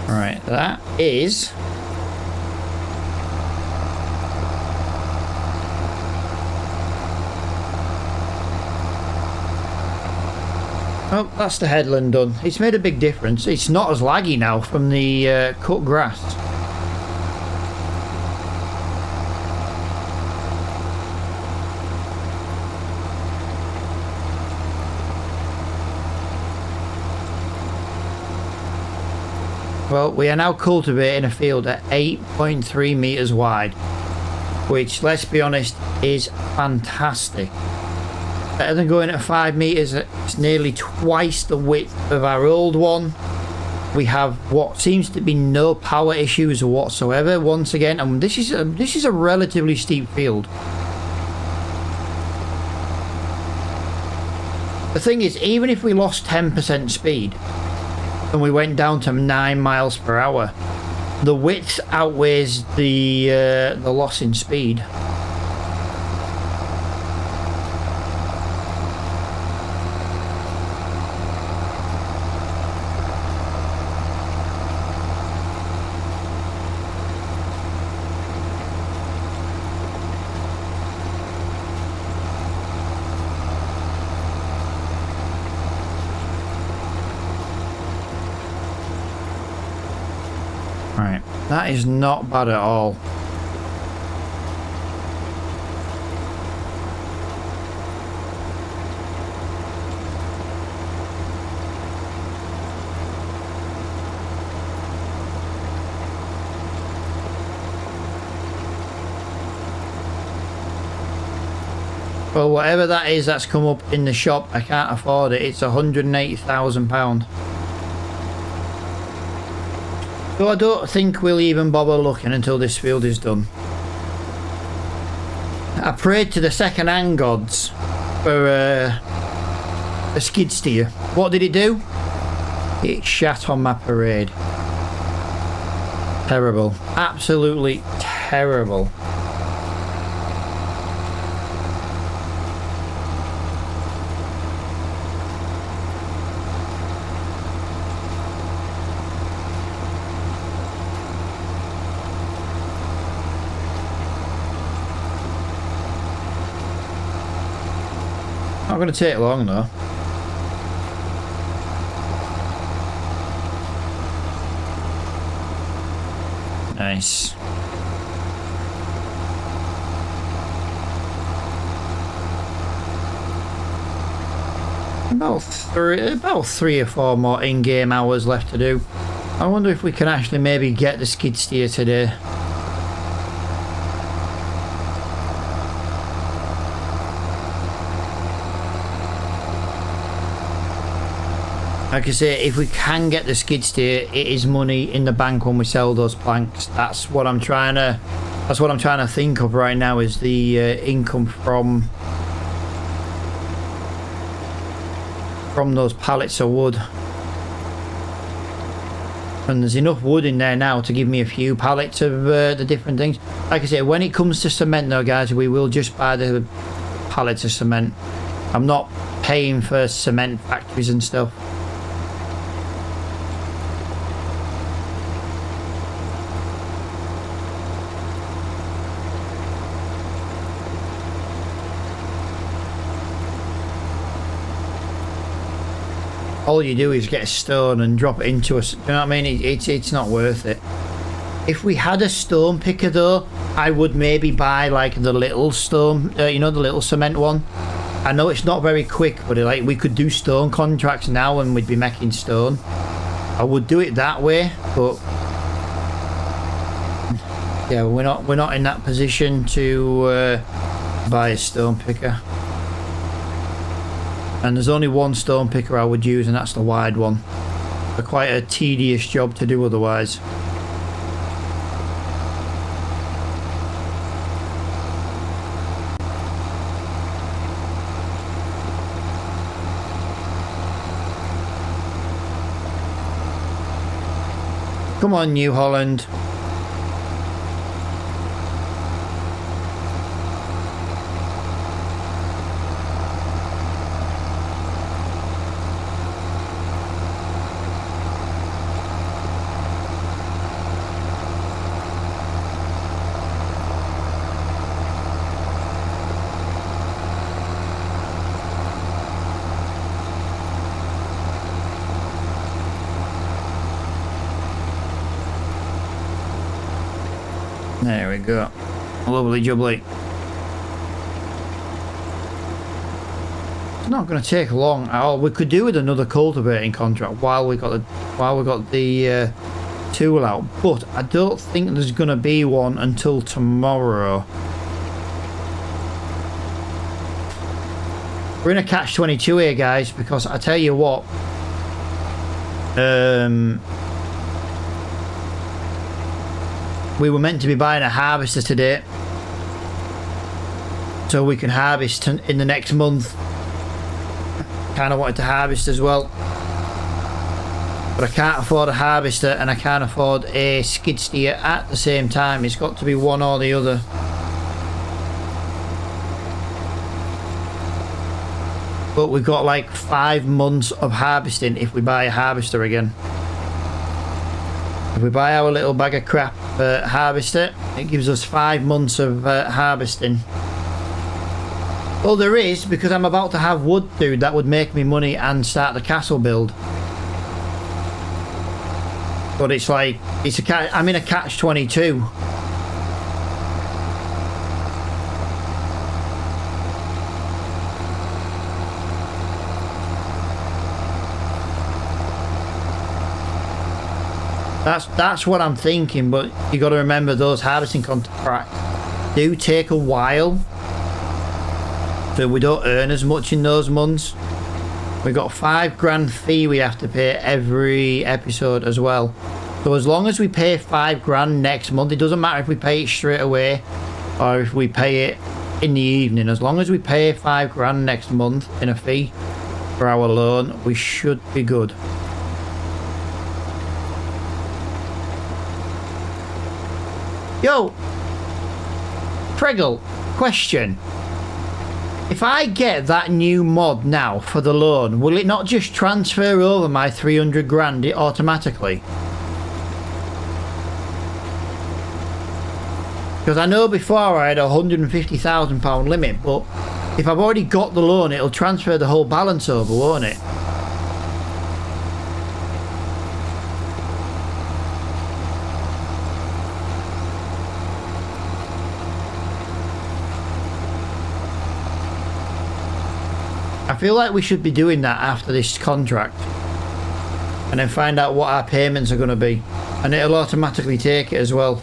Right, that is... Oh, that's the headland done. It's made a big difference. It's not as laggy now from the cut grass. Well, we are now cultivating a field at 8.3 metres wide, which, let's be honest, is fantastic. Better than going at 5 metres. It's nearly twice the width of our old one. We have what seems to be no power issues whatsoever once again, and this is a relatively steep field. The thing is, even if we lost 10% speed and we went down to 9 miles per hour, the width outweighs the loss in speed. Right, that is not bad at all. Well, whatever that is that's come up in the shop, I can't afford it. It's £180,000. So I don't think we'll even bother looking until this field is done. I prayed to the second-hand gods for a skid steer. What did it do? It shat on my parade. Terrible. Absolutely terrible. Not going to take long though. Nice. About three or four more in-game hours left to do. I wonder if we can actually maybe get the skid steer today. Like I say, if we can get the skid steer, it is money in the bank when we sell those planks. That's what I'm trying to think of right now, is the income from those pallets of wood. And there's enough wood in there now to give me a few pallets of the different things. Like I say, when it comes to cement though, guys, we will just buy the pallets of cement. I'm not paying for cement factories and stuff. All you do is get a stone and drop it into us. You know what I mean? It's not worth it. If we had a stone picker though, I would maybe buy like the little stone, you know, the little cement one. I know it's not very quick, but like we could do stone contracts now and we'd be making stone. I would do it that way, but yeah, we're not in that position to buy a stone picker. And there's only one stone picker I would use, and that's the wide one. Quite a tedious job to do otherwise. Come on, New Holland. There we go. Lovely jubbly. It's not going to take long at all. We could do with another cultivating contract while we got the tool out, but I don't think there's going to be one until tomorrow. We're in a catch-22 here, guys, because I tell you what, we were meant to be buying a harvester today, so we can harvest in the next month. Kind of wanted to harvest as well, but I can't afford a harvester and I can't afford a skid steer at the same time. It's got to be one or the other. But we've got like 5 months of harvesting if we buy a harvester again. If we buy our little bag of crap harvester, it gives us 5 months of harvesting. Well, there is, because I'm about to have wood, dude, that would make me money and start the castle build. But it's like, I'm in a catch-22. That's what I'm thinking, but you got to remember those harvesting contracts do take a while, so we don't earn as much in those months. We got $5 grand fee we have to pay every episode as well. So as long as we pay $5 grand next month, it doesn't matter if we pay it straight away or if we pay it in the evening. As long as we pay $5 grand next month in a fee for our loan, we should be good. Yo, Preggle, question. If I get that new mod now for the loan, will it not just transfer over my 300 grand automatically? Because I know before I had a £150,000 limit, but if I've already got the loan, it'll transfer the whole balance over, won't it? I feel like we should be doing that after this contract and then find out what our payments are going to be, and it'll automatically take it as well.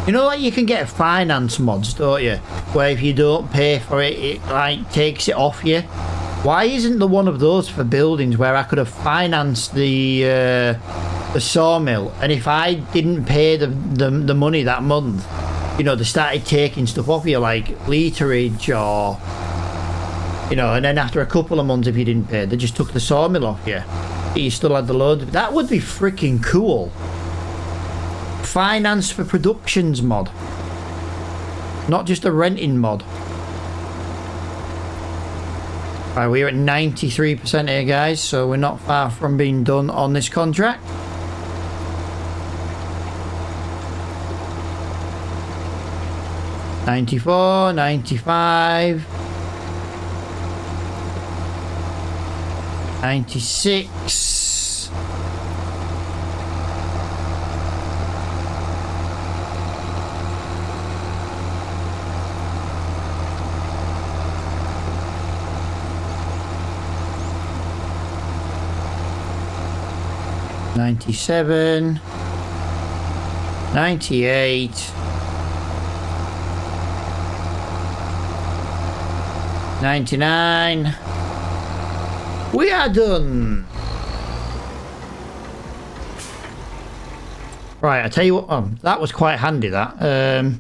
You know, like you can get finance mods, don't you, where if you don't pay for it, it like takes it off you. Why isn't there one of those for buildings where I could have financed the sawmill, and if I didn't pay the money that month, you know, they started taking stuff off you, like literage or, you know, and then after a couple of months, if you didn't pay, they just took the sawmill off you. But you still had the loan. That would be freaking cool. Finance for productions mod, not just a renting mod. Right, we're at 93% here, guys, so we're not far from being done on this contract. $94, $95, $96. 97, 98, 99. We are done. Right, I tell you what, that was quite handy, that. I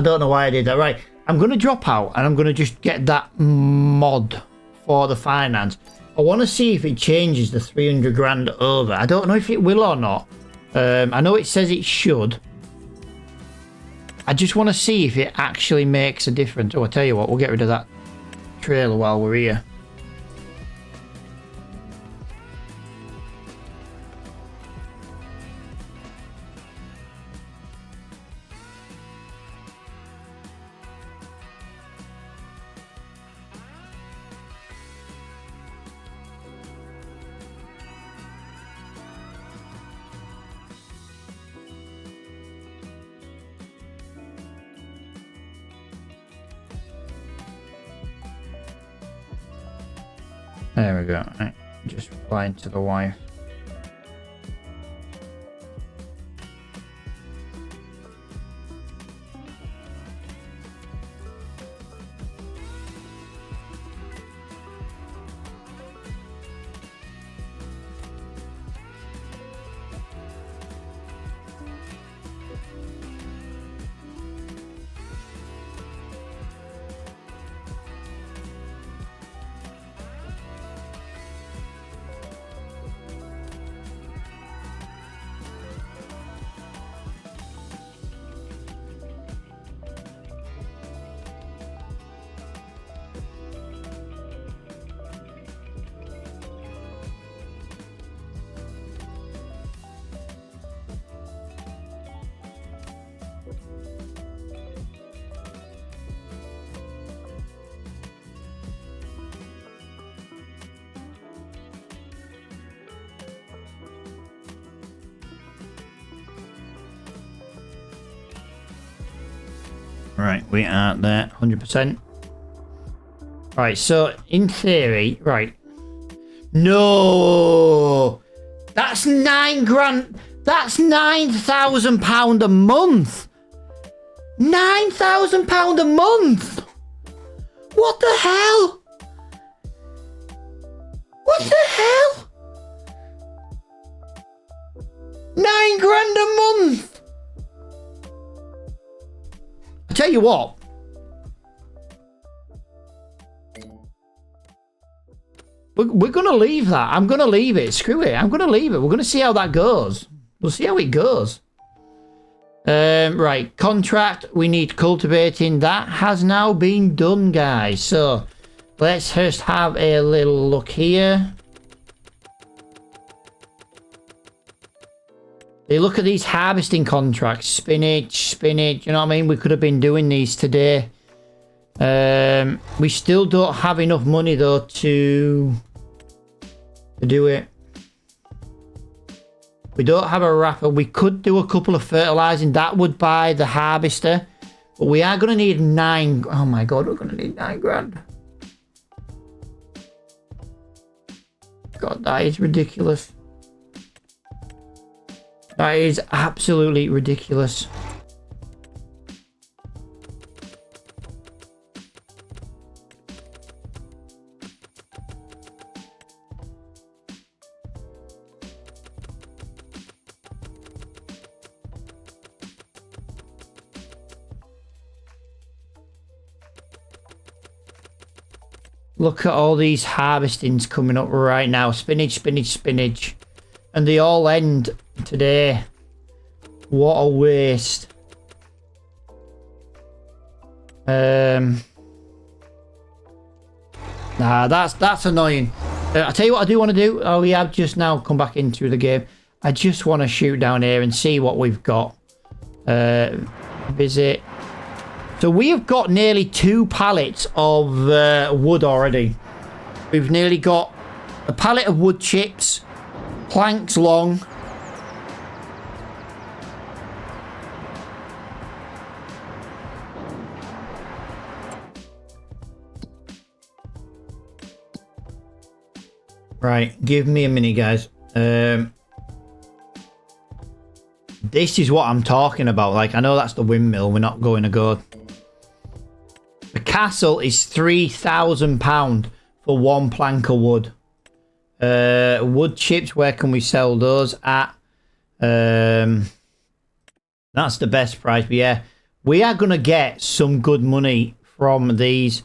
don't know why I did that. Right, I'm gonna drop out and I'm gonna just get that mod for the finance. I want to see if it changes the 300 grand over. I don't know if it will or not. I know it says it should. I just want to see if it actually makes a difference. Oh, I tell you what, we'll get rid of that trailer while we're here. There we go. Right. Just replying to the wife. Right, we are there, 100%. Right, so in theory, right. No! That's 9 grand. That's £9,000 a month. £9,000 a month. What the hell? What the hell? 9 grand a month. I tell you what. We're going to leave that. I'm going to leave it. Screw it. I'm going to leave it. We're going to see how that goes. We'll see how it goes. Right. Contract. We need cultivating. That has now been done, guys. So, let's just have a little look here. They look at these harvesting contracts. Spinach. You know what I mean? We could have been doing these today. We still don't have enough money, though, to do it. We don't have a wrapper. We could do a couple of fertilizing. That would buy the harvester. But we are going to need 9. Oh my god, we're going to need 9 grand. God, that is ridiculous. That is absolutely ridiculous. Look at all these harvestings coming up right now. Spinach. And they all end today. What a waste. Nah, that's annoying. I tell you what I do want to do. Oh, we have just now come back into the game. I just want to shoot down here and see what we've got. Visit. So we have got nearly 2 pallets of wood already. We've nearly got a pallet of wood chips, planks long. Right, give me a minute, guys. This is what I'm talking about. Like, I know that's the windmill. We're not going to go. The castle is £3,000 for one plank of wood. Wood chips, where can we sell those at? That's the best price. But yeah, we are going to get some good money from these.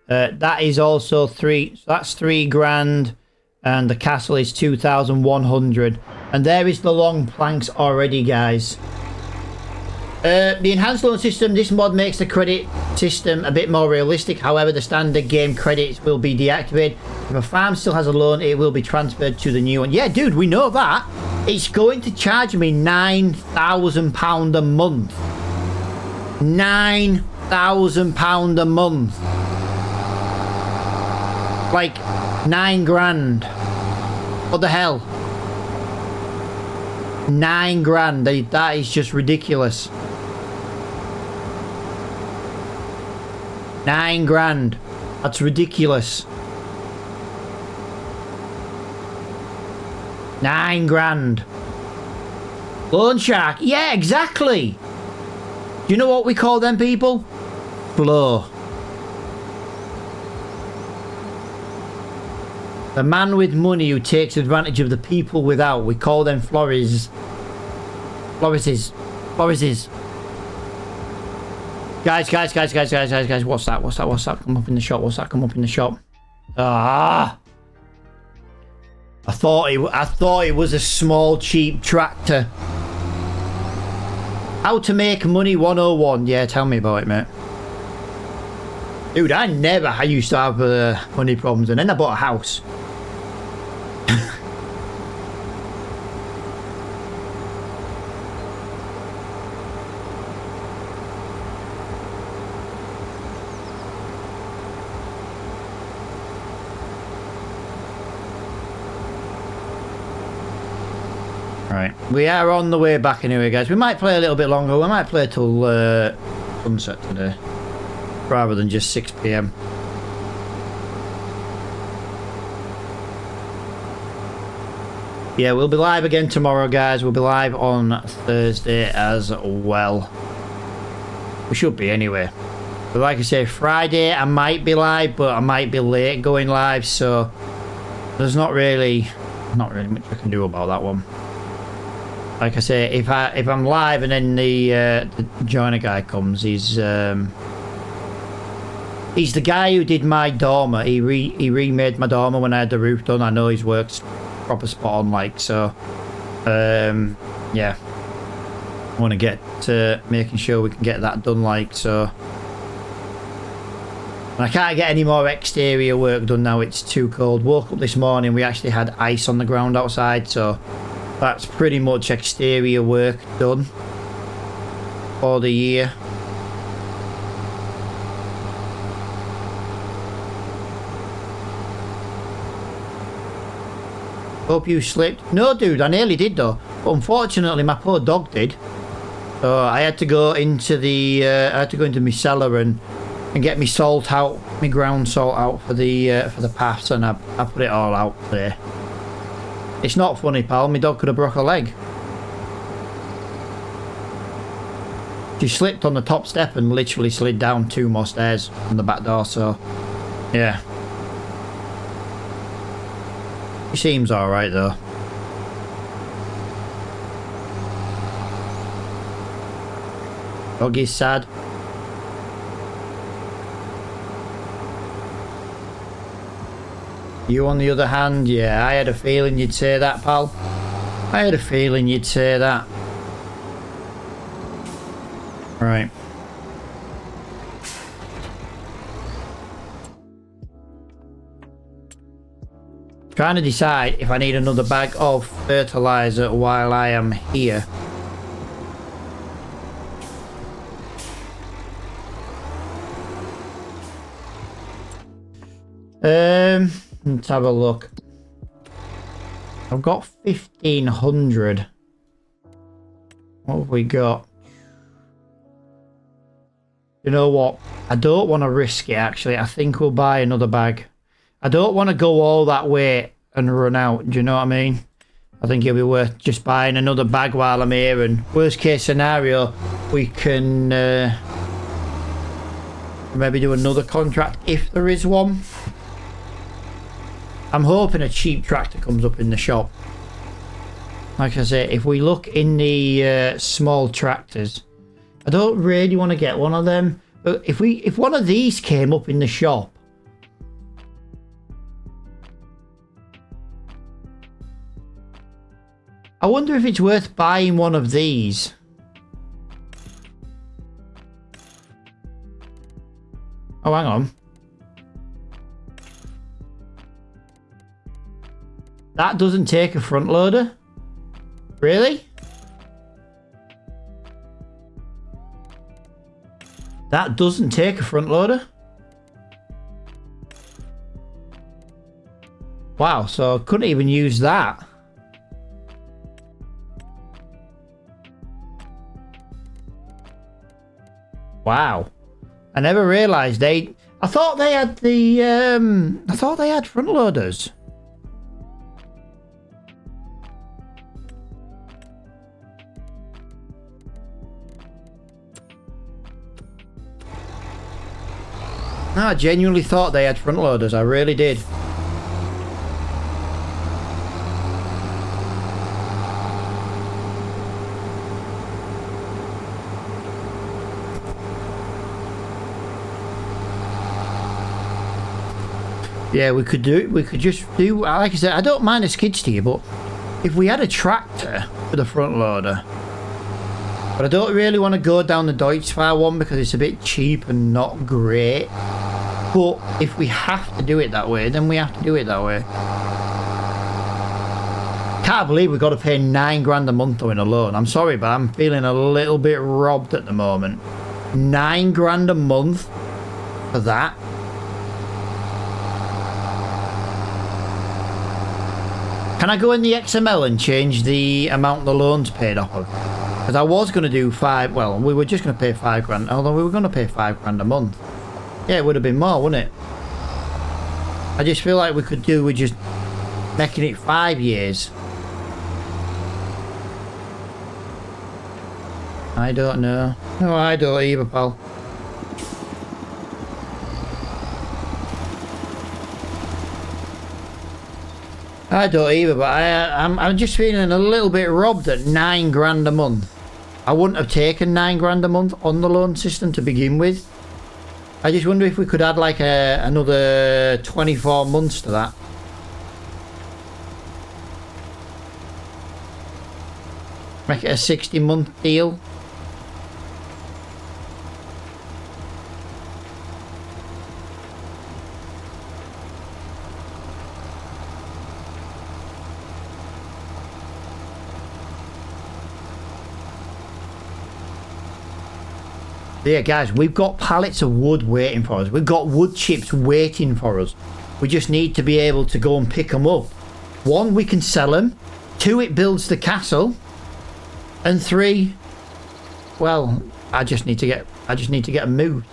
That is also so that's 3 grand. And the castle is 2,100. And there is the long planks already, guys. The enhanced loan system. This mod makes the credit system a bit more realistic. However, the standard game credits will be deactivated. If a farm still has a loan, it will be transferred to the new one. Yeah, dude, we know that. It's going to charge me £9,000 a month. £9,000 a month. Like 9 grand. What the hell? 9 grand. That is just ridiculous. 9 grand. That's ridiculous. 9 grand. Loan shark. Yeah, exactly. Do you know what we call them people? Flow. The man with money who takes advantage of the people without. We call them Flores. Floreses. Floreses. Guys. What's that? Come up in the shop. What's that? Come up in the shop. Ah. I thought it was a small, cheap tractor. How to make money 101. Yeah, tell me about it, mate. Dude, I used to have money problems, and then I bought a house. Right, we are on the way back anyway, guys. We might play a little bit longer. We might play till sunset today, rather than just 6 PM. Yeah, we'll be live again tomorrow, guys. We'll be live on Thursday as well. We should be anyway. But like I say, Friday I might be live, but I might be late going live, so there's not really much I can do about that one. Like I say, if I'm live and then the joiner guy comes, he's the guy who did my dormer. He remade my dormer when I had the roof done. I know he's worked proper spot on, like, so yeah, I want to get to making sure we can get that done, like, so. And I can't get any more exterior work done now, it's too cold. Woke up this morning, we actually had ice on the ground outside, so that's pretty much exterior work done for the year. Hope you slipped. No, dude, I nearly did though. But unfortunately, my poor dog did. So I had to go into the my cellar and get me salt out, my ground salt out for the paths, and I put it all out there. It's not funny, pal. My dog could have broke a leg. She slipped on the top step and literally slid down 2 more stairs from the back door. So yeah. He seems alright though. Doggy's sad. You on the other hand, yeah, I had a feeling you'd say that, pal. I had a feeling you'd say that. Right. Trying to decide if I need another bag of fertilizer while I am here. Let's have a look. I've got 1,500. What have we got? You know what? I don't want to risk it, actually. I think we'll buy another bag. I don't want to go all that way and run out. Do you know what I mean? I think it'll be worth just buying another bag while I'm here, and worst case scenario, we can maybe do another contract if there is one. I'm hoping a cheap tractor comes up in the shop. Like I say, if we look in the small tractors, I don't really want to get one of them, but if one of these came up in the shop, I wonder if it's worth buying one of these. Oh, hang on. That doesn't take a front loader? Really? That doesn't take a front loader? Wow, so I couldn't even use that. Wow. I never realised I thought they had the I thought they had front loaders. No, I genuinely thought they had front loaders. I really did. Yeah, we could just do, like I said, I don't mind a skid steer, but if we had a tractor with a front loader, but I don't really want to go down the Deutz-Fahr one because it's a bit cheap and not great. But if we have to do it that way, then we have to do it that way. Can't believe we've got to pay £9 a month though in a loan. I'm sorry, but I'm feeling a little bit robbed at the moment. £9 a month for that. Can I go in the XML and change the amount the loan's paid off of? Because I was going to do well, we were just going to pay £5, although we were going to pay £5 a month. Yeah, it would have been more, wouldn't it? I just feel like we could do with just making it 5 years. I don't know. No, I don't either, pal. I don't either, but I'm just feeling a little bit robbed at £9 a month. I wouldn't have taken £9 a month on the loan system to begin with. I just wonder if we could add like another 24 months to that. Make it a 60-month deal. Yeah, guys, we've got pallets of wood waiting for us. We've got wood chips waiting for us. We just need to be able to go and pick them up. 1, we can sell them. 2, it builds the castle. And 3, well, I just need to get them moved.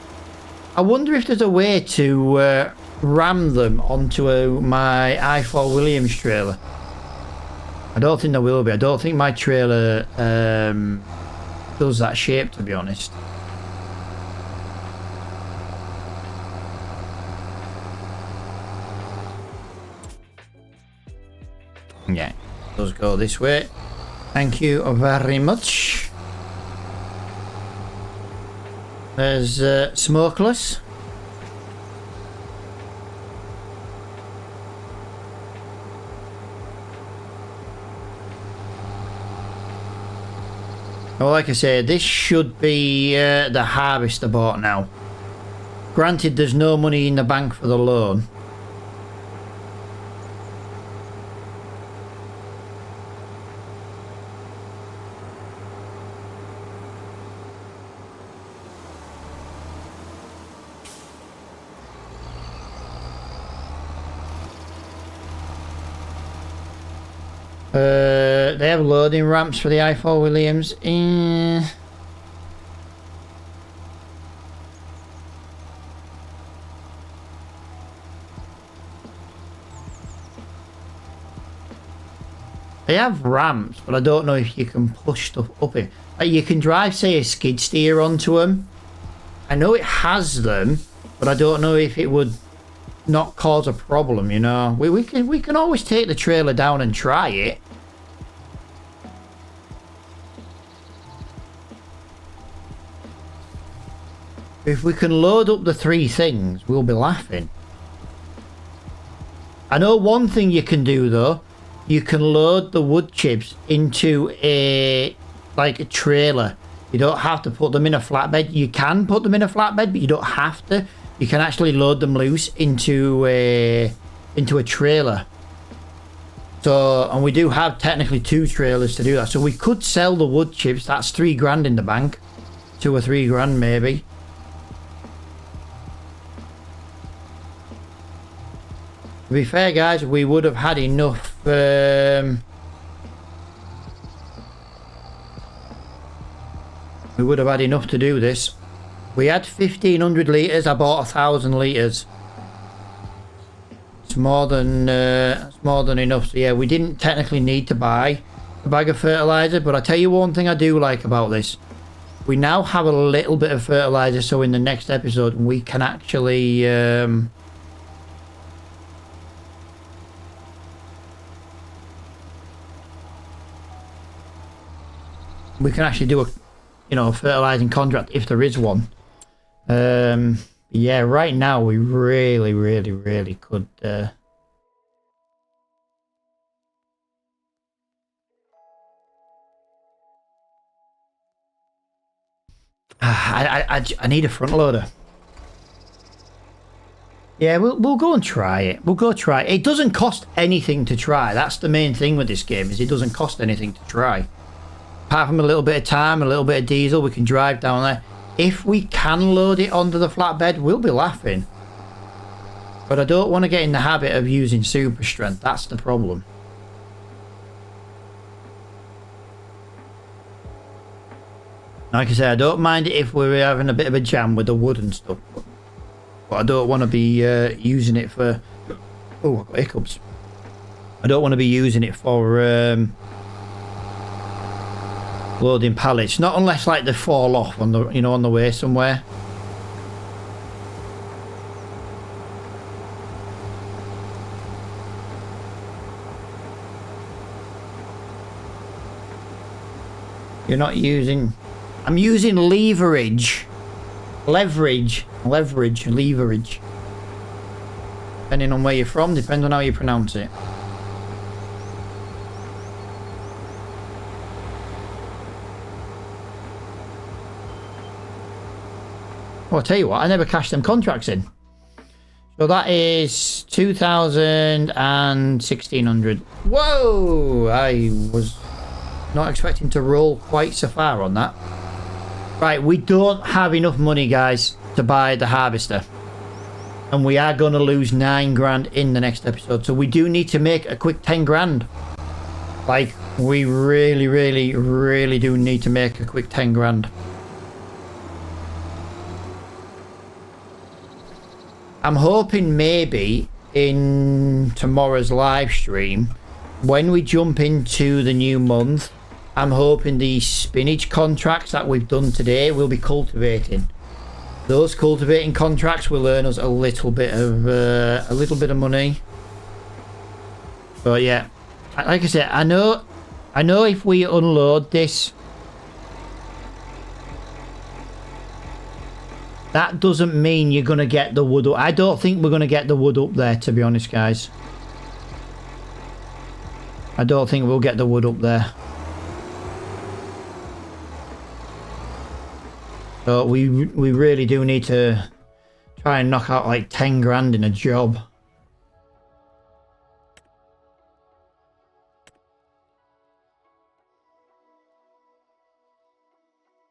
I wonder if there's a way to ram them onto my i4 Williams trailer. I don't think there will be. I don't think my trailer does that shape, to be honest. Yeah, it does go this way. Thank you very much. There's smokeless. Well, like I say, this should be the harvester bought now. Granted, there's no money in the bank for the loan. They have loading ramps for the i4 Williams. They have ramps, but I don't know if you can push stuff up it. Like you can drive, say, a skid steer onto them. I know it has them, but I don't know if it would not cause a problem, you know. We can always take the trailer down and try it. If we can load up the 3 things, we'll be laughing. I know one thing you can do though. You can load the wood chips into a trailer. You don't have to put them in a flatbed. You can put them in a flatbed, but you don't have to. You can actually load them loose into a trailer. So, and we do have technically 2 trailers to do that. So we could sell the wood chips. That's 3 grand in the bank. 2 or 3 grand maybe. To be fair, guys, we would have had enough. We would have had enough to do this. We had 1,500 litres. I bought 1,000 litres. It's more than enough. So yeah, we didn't technically need to buy a bag of fertiliser. But I tell you one thing I do like about this. We now have a little bit of fertiliser, so in the next episode we can actually. We can actually do a, fertilizing contract if there is one. Yeah, right now we really could. I need a front loader. Yeah, we'll go and try it. We'll go try it. It doesn't cost anything to try. That's the main thing with this game, is it doesn't cost anything to try. Apart from a little bit of time, a little bit of diesel, we can drive down there. If we can load it onto the flatbed, we'll be laughing. But I don't want to get in the habit of using super strength. That's the problem. Like I say, I don't mind it if we're having a bit of a jam with the wood and stuff. But I don't want to be using it for... Oh, I've got hiccups. I don't want to be using it for... loading pallets, not unless like they fall off on the on the way somewhere. You're not using. I'm using leverage. Leverage. Depending on where you're from, depends on how you pronounce it. Well, I'll tell you what, I never cashed them contracts in. So that is 2,000 and 1,600. Whoa! I was not expecting to roll quite so far on that. Right, we don't have enough money, guys, to buy the harvester. And we are going to lose 9 grand in the next episode. So we do need to make a quick 10 grand. Like, we really do need to make a quick 10 grand. I'm hoping maybe in tomorrow's live stream, when we jump into the new month, I'm hoping the spinach contracts that we've done today will be cultivating. Those cultivating contracts will earn us a little bit of money. But yeah, like I said, I know if we unload this, that doesn't mean you're going to get the wood up. I don't think we're going to get the wood up there, to be honest, guys. I don't think we'll get the wood up there. So we really do need to try and knock out like 10 grand in a job.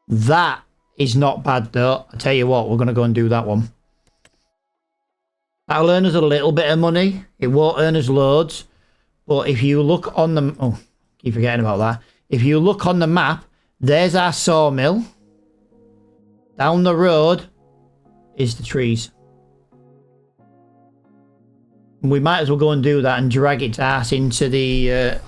That is not bad though. I tell you what, we're going to go and do that one. That'll earn us a little bit of money. It won't earn us loads. But if you look on the... Oh, keep forgetting about that. If you look on the map, there's our sawmill. Down the road is the trees. We might as well go and do that and drag its ass into the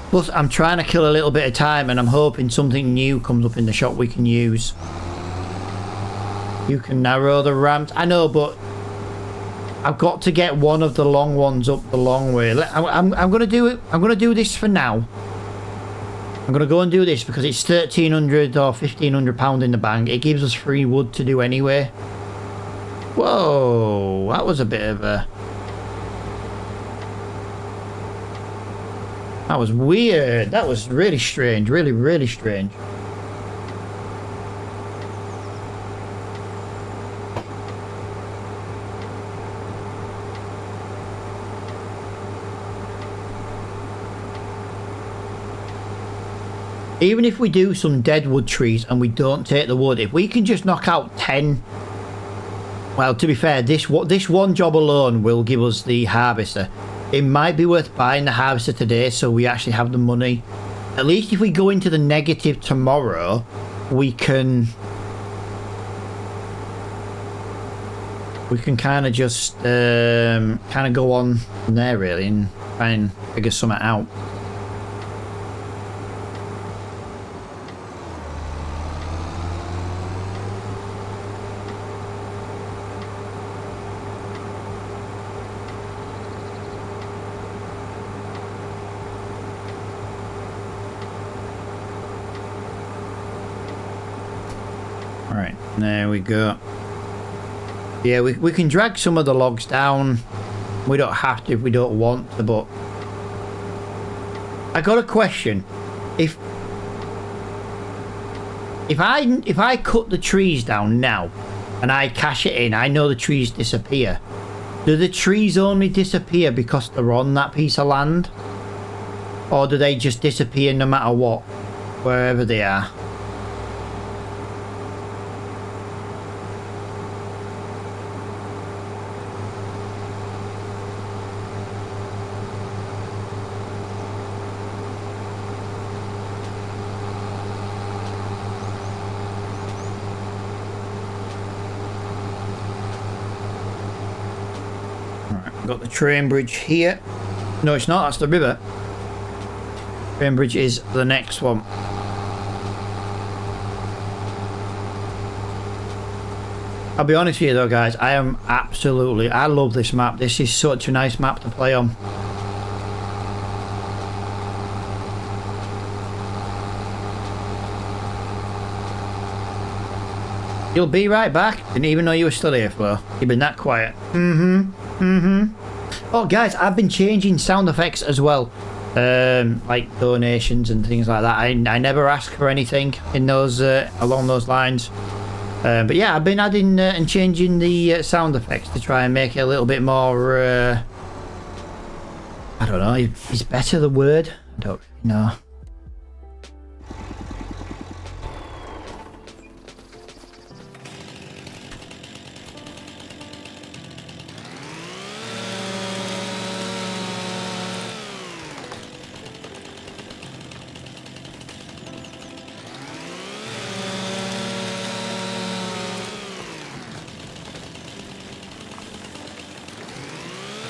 Plus, I'm trying to kill a little bit of time, and I'm hoping something new comes up in the shop we can use. You can narrow the ramps. I know, but I've got to get one of the long ones up the long way. I'm gonna do it. I'm gonna do this for now. I'm gonna go and do this because it's 1,300 or 1,500 pound in the bank. It gives us free wood to do anyway. Whoa, that was a bit of a... That was weird. That was really strange. Really, really strange. Even if we do some dead wood trees and we don't take the wood, if we can just knock out 10... Well, to be fair, this one job alone will give us the harvester. It might be worth buying the harvester today so we actually have the money. At least if we go into the negative tomorrow, we can kind of just kind of go on from there really and try and figure something out. Alright, there we go. Yeah, we can drag some of the logs down. We don't have to if we don't want to, but... I got a question. If I cut the trees down now, and I cash it in, I know the trees disappear. Do the trees only disappear because they're on that piece of land? Or do they just disappear no matter what? Wherever they are? Got the train bridge here. No, it's not. That's the river. Train bridge is the next one. I'll be honest with you though, guys. I love this map. This is such a nice map to play on. You'll be right back. Didn't even know you were still here, Flo. You've been that quiet. Oh, guys, I've been changing sound effects as well. Like donations and things like that. I never ask for anything in those along those lines. But yeah, I've been adding and changing the sound effects to try and make it a little bit more... I don't know. Is better the word? I don't know.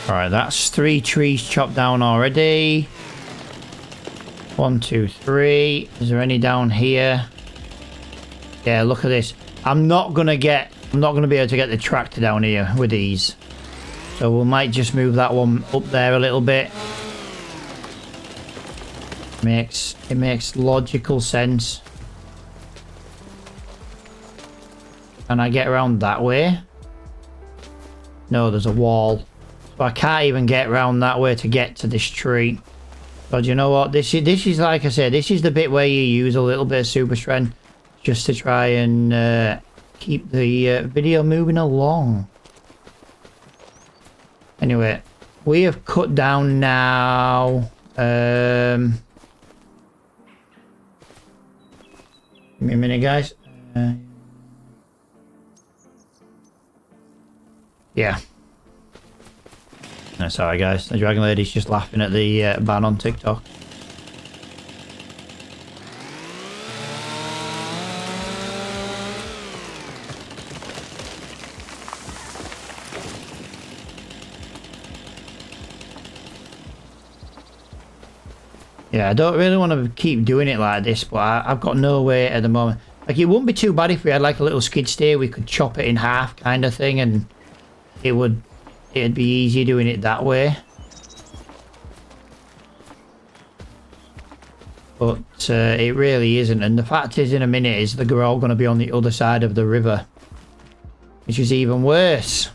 Alright, that's 3 trees chopped down already. 1, 2, 3. Is there any down here? Yeah, look at this. I'm not gonna be able to get the tractor down here with these. So we might just move that one up there a little bit. It makes logical sense. Can I get around that way? No, there's a wall. So I can't even get around that way to get to this tree. But you know what? This is like I said, this is the bit where you use a little bit of super strength just to try and keep the video moving along. Anyway, we have cut down now. Give me a minute, guys. Yeah. No, sorry, guys. The Dragon Lady's just laughing at the ban on TikTok. Yeah, I don't really want to keep doing it like this, but I've got no way at the moment. Like, it wouldn't be too bad if we had like a little skid steer. We could chop it in half kind of thing, and it'd be easy doing it that way. But it really isn't. And the fact is, in a minute, is they're all going to be on the other side of the river, which is even worse.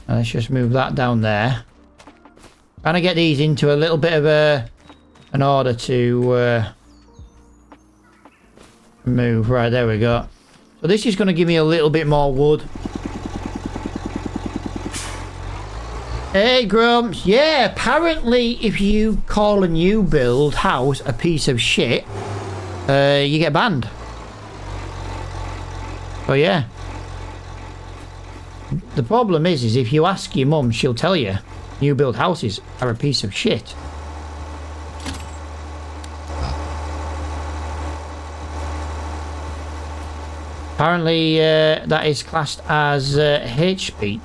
Now, let's just move that down there. Trying to get these into a little bit of an order to move. Right, there we go. So this is going to give me a little bit more wood. Hey, Grumps. Yeah, apparently if you call a new build house a piece of shit, you get banned. Oh, yeah. The problem is if you ask your mum, she'll tell you new build houses are a piece of shit. Apparently, that is classed as hate speech.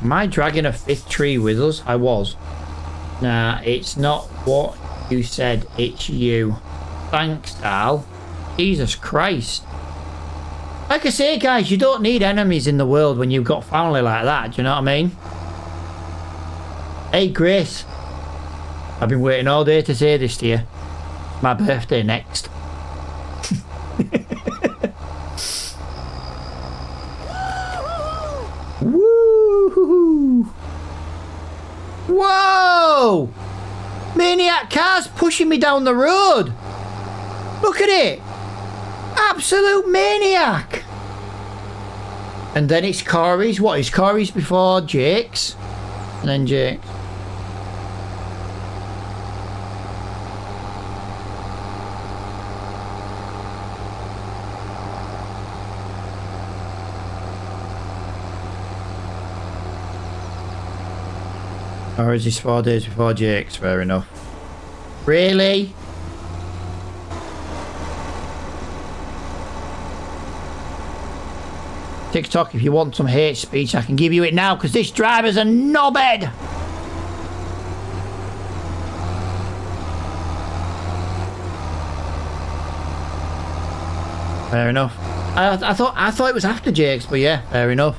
Am I dragging a fifth tree with us? I was. Nah, it's not what you said, it's you. Thanks, Dal. Jesus Christ. Like I say, guys, you don't need enemies in the world when you've got family like that, do you know what I mean? Hey, Grace. I've been waiting all day to say this to you. My birthday next. Woo! Whoa! Maniac car's pushing me down the road. Look at it. Absolute maniac. And then it's Corey's. What is Corey's before Jake's? And then Jake's. Or is this 4 days before Jake's? Fair enough. Really? TikTok, if you want some hate speech, I can give you it now, because this driver's a knobhead! Fair enough. I thought it was after Jake's, but yeah, fair enough.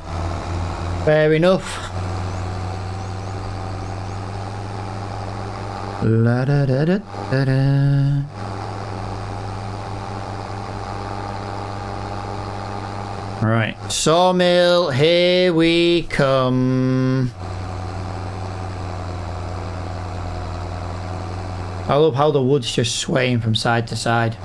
Fair enough. La da da da da da. Right, sawmill, here we come. I love how the wood's just swaying from side to side.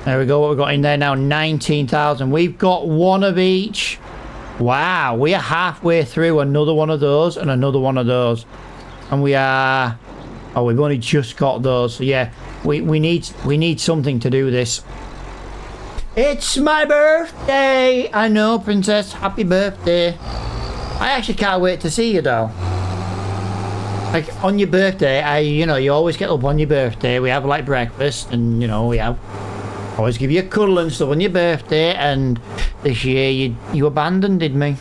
There we go, what we've got in there now, 19,000. We've got one of each. Wow, we are halfway through another one of those and another one of those. And we are... Oh, we've only just got those. So yeah, we need something to do this. It's my birthday! I know, Princess. Happy birthday. I actually can't wait to see you, though. Like, on your birthday, you know, you always get up on your birthday. We have, like, breakfast and, you know, we have... Always give you a cuddle and stuff on your birthday, and this year you abandoned me.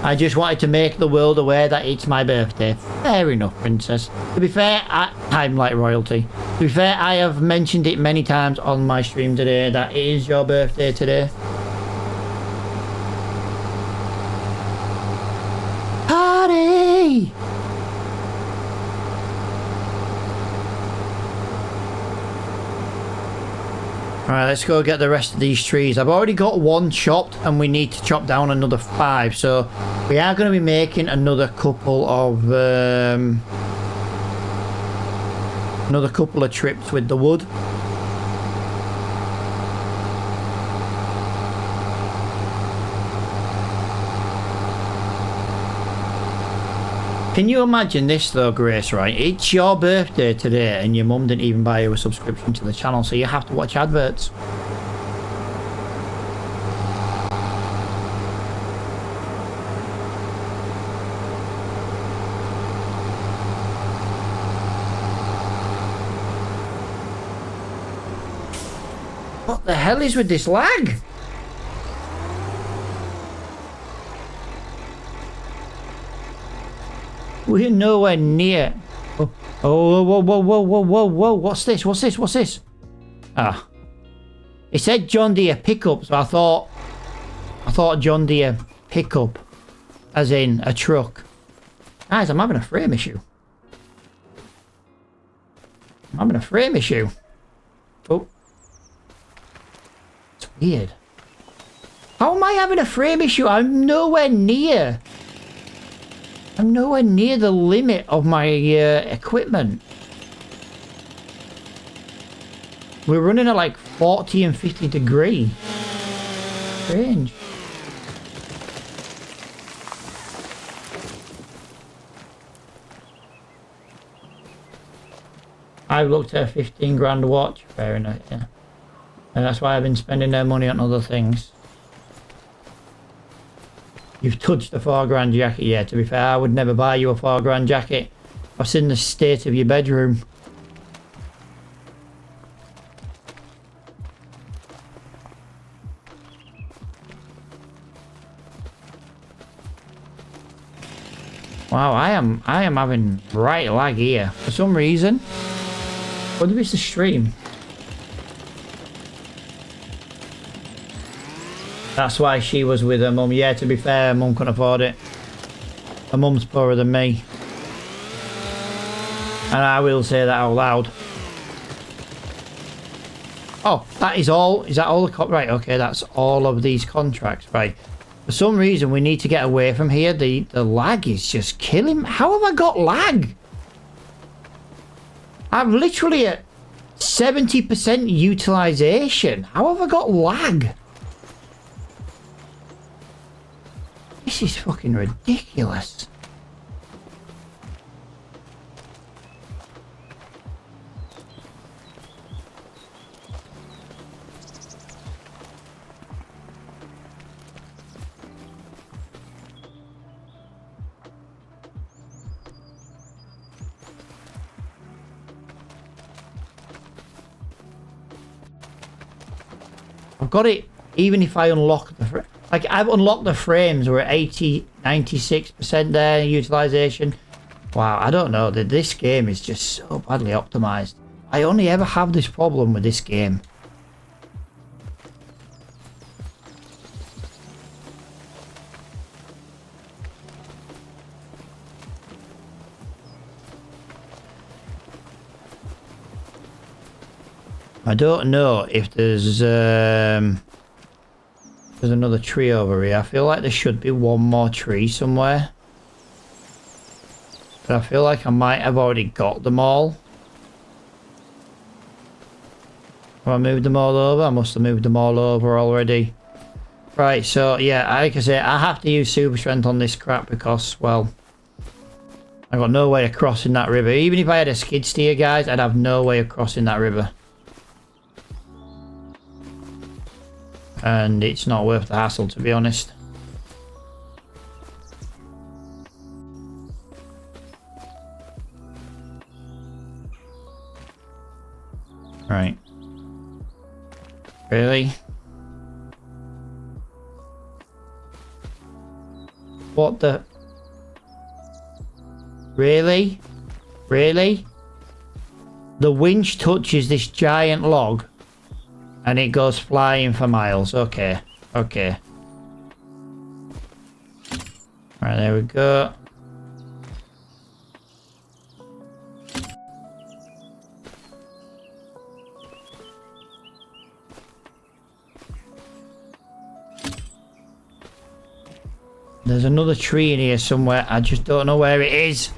I just wanted to make the world aware that it's my birthday. Fair enough, Princess. To be fair, I'm like royalty. To be fair, I have mentioned it many times on my stream today that it is your birthday today. Party! Alright, let's go get the rest of these trees. I've already got one chopped and we need to chop down another 5. So we are going to be making another couple of trips with the wood. Can you imagine this though, Grace, right? It's your birthday today and your mum didn't even buy you a subscription to the channel, so you have to watch adverts. What the hell is with this lag? We're nowhere near. Oh, oh, whoa, whoa, whoa, whoa, whoa, whoa. What's this? What's this? What's this? Ah. It said John Deere pickup, so I thought John Deere pickup. As in a truck. Guys, I'm having a frame issue. I'm having a frame issue. Oh. It's weird. How am I having a frame issue? I'm nowhere near the limit of my equipment. We're running at like 40 and 50 degree. Strange. I've looked at a 15 grand watch. Fair enough, yeah. And that's why I've been spending their money on other things. You've touched a 4 grand jacket. Yeah, to be fair, I would never buy you a 4 grand jacket. I've seen the state of your bedroom. Wow, I am having right lag here. For some reason. What if it's the stream? That's why she was with her mum. Yeah, to be fair, her mum couldn't afford it. Her mum's poorer than me. And I will say that out loud. Oh, that is all. Is that all the right, okay, that's all of these contracts. Right. For some reason, we need to get away from here. The lag is just killing me. How have I got lag? I'm literally at 70% utilization. How have I got lag? This is fucking ridiculous. I've got it, even if I unlock the... Like, I've unlocked the frames. We're at 80, 96% there, utilization. Wow, I don't know. This game is just so badly optimized. I only ever have this problem with this game. I don't know if there's another tree over here. I feel like there should be one more tree somewhere. But I feel like I might have already got them all. Have I moved them all over? I must have moved them all over already. Right, so yeah, like I say, I have to use super strength on this crap because, well, I got no way of crossing that river. Even if I had a skid steer, guys, I'd have no way of crossing that river. And it's not worth the hassle, to be honest. Right. Really? What the... Really? Really? The winch touches this giant log and it goes flying for miles. Okay. Okay. Alright, there we go. There's another tree in here somewhere. I just don't know where it is.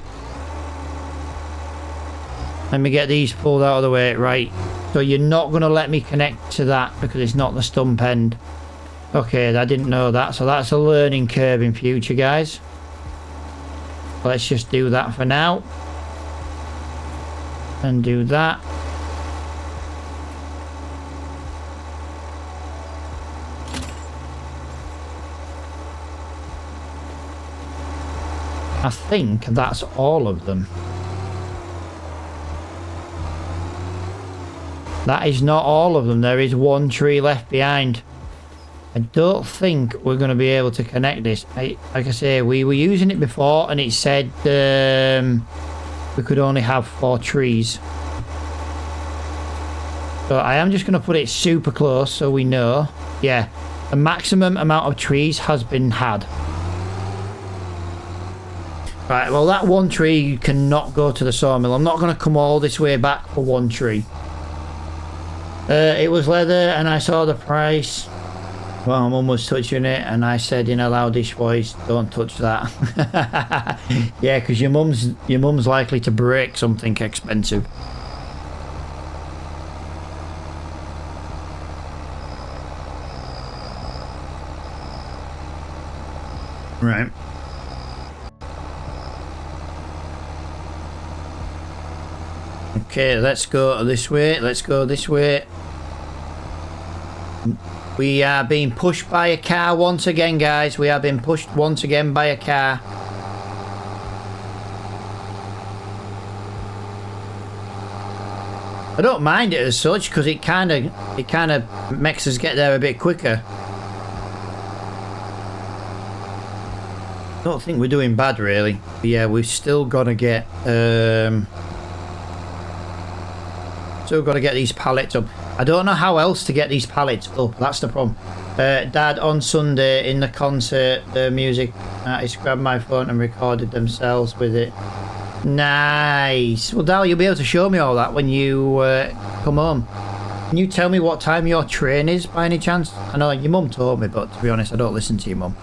Let me get these pulled out of the way. Right. So you're not going to let me connect to that because it's not the stump end. Okay, I didn't know that. So that's a learning curve in future, guys. let's just do that for now. And do that. I think that's all of them. That is not all of them. There is one tree left behind. I don't think we're going to be able to connect this. Like I say, we were using it before and it said we could only have 4 trees. So I am just going to put it super close so we know. Yeah, the maximum amount of trees has been had. Right, well that one tree cannot go to the sawmill. I'm not going to come all this way back for one tree. It was leather and I saw the price. Well, my mum was touching it and I said in a loudish voice, don't touch that. Yeah, because your mum's likely to break something expensive. Right. Okay, let's go this way. Let's go this way. We are being pushed by a car once again, guys. We are being pushed once again by a car. I don't mind it as such because it kind of makes us get there a bit quicker. I don't think we're doing bad really. But yeah, we've still got to get these pallets up. I don't know how else to get these pallets up. That's the problem. Dad, on Sunday in the concert, the music artist grabbed my phone and recorded themselves with it. Nice. Well, Dal, you'll be able to show me all that when you come home. Can you tell me what time your train is by any chance? I know your mum told me, but to be honest, I don't listen to your mum.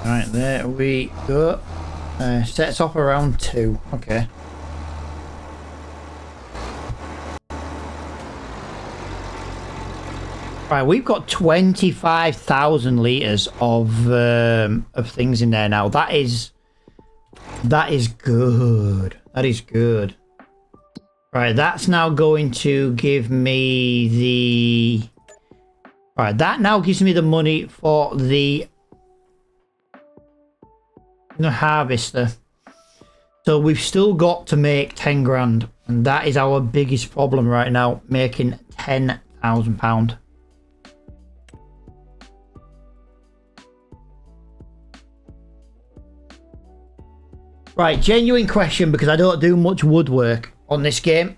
Right, there we go. Sets off around 2. Okay. Right, we've got 25,000 litres of things in there now. That is good. That is good. Right, that's now going to give me the... Right, that now gives me the money for the harvester. So we've still got to make 10 grand, and that is our biggest problem right now, making £10,000. Right, genuine question, because I don't do much woodwork on this game.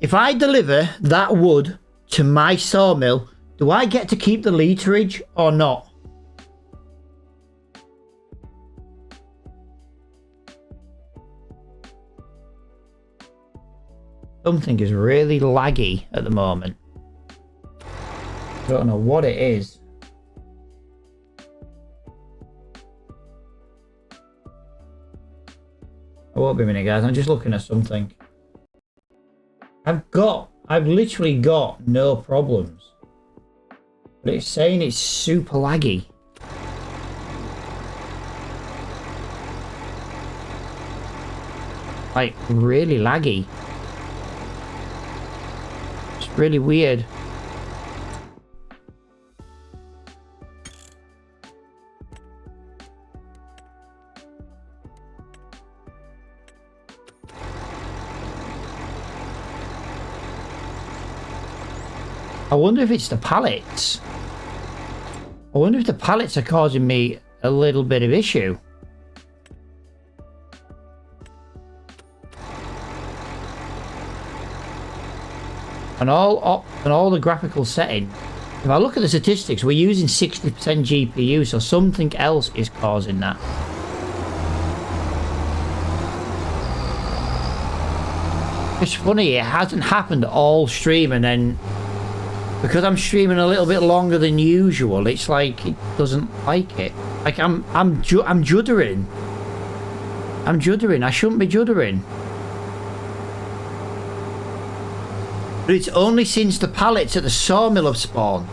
If I deliver that wood to my sawmill, do I get to keep the literage or not? Something is really laggy at the moment. Don't know what it is. I won't be a minute, guys. I'm just looking at something. I've literally got no problems. But it's saying it's super laggy. Like, really laggy. It's really weird. I wonder if it's the pallets. I wonder if the pallets are causing me a little bit of issue. And all the graphical settings. If I look at the statistics, we're using 60% GPU, so something else is causing that. It's funny, it hasn't happened all stream, and then because I'm streaming a little bit longer than usual, it's like it doesn't like it. Like I'm juddering. I'm juddering. I shouldn't be juddering. But it's only since the pallets at the sawmill have spawned.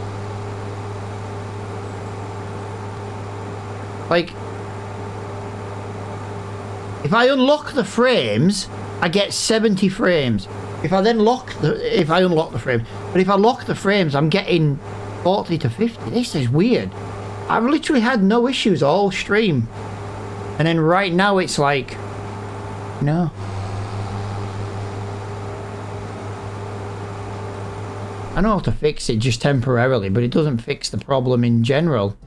Like, if I unlock the frames, I get 70 frames. If I unlock the frame, but if I lock the frames, I'm getting 40 to 50. This is weird. I've literally had no issues all stream, and then right now it's like, no. I know how to fix it just temporarily, but it doesn't fix the problem in general.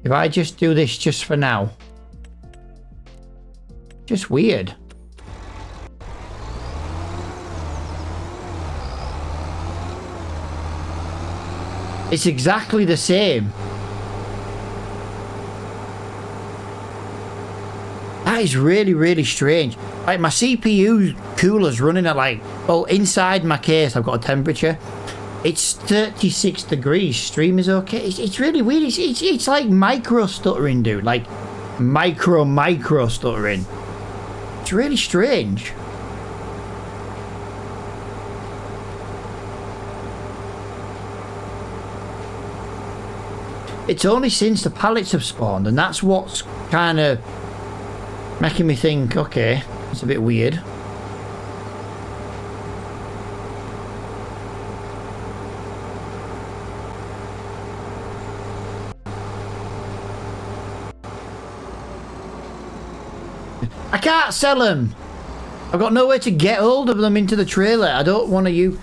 If I just do this just for now. Just weird. It's exactly the same. That is really, really strange. Like, my CPU cooler's running at like, well, inside my case I've got a temperature. It's 36 degrees. Stream is okay. It's really weird. It's like micro stuttering, dude. Like micro stuttering. It's really strange. It's only since the pallets have spawned, and that's what's kind of making me think, okay, it's a bit weird. I can't sell them. I've got nowhere to get hold of them into the trailer. I don't want to use...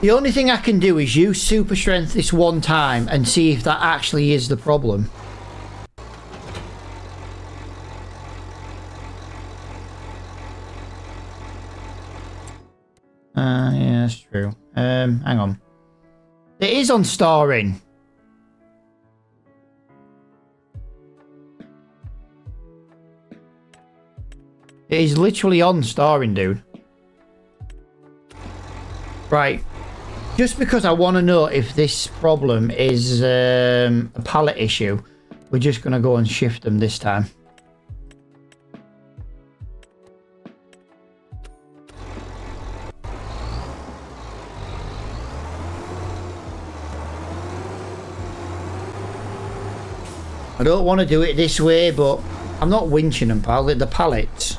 The only thing I can do is use super strength this one time and see if that actually is the problem. Yeah, that's true. Hang on. It is on storing. It is literally on storing, dude. Right. Just because I want to know if this problem is a pallet issue, we're just going to go and shift them this time. I don't want to do it this way, but I'm not winching them, pal. They're the pallets.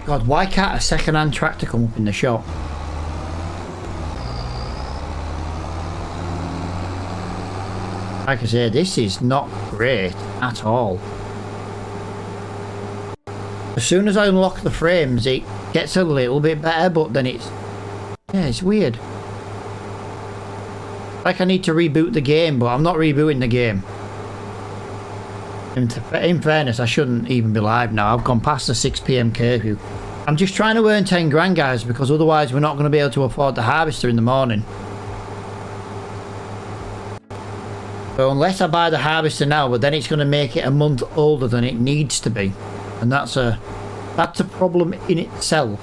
God, why can't a second-hand tractor come up in the shop? Like I say, this is not great at all. As soon as I unlock the frames, it gets a little bit better, but then it's... Yeah, it's weird. Like I need to reboot the game, but I'm not rebooting the game. In fairness, I shouldn't even be live now. I've gone past the 6 PM curfew. I'm just trying to earn 10 grand, guys, because otherwise we're not going to be able to afford the harvester in the morning. So unless I buy the harvester now, but then it's going to make it a month older than it needs to be. And that's a problem in itself.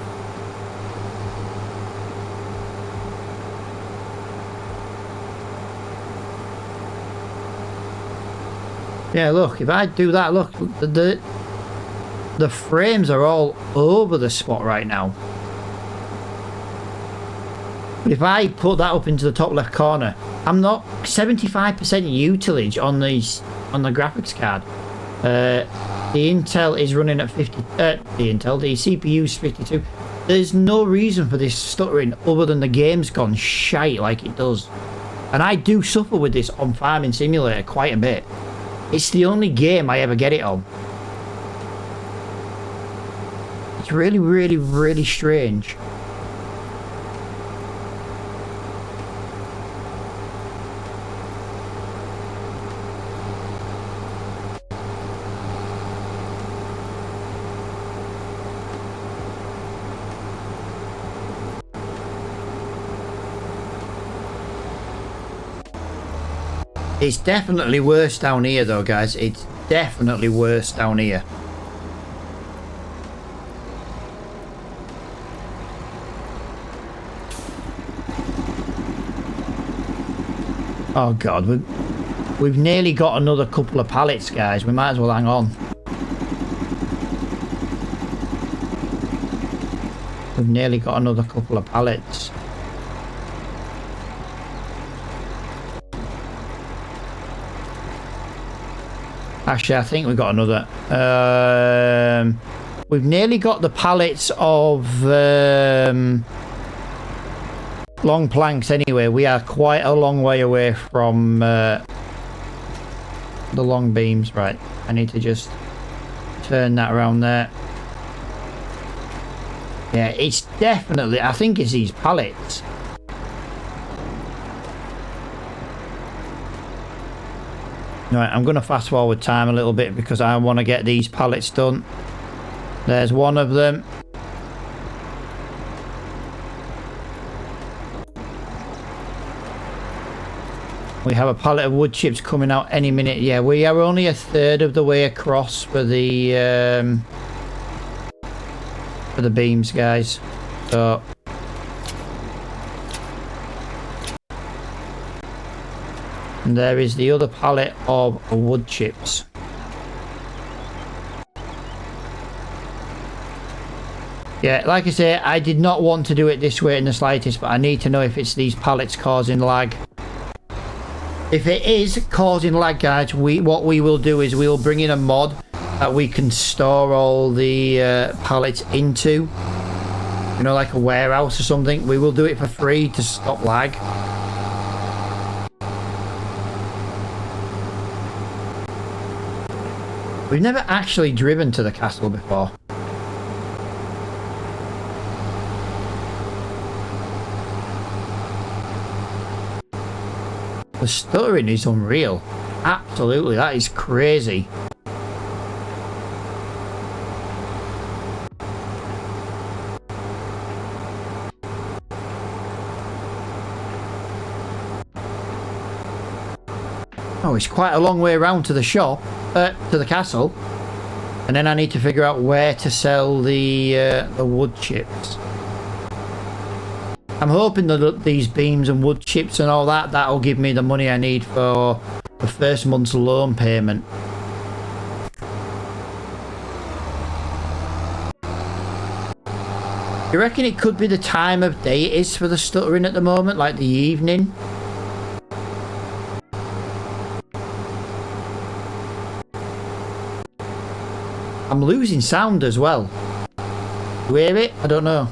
Yeah, look, if I do that, look, the frames are all over the spot right now. But if I put that up into the top left corner, I'm not 75% utilage on the graphics card. The Intel is running at 50. The CPU is 52. There's no reason for this stuttering other than the game's gone shite like it does. And I do suffer with this on Farming Simulator quite a bit. It's the only game I ever get it on. It's really, really, really strange. It's definitely worse down here though, guys. It's definitely worse down here. Oh god, we've nearly got another couple of pallets, guys. We might as well hang on. We've nearly got another couple of pallets. Actually, I think we've got another. We've nearly got the pallets of long planks anyway. We are quite a long way away from the long beams. Right, I need to just turn that around there. Yeah, it's definitely, I think it's these pallets. Right, I'm going to fast forward time a little bit because I want to get these pallets done. There's one of them. We have a pallet of wood chips coming out any minute. Yeah, we are only a third of the way across for the beams, guys. So and there is the other pallet of wood chips. Yeah, like I say, I did not want to do it this way in the slightest, but I need to know if it's these pallets causing lag. If it is causing lag, guys, what we will do is we'll bring in a mod that we can store all the pallets into. You know, like a warehouse or something. We will do it for free to stop lag. We've never actually driven to the castle before. The stuttering is unreal. Absolutely, that is crazy. Oh, it's quite a long way around to the shop, to the castle. And then I need to figure out where to sell the wood chips. I'm hoping that these beams and wood chips and all that, that'll give me the money I need for the first month's loan payment. You reckon it could be the time of day it is for the stuttering at the moment, like the evening? I'm losing sound as well. You hear it? I don't know.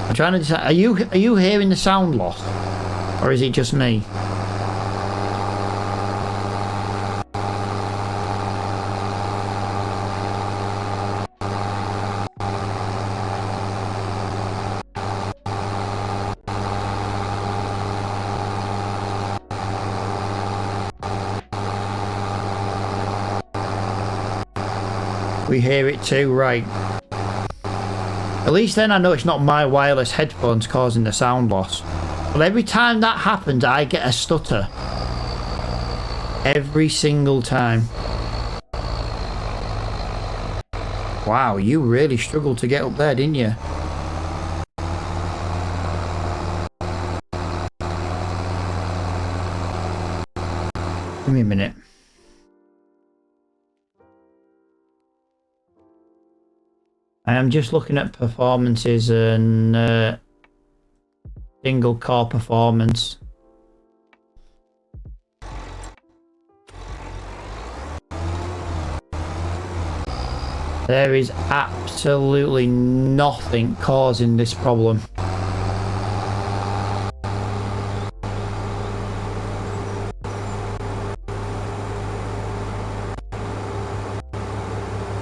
I'm trying to decide. Are you hearing the sound loss, or is it just me? We hear it too, right? At least then I know it's not my wireless headphones causing the sound loss. But every time that happens, I get a stutter. Every single time. Wow, you really struggled to get up there, didn't you? Give me a minute. I am just looking at performances and single core performance. There is absolutely nothing causing this problem.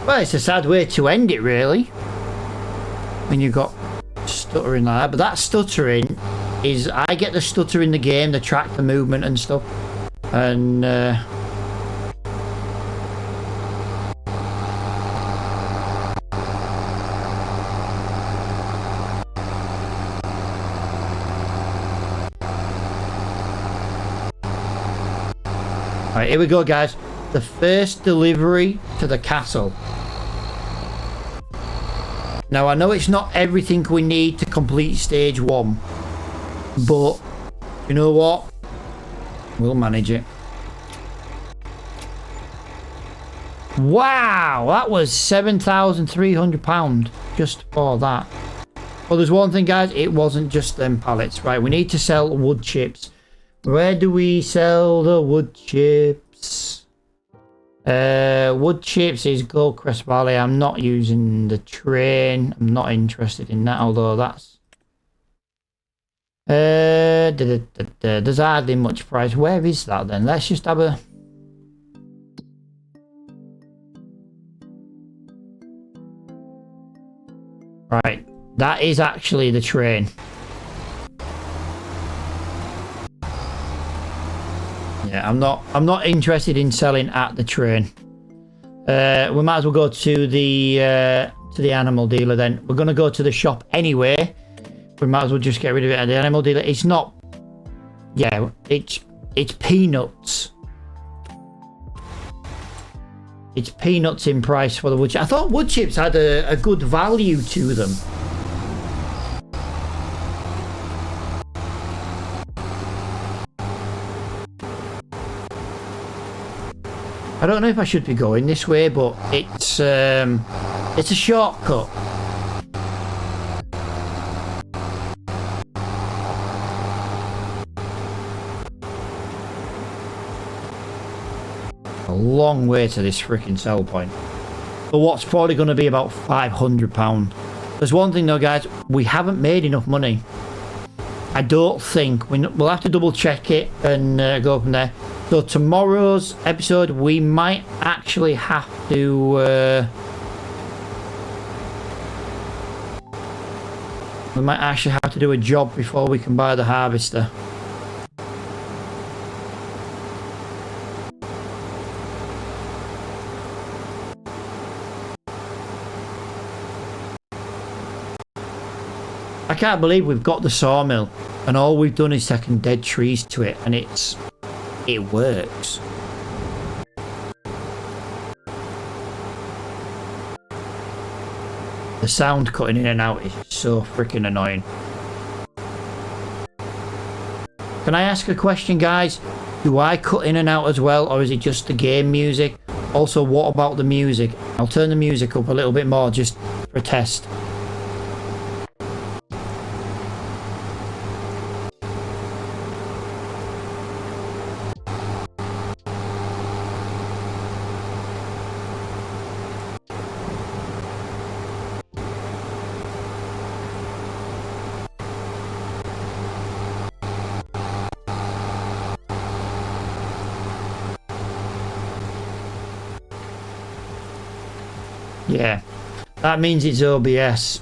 Well, it's a sad way to end it, really, when you've got stuttering like that. But that stuttering is, I get the stutter in the game, the track, the movement and stuff. And Alright, here we go, guys. The first delivery to the castle. Now, I know it's not everything we need to complete stage 1, but you know what? We'll manage it. Wow, that was £7,300 just for that. Well, there's one thing, guys. It wasn't just them pallets. Right, we need to sell wood chips. Where do we sell the wood chips? Wood chips is Goldcrest Valley. I'm not using the train. I'm not interested in that, although that's... there's hardly much price. Where is that then? Let's just have a... Right, that is actually the train. Yeah, I'm not interested in selling at the train. We might as well go to the animal dealer then. We're gonna go to the shop anyway. We might as well just get rid of it at the animal dealer. It's not... Yeah, it's peanuts. It's peanuts in price for the wood chips. I thought wood chips had a good value to them. I don't know if I should be going this way, but it's a shortcut. A long way to this freaking sell point. But what's probably going to be about £500. There's one thing though, guys. We haven't made enough money. I don't think. We'll have to double check it and go from there. So tomorrow's episode, we might actually have to... we might actually have to do a job before we can buy the harvester. I can't believe we've got the sawmill and all we've done is taken dead trees to it, and it works. The sound cutting in and out is so freaking annoying. Can I ask a question, guys? Do I cut in and out as well, or is it just the game music? Also, what about the music? I'll turn the music up a little bit more just for a test. Yeah, that means it's OBS.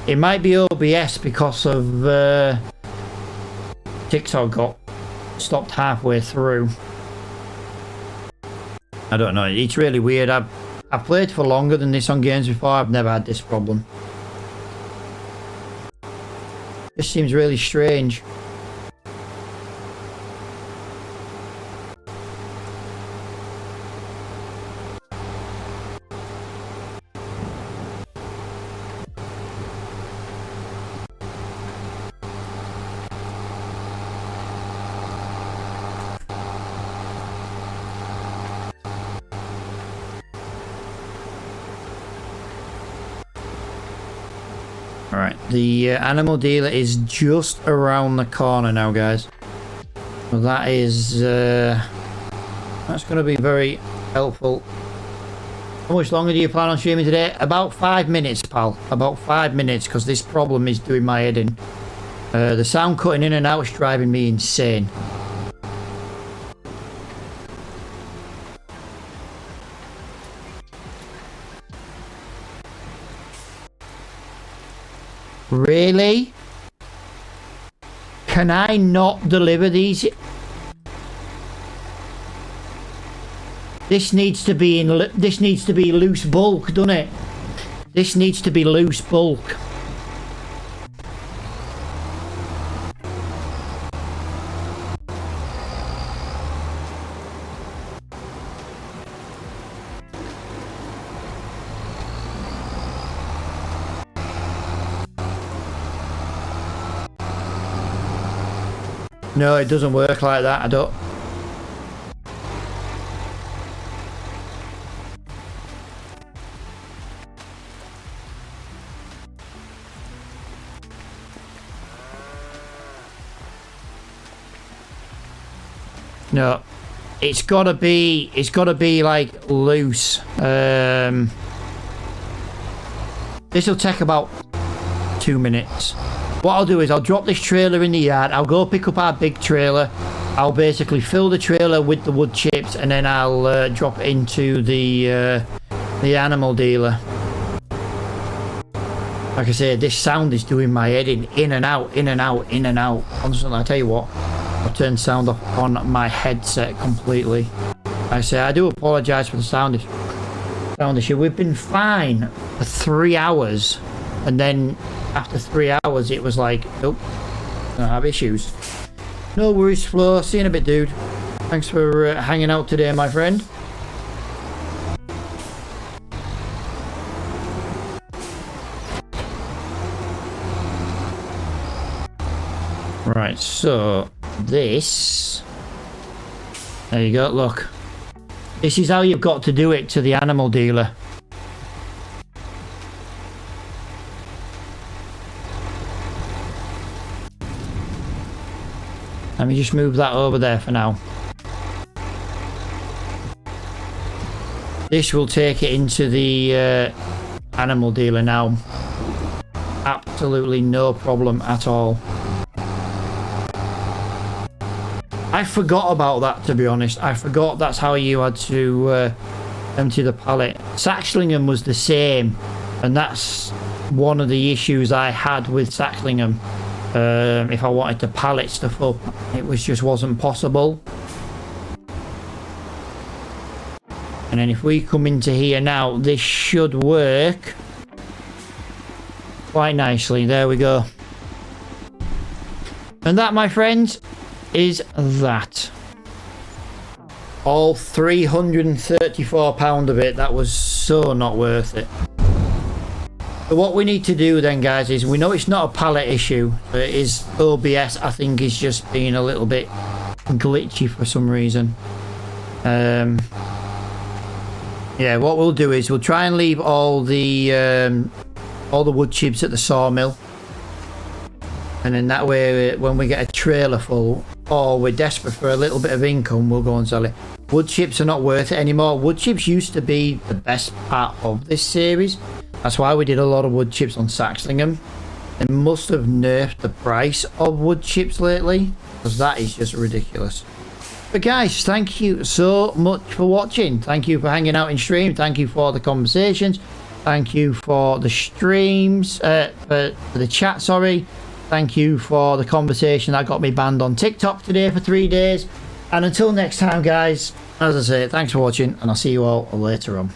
It might be OBS because of TikTok got stopped halfway through. I don't know. It's really weird. I've played for longer than this on games before. I've never had this problem. This seems really strange. Alright, the animal dealer is just around the corner now, guys. So that is... that's going to be very helpful. How much longer do you plan on streaming today? About 5 minutes, pal. About 5 minutes, because this problem is doing my head in. The sound cutting in and out is driving me insane. Really? Can I not deliver these? This needs to be loose bulk, doesn't it? This needs to be loose bulk. No, it doesn't work like that. I don't. No, it's gotta be like loose. This will take about 2 minutes. What I'll do is I'll drop this trailer in the yard. I'll go pick up our big trailer. I'll basically fill the trailer with the wood chips, and then I'll drop it into the animal dealer. Like I say, this sound is doing my head in and out, in and out, in and out. Honestly, I tell you what, I've turned sound off on my headset completely. Like I say, I do apologise for the sound issue. We've been fine for 3 hours, and then after 3 hours it was like, nope, I have issues. No worries, Flo. See you in a bit, dude. Thanks for hanging out today, my friend. Right, so this, there you go, look, this is how you've got to do it to the animal dealer. Let me just move that over there for now. This will take it into the animal dealer now. Absolutely no problem at all. I forgot about that, to be honest. I forgot that's how you had to empty the pallet. Saxlingham was the same, and that's one of the issues I had with Saxlingham. If I wanted to pallet stuff up, it just wasn't possible. And then if we come into here now, this should work quite nicely. There we go. And that, my friends, is that. All £334 of it. That was so not worth it. So what we need to do then, guys, is we know it's not a pallet issue. It is OBS, I think, is just being a little bit glitchy for some reason. Yeah, what we'll do is we'll try and leave all the wood chips at the sawmill. And then that way, when we get a trailer full, or we're desperate for a little bit of income, we'll go and sell it. Wood chips are not worth it anymore. Wood chips used to be the best part of this series. That's why we did a lot of wood chips on Saxlingham. They must have nerfed the price of wood chips lately, because that is just ridiculous. But guys, thank you so much for watching. Thank you for hanging out in stream. Thank you for the conversations. Thank you for the streams, for the chat, sorry. Thank you for the conversation that got me banned on TikTok today for 3 days. And until next time, guys, as I say, thanks for watching, and I'll see you all later on.